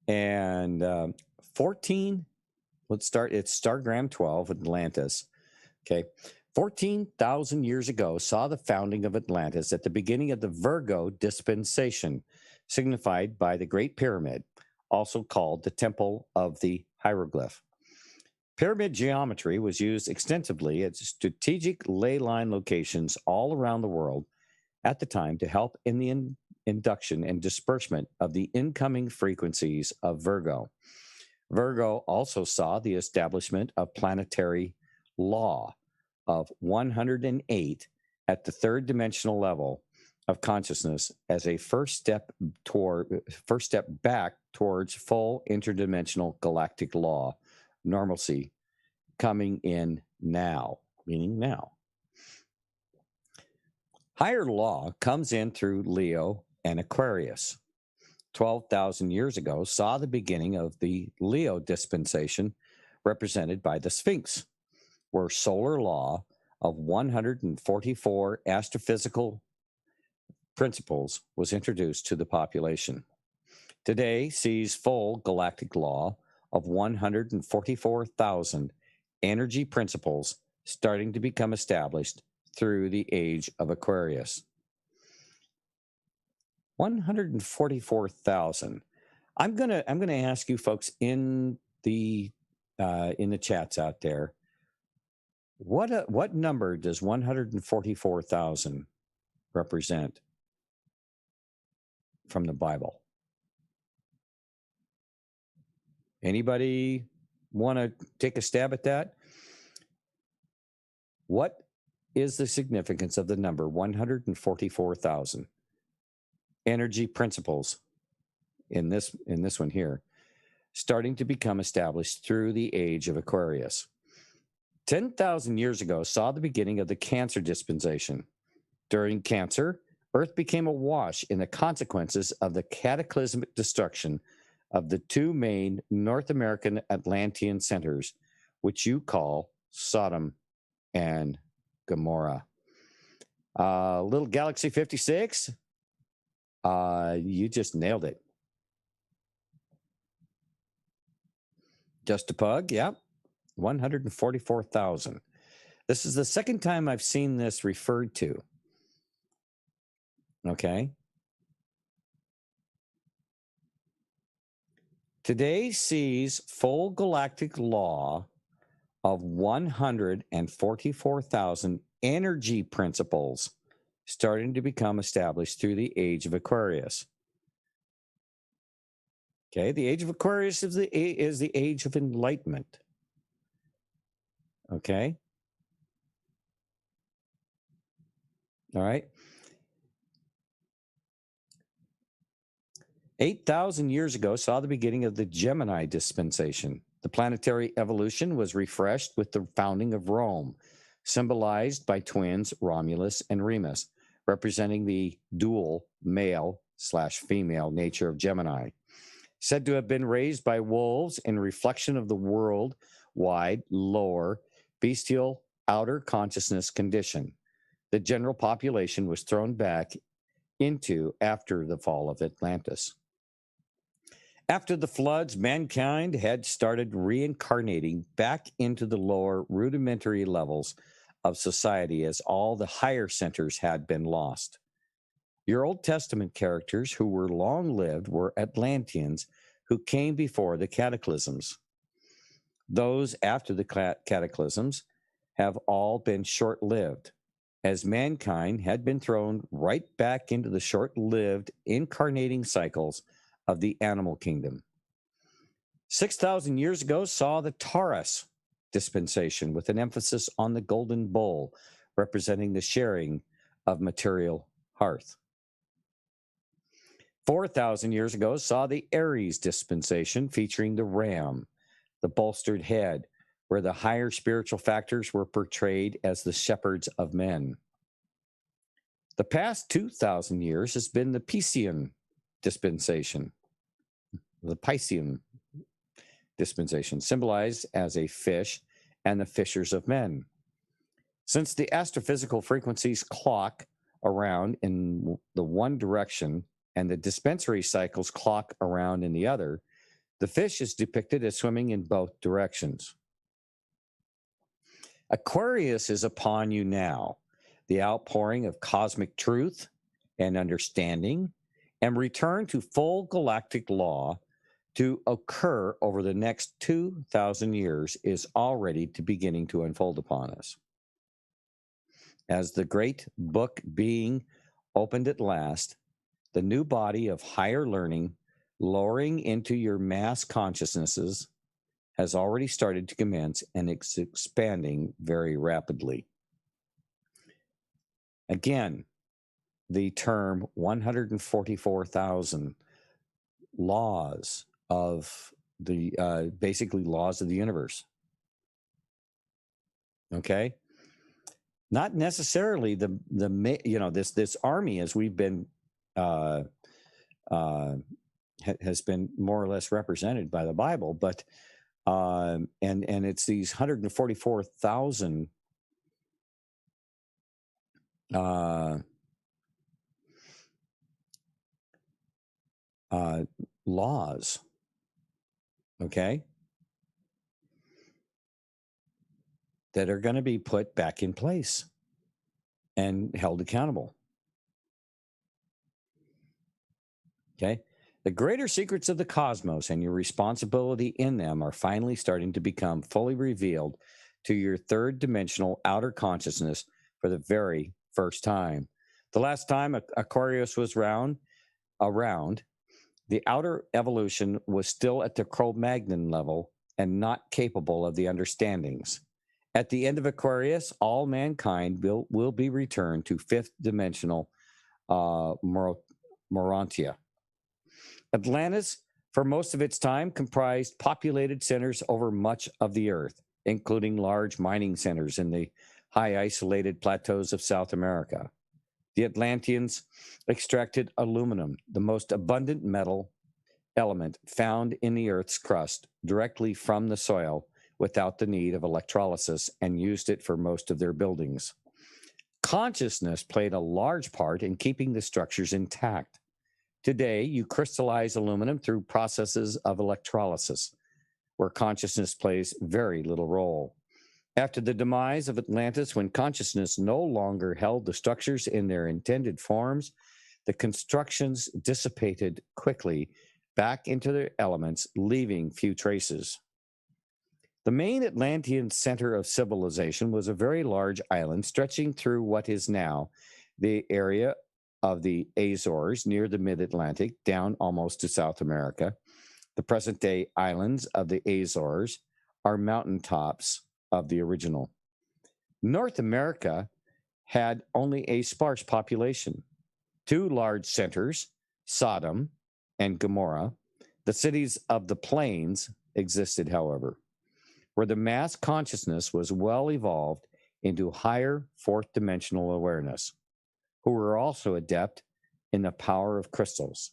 And let's start. It's Stargram 12, Atlantis. Okay. 14,000 years ago saw the founding of Atlantis at the beginning of the Virgo dispensation, signified by the Great Pyramid, also called the Temple of the Hieroglyph. Pyramid geometry was used extensively at strategic ley line locations all around the world at the time to help in the induction and disbursement of the incoming frequencies of Virgo. Virgo also saw the establishment of planetary law of 108 at the third dimensional level of consciousness as a first step back towards full interdimensional galactic law. Normalcy coming in now, meaning now. Higher law comes in through Leo and Aquarius. 12,000 years ago saw the beginning of the Leo dispensation, represented by the Sphinx, where solar law of 144 astrophysical principles was introduced to the population. Today sees full galactic law of 144,000 energy principles starting to become established through the age of Aquarius. 144,000. I'm gonna ask you folks in the chats out there, what number does 144,000 represent from the Bible? Anybody want to take a stab at that? What is the significance of the number 144,000? Energy principles in this one here, starting to become established through the age of Aquarius. 10,000 years ago saw the beginning of the Cancer dispensation. During Cancer, Earth became awash in the consequences of the cataclysmic destruction of the two main North American Atlantean centers, which you call Sodom and Gomorrah. Little Galaxy 56, you just nailed it. Just a pug, yeah. 144,000. This is the second time I've seen this referred to. Okay. Today sees full galactic law of 144,000 energy principles starting to become established through the age of Aquarius. Okay, the age of Aquarius is the age of enlightenment. Okay. All right. 8,000 years ago saw the beginning of the Gemini dispensation. The planetary evolution was refreshed with the founding of Rome, symbolized by twins Romulus and Remus, representing the dual male/female nature of Gemini. Said to have been raised by wolves in reflection of the world-wide lower bestial outer consciousness condition. The general population was thrown back into after the fall of Atlantis. After the floods, mankind had started reincarnating back into the lower rudimentary levels of society as all the higher centers had been lost. Your Old Testament characters who were long-lived were Atlanteans who came before the cataclysms. Those after the cataclysms have all been short-lived, as mankind had been thrown right back into the short-lived incarnating cycles of the animal kingdom. 6,000 years ago saw the Taurus dispensation with an emphasis on the golden bowl, representing the sharing of material hearth. 4,000 years ago saw the Aries dispensation featuring the ram, the bolstered head, where the higher spiritual factors were portrayed as the shepherds of men. The past 2,000 years has been the Piscean dispensation, the Piscean dispensation, symbolized as a fish and the fishers of men. Since the astrophysical frequencies clock around in the one direction and the dispensary cycles clock around in the other, the fish is depicted as swimming in both directions. Aquarius is upon you now, the outpouring of cosmic truth and understanding, and return to full galactic law to occur over the next 2,000 years is already beginning to unfold upon us. As the great book being opened at last, the new body of higher learning, lowering into your mass consciousnesses, has already started to commence and it's expanding very rapidly. Again, the term 144,000 laws of the basically laws of the universe. Okay, not necessarily this army as we've been has been more or less represented by the Bible, but and it's these 144,000 laws, okay, that are going to be put back in place and held accountable. Okay, the greater secrets of the cosmos and your responsibility in them are finally starting to become fully revealed to your third dimensional outer consciousness for the very first time. The last time Aquarius was around, The outer evolution was still at the Cro-Magnon level and not capable of the understandings. At the end of Aquarius, all mankind will be returned to fifth dimensional Morontia. Atlantis, for most of its time, comprised populated centers over much of the Earth, including large mining centers in the high isolated plateaus of South America. The Atlanteans extracted aluminum, the most abundant metal element found in the Earth's crust, directly from the soil without the need of electrolysis, and used it for most of their buildings. Consciousness played a large part in keeping the structures intact. Today, you crystallize aluminum through processes of electrolysis, where consciousness plays very little role. After the demise of Atlantis, when consciousness no longer held the structures in their intended forms, the constructions dissipated quickly back into their elements, leaving few traces. The main Atlantean center of civilization was a very large island stretching through what is now the area of the Azores near the mid-Atlantic, down almost to South America. The present-day islands of the Azores are mountaintops of the original. North America had only a sparse population. Two large centers, Sodom and Gomorrah, the cities of the plains, existed, however, where the mass consciousness was well evolved into higher fourth dimensional awareness, who were also adept in the power of crystals.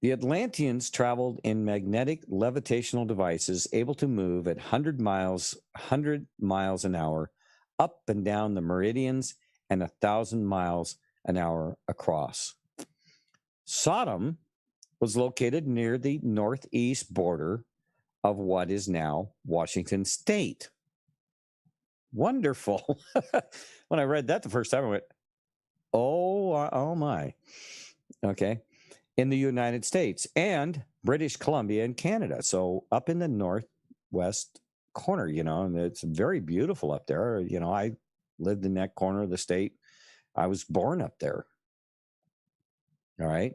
The Atlanteans traveled in magnetic levitational devices able to move at 100 miles an hour up and down the meridians and 1,000 miles an hour across. Sodom was located near the northeast border of what is now Washington State. Wonderful. When I read that the first time, I went, oh my. Okay. In the United States and British Columbia and Canada. So up in the northwest corner, and it's very beautiful up there. I lived in that corner of the state. I was born up there. All right.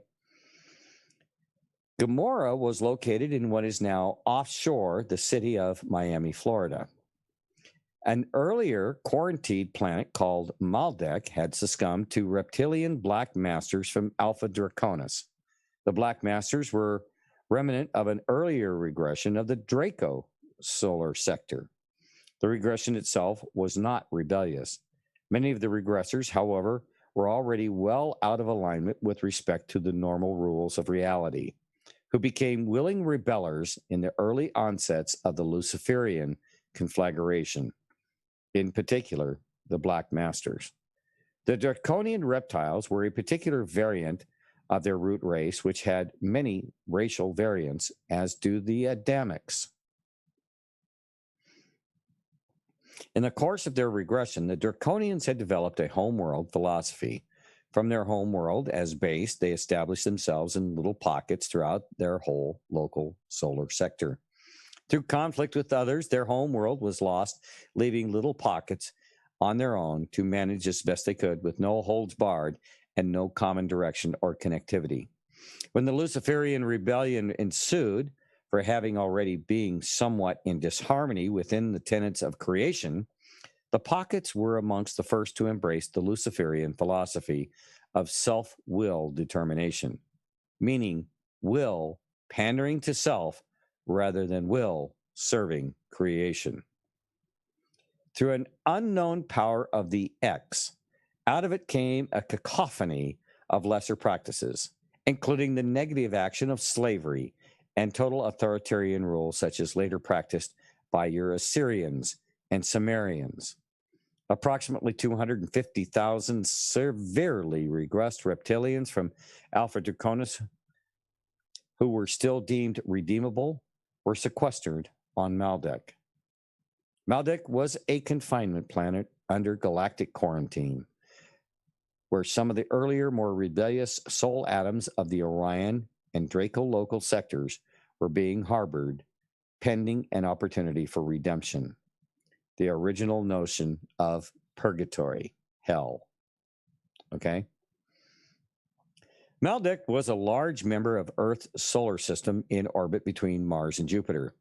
Gomorrah was located in what is now offshore the city of Miami, Florida. An earlier quarantined planet called Maldek had succumbed to reptilian black masters from Alpha Draconis. The Black Masters were remnant of an earlier regression of the Draco solar sector. The regression itself was not rebellious. Many of the regressors, however, were already well out of alignment with respect to the normal rules of reality, who became willing rebellers in the early onsets of the Luciferian conflagration, in particular, the Black Masters. The Draconian reptiles were a particular variant of their root race, which had many racial variants, as do the Adamics. In the course of their regression, the Draconians had developed a homeworld philosophy. From their homeworld as base, they established themselves in little pockets throughout their whole local solar sector. Through conflict with others, their homeworld was lost, leaving little pockets on their own to manage as best they could with no holds barred and no common direction or connectivity. When the Luciferian rebellion ensued, for having already been somewhat in disharmony within the tenets of creation, the pockets were amongst the first to embrace the Luciferian philosophy of self-will determination, meaning will pandering to self rather than will serving creation. Through an unknown power of the X, out of it came a cacophony of lesser practices, including the negative action of slavery and total authoritarian rule, such as later practiced by your Assyrians and Sumerians. Approximately 250,000 severely regressed reptilians from Alpha Draconis, who were still deemed redeemable, were sequestered on Maldek. Maldek was a confinement planet under galactic quarantine, where some of the earlier, more rebellious soul atoms of the Orion and Draco local sectors were being harbored, pending an opportunity for redemption. The original notion of purgatory, hell. Okay? Maldek was a large member of Earth's solar system in orbit between Mars and Jupiter.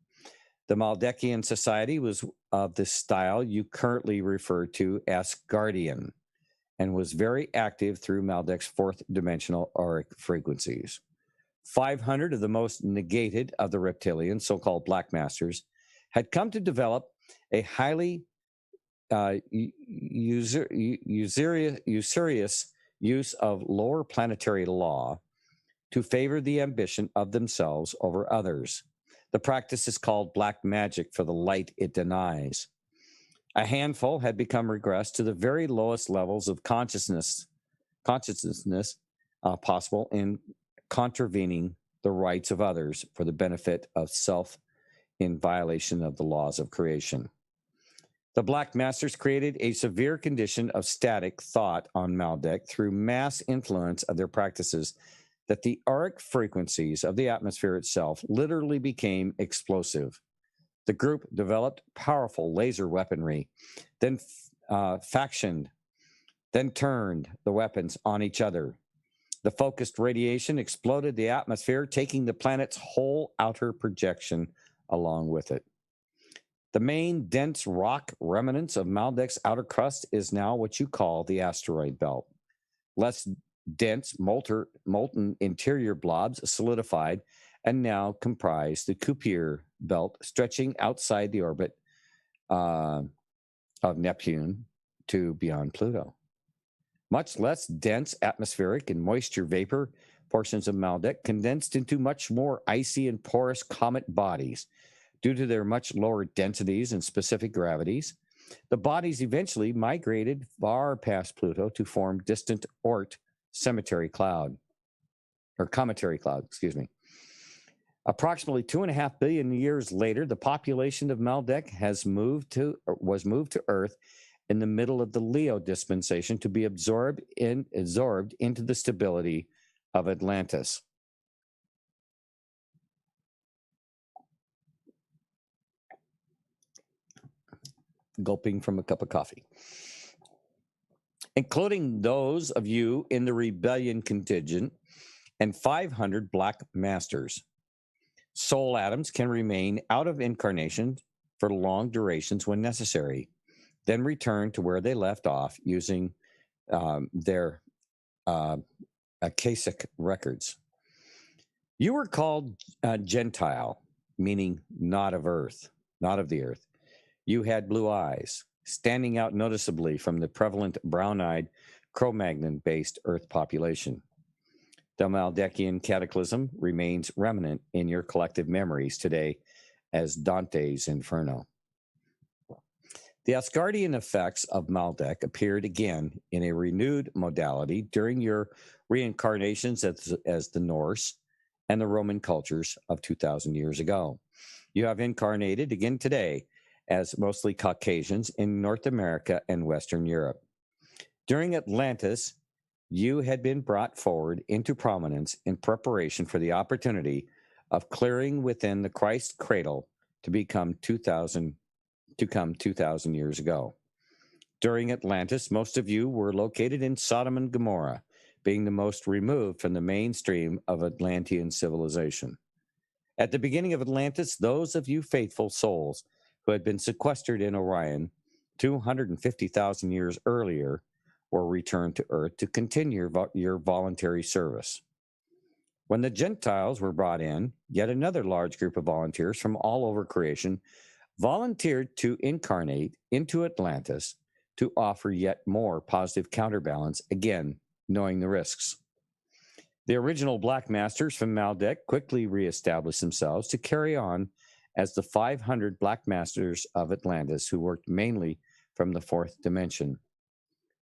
The Maldekian society was of the style you currently refer to as Asgardian and was very active through Maldek's fourth dimensional auric frequencies. 500 of the most negated of the reptilians, so-called Black Masters, had come to develop a highly usurious use of lower planetary law to favor the ambition of themselves over others. The practice is called black magic for the light it denies. A handful had become regressed to the very lowest levels of consciousness possible in contravening the rights of others for the benefit of self in violation of the laws of creation. The Black Masters created a severe condition of static thought on Maldek through mass influence of their practices that the auric frequencies of the atmosphere itself literally became explosive. The group developed powerful laser weaponry, then factioned, then turned the weapons on each other. The focused radiation exploded the atmosphere, taking the planet's whole outer projection along with it. The main dense rock remnants of Maldek's outer crust is now what you call the asteroid belt. Less dense, molten interior blobs solidified and now comprise the Kuiper belt, stretching outside the orbit of Neptune to beyond Pluto. Much less dense atmospheric and moisture vapor portions of Maldek condensed into much more icy and porous comet bodies. Due to their much lower densities and specific gravities, the bodies eventually migrated far past Pluto to form distant Oort cometary cloud. Approximately 2.5 billion years later, the population of Maldek was moved to Earth in the middle of the Leo dispensation to be absorbed into the stability of Atlantis. Gulping from a cup of coffee. Including those of you in the rebellion contingent and 500 Black Masters. Soul atoms can remain out of incarnation for long durations when necessary, then return to where they left off using their Akashic records. You were called Gentile, meaning not of the earth. You had blue eyes, standing out noticeably from the prevalent brown-eyed Cro-Magnon-based Earth population. The Maldekian cataclysm remains remnant in your collective memories today as Dante's Inferno. The Asgardian effects of Maldek appeared again in a renewed modality during your reincarnations as the Norse and the Roman cultures of 2,000 years ago. You have incarnated again today as mostly Caucasians in North America and Western Europe. During Atlantis, you had been brought forward into prominence in preparation for the opportunity of clearing within the Christ cradle to come 2,000 years ago. During Atlantis, most of you were located in Sodom and Gomorrah, being the most removed from the mainstream of Atlantean civilization. At the beginning of Atlantis, those of you faithful souls who had been sequestered in Orion 250,000 years earlier were returned to Earth to continue your voluntary service. When the Gentiles were brought in, yet another large group of volunteers from all over creation volunteered to incarnate into Atlantis to offer yet more positive counterbalance, again, knowing the risks. The original Black Masters from Maldek quickly reestablished themselves to carry on as the 500 Black Masters of Atlantis who worked mainly from the fourth dimension.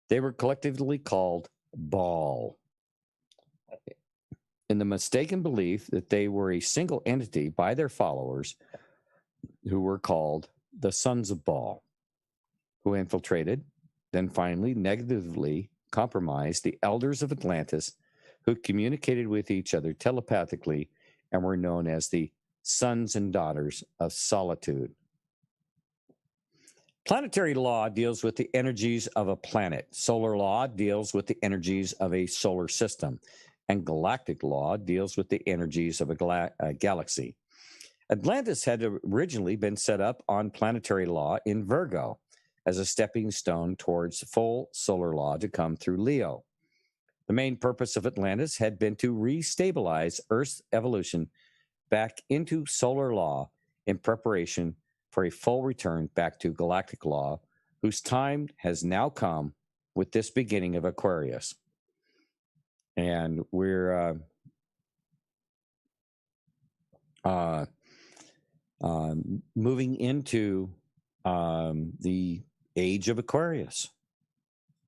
They were collectively called Baal, in the mistaken belief that they were a single entity by their followers who were called the Sons of Baal, who infiltrated, then finally negatively compromised the elders of Atlantis, who communicated with each other telepathically and were known as the Sons and Daughters of Solitude. Planetary law deals with the energies of a planet. Solar law deals with the energies of a solar system. and galactic law deals with the energies of a galaxy. Atlantis had originally been set up on planetary law in Virgo as a stepping stone towards full solar law to come through Leo. The main purpose of Atlantis had been to restabilize Earth's evolution back into solar law in preparation for a full return back to galactic law, whose time has now come with this beginning of Aquarius. And we're moving into the age of Aquarius,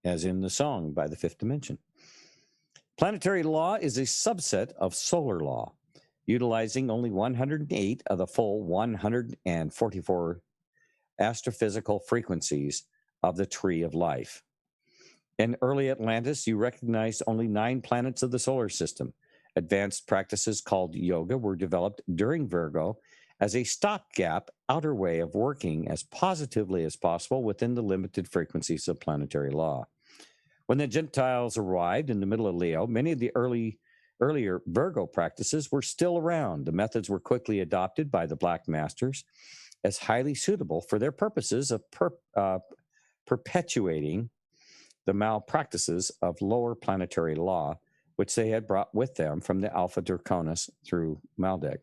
as in the song by the Fifth Dimension. Planetary law is a subset of solar law, utilizing only 108 of the full 144 astrophysical frequencies of the tree of life. In early Atlantis, you recognized only 9 planets of the solar system. Advanced practices called yoga were developed during Virgo as a stopgap outer way of working as positively as possible within the limited frequencies of planetary law. When the Gentiles arrived in the middle of Leo, many of the earlier Virgo practices were still around. The methods were quickly adopted by the Black Masters as highly suitable for their purposes of perpetuating the malpractices of lower planetary law, which they had brought with them from the Alpha Draconis through Maldek,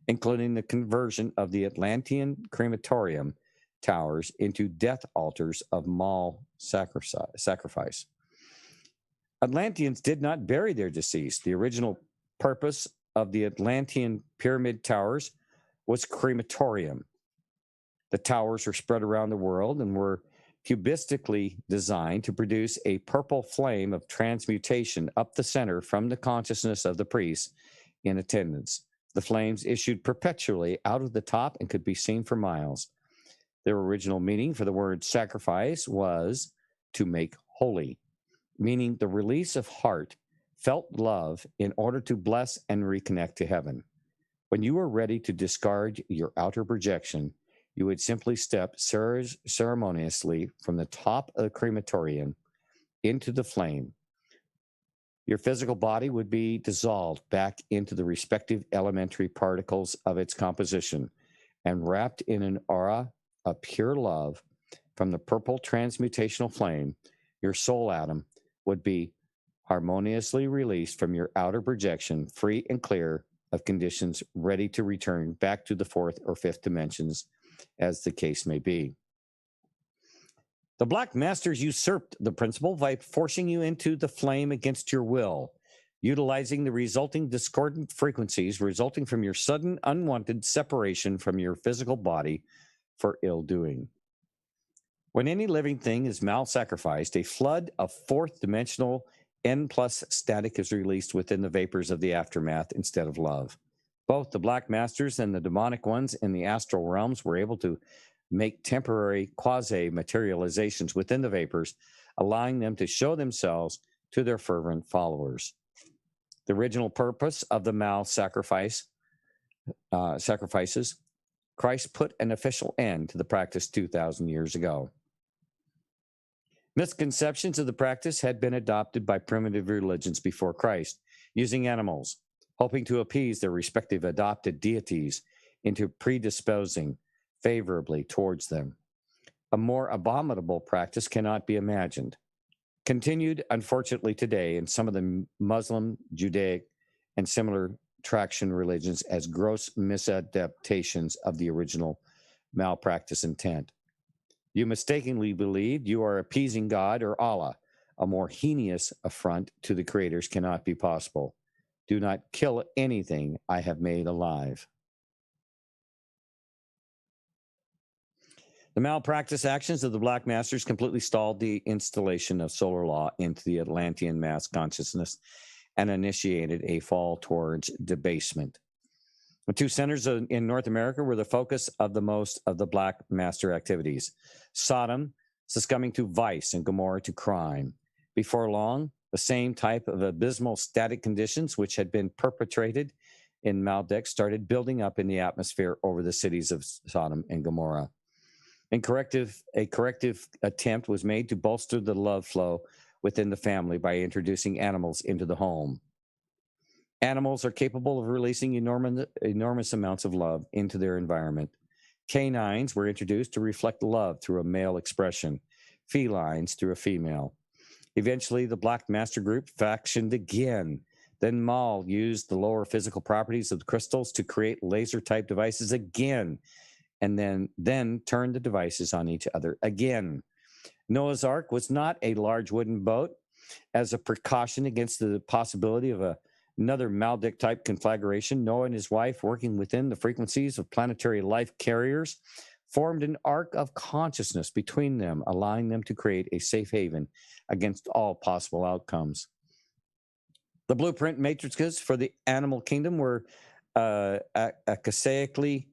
including the conversion of the Atlantean crematorium towers into death altars of Mal sacrifice. Atlanteans did not bury their deceased. The original purpose of the Atlantean pyramid towers was crematorium. The towers were spread around the world and were cubistically designed to produce a purple flame of transmutation up the center from the consciousness of the priests in attendance. The flames issued perpetually out of the top and could be seen for miles. Their original meaning for the word sacrifice was to make holy, meaning the release of heart, felt love in order to bless and reconnect to heaven. When you were ready to discard your outer projection, you would simply step ceremoniously from the top of the crematorium into the flame. Your physical body would be dissolved back into the respective elementary particles of its composition and wrapped in an aura of pure love from the purple transmutational flame. Your soul atom would be harmoniously released from your outer projection, free and clear of conditions, ready to return back to the fourth or fifth dimensions, as the case may be. The Black Masters usurped the principle by forcing you into the flame against your will, utilizing the resulting discordant frequencies resulting from your sudden unwanted separation from your physical body for ill-doing. When any living thing is mal-sacrificed, a flood of fourth-dimensional N+ static is released within the vapors of the aftermath instead of love. Both the Black Masters and the demonic ones in the astral realms were able to make temporary quasi-materializations within the vapors, allowing them to show themselves to their fervent followers. The original purpose of the sacrifices, Christ put an official end to the practice 2,000 years ago. Misconceptions of the practice had been adopted by primitive religions before Christ, using animals, hoping to appease their respective adopted deities into predisposing favorably towards them. A more abominable practice cannot be imagined. Continued, unfortunately, today in some of the Muslim, Judaic, and similar traction religions as gross misadaptations of the original malpractice intent. You mistakenly believed you are appeasing God or Allah. A more heinous affront to the creators cannot be possible. Do not kill anything I have made alive. The malpractice actions of the Black Masters completely stalled the installation of solar law into the Atlantean mass consciousness and initiated a fall towards debasement. The 2 centers in North America were the focus of the most of the Black Master activities. Sodom succumbing to vice and Gomorrah to crime. Before long, the same type of abysmal static conditions which had been perpetrated in Maldek started building up in the atmosphere over the cities of Sodom and Gomorrah. A corrective attempt was made to bolster the love flow within the family by introducing animals into the home. Animals are capable of releasing enormous amounts of love into their environment. Canines were introduced to reflect love through a male expression, felines through a female. Eventually, the Black Master Group factioned again. Then Maul used the lower physical properties of the crystals to create laser-type devices again, and then turned the devices on each other again. Noah's Ark was not a large wooden boat. As a precaution against the possibility of another Maldek-type conflagration, Noah and his wife, working within the frequencies of planetary life carriers, formed an arc of consciousness between them, allowing them to create a safe haven against all possible outcomes. The blueprint matrices for the animal kingdom were acasaically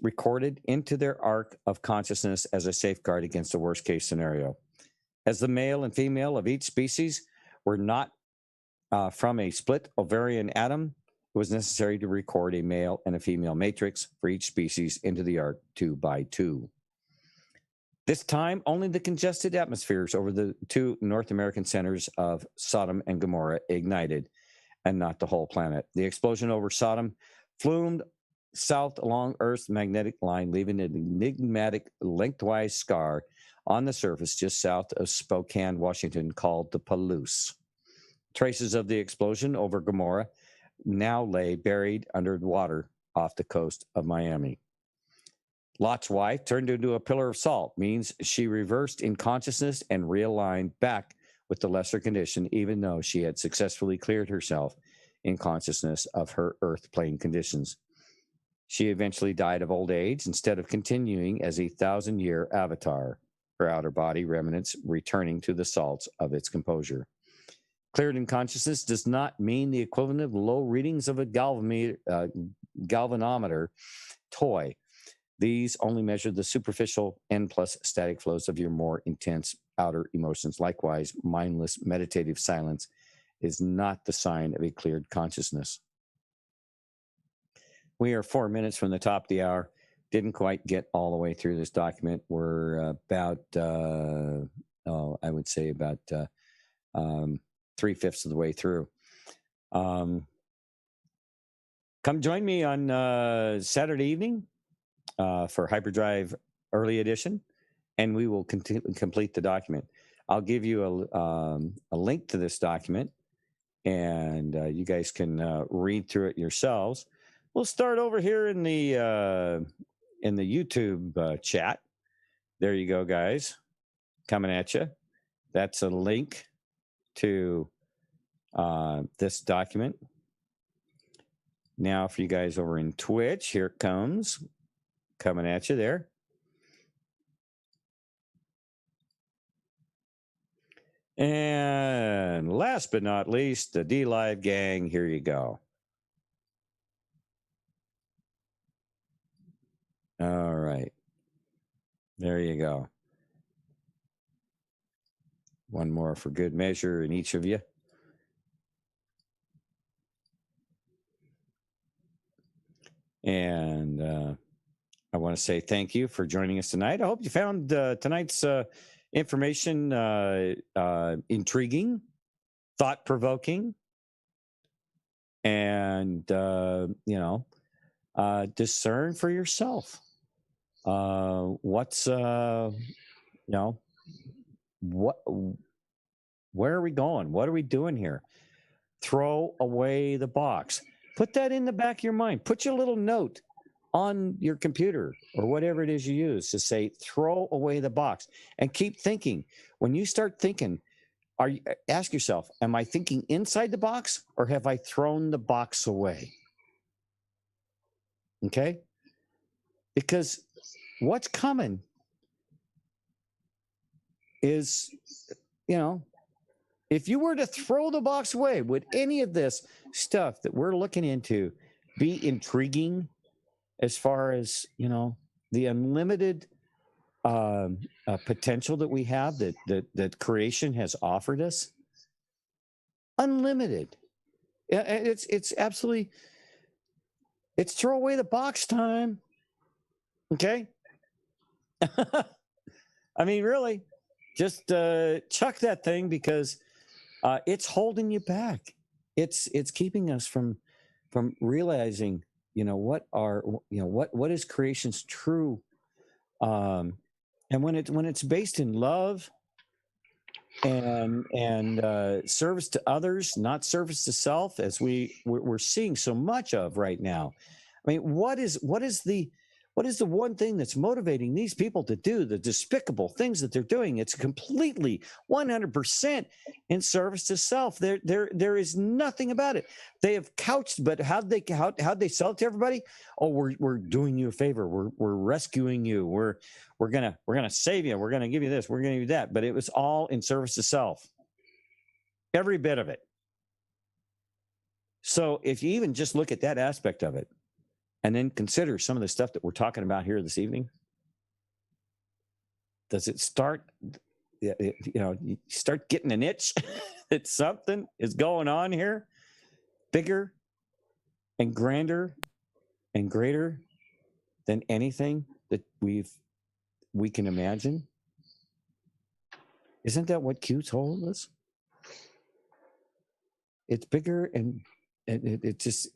recorded into their arc of consciousness as a safeguard against the worst-case scenario. As the male and female of each species were not from a split ovarian atom, it was necessary to record a male and a female matrix for each species into the arc 2 by 2. This time, only the congested atmospheres over the two North American centers of Sodom and Gomorrah ignited, and not the whole planet. The explosion over Sodom flumed south along Earth's magnetic line, leaving an enigmatic lengthwise scar on the surface just south of Spokane, Washington, called the Palouse. Traces of the explosion over Gomorrah now lay buried under the water off the coast of Miami. Lot's wife turned into a pillar of salt, means she reversed in consciousness and realigned back with the lesser condition, even though she had successfully cleared herself in consciousness of her earth plane conditions. She eventually died of old age instead of continuing as a 1,000-year avatar, her outer body remnants returning to the salts of its composure. Cleared in consciousness does not mean the equivalent of low readings of a galvanometer toy. These only measure the superficial N+ static flows of your more intense outer emotions. Likewise, mindless meditative silence is not the sign of a cleared consciousness. We are 4 minutes from the top of the hour. Didn't quite get all the way through this document. We're about, I would say about 3/5 of the way through. Come join me on Saturday evening for Hyperdrive Early Edition, and we will complete the document. I'll give you a link to this document, and you guys can read through it yourselves. We'll start over here in the YouTube chat. There you go, guys. Coming at you. That's a link to this document. Now, for you guys over in Twitch, here it comes. Coming at you there. And last but not least, the D-Live gang. Here you go. All right. There you go. One more for good measure in each of you. And I want to say thank you for joining us tonight. I hope you found tonight's information intriguing, thought-provoking, and, discern for yourself. Where are we going? What are we doing here? Throw away the box. Put that in the back of your mind. Put your little note on your computer or whatever it is you use to say, throw away the box, and keep thinking. When you start thinking, ask yourself, am I thinking inside the box or have I thrown the box away? Okay? Because what's coming is, if you were to throw the box away, would any of this stuff that we're looking into be intriguing as far as, the unlimited potential that we have that creation has offered us? Unlimited. It's absolutely, it's throw away the box time. Okay? I mean, really, just chuck that thing because it's holding you back. It's keeping us from from realizing, what is creation's true, and when it's based in love and service to others, not service to self, as we're seeing so much of right now. I mean, what is the one thing that's motivating these people to do the despicable things that they're doing? It's completely 100% in service to self. There is nothing about it. They have couched, but how'd they sell it to everybody? Oh, we're doing you a favor. We're rescuing you. We're gonna save you. We're gonna give you this. We're gonna give you that. But it was all in service to self. Every bit of it. So if you even just look at that aspect of it, and then consider some of the stuff that we're talking about here this evening, does it start, you start getting an itch that something is going on here, bigger and grander and greater than anything that we can imagine? Isn't that what Q told us? It's bigger and it just,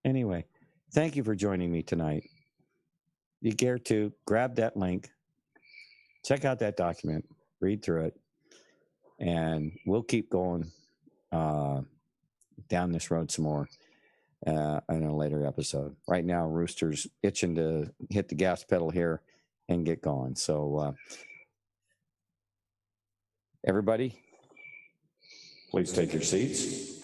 Anyway, thank you for joining me tonight. You dare to grab that link, check out that document, read through it, and we'll keep going down this road some more in a later episode. Right now, Rooster's itching to hit the gas pedal here and get going. So, everybody, please take your seats.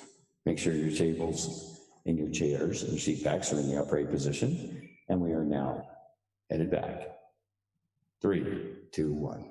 Make sure your tables and your chairs and seat backs are in the upright position. And we are now headed back. 3, 2, 1.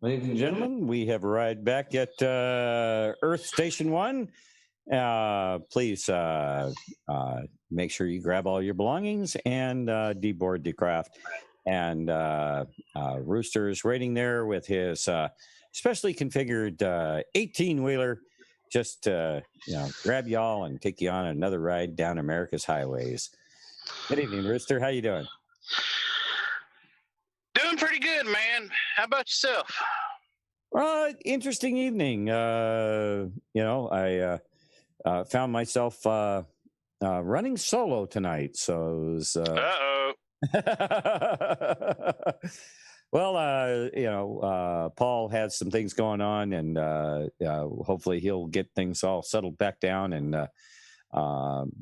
Ladies and gentlemen, we have arrived back at Earth Station 1. Please make sure you grab all your belongings and deboard the craft. And Rooster's waiting there with his specially configured 18-wheeler just to grab y'all and take you on another ride down America's highways. Good evening, Rooster. How you doing? Doing pretty good, man. How about yourself? Interesting evening. I found myself running solo tonight, so it was. Uh-oh. Well, Paul had some things going on, and hopefully he'll get things all settled back down and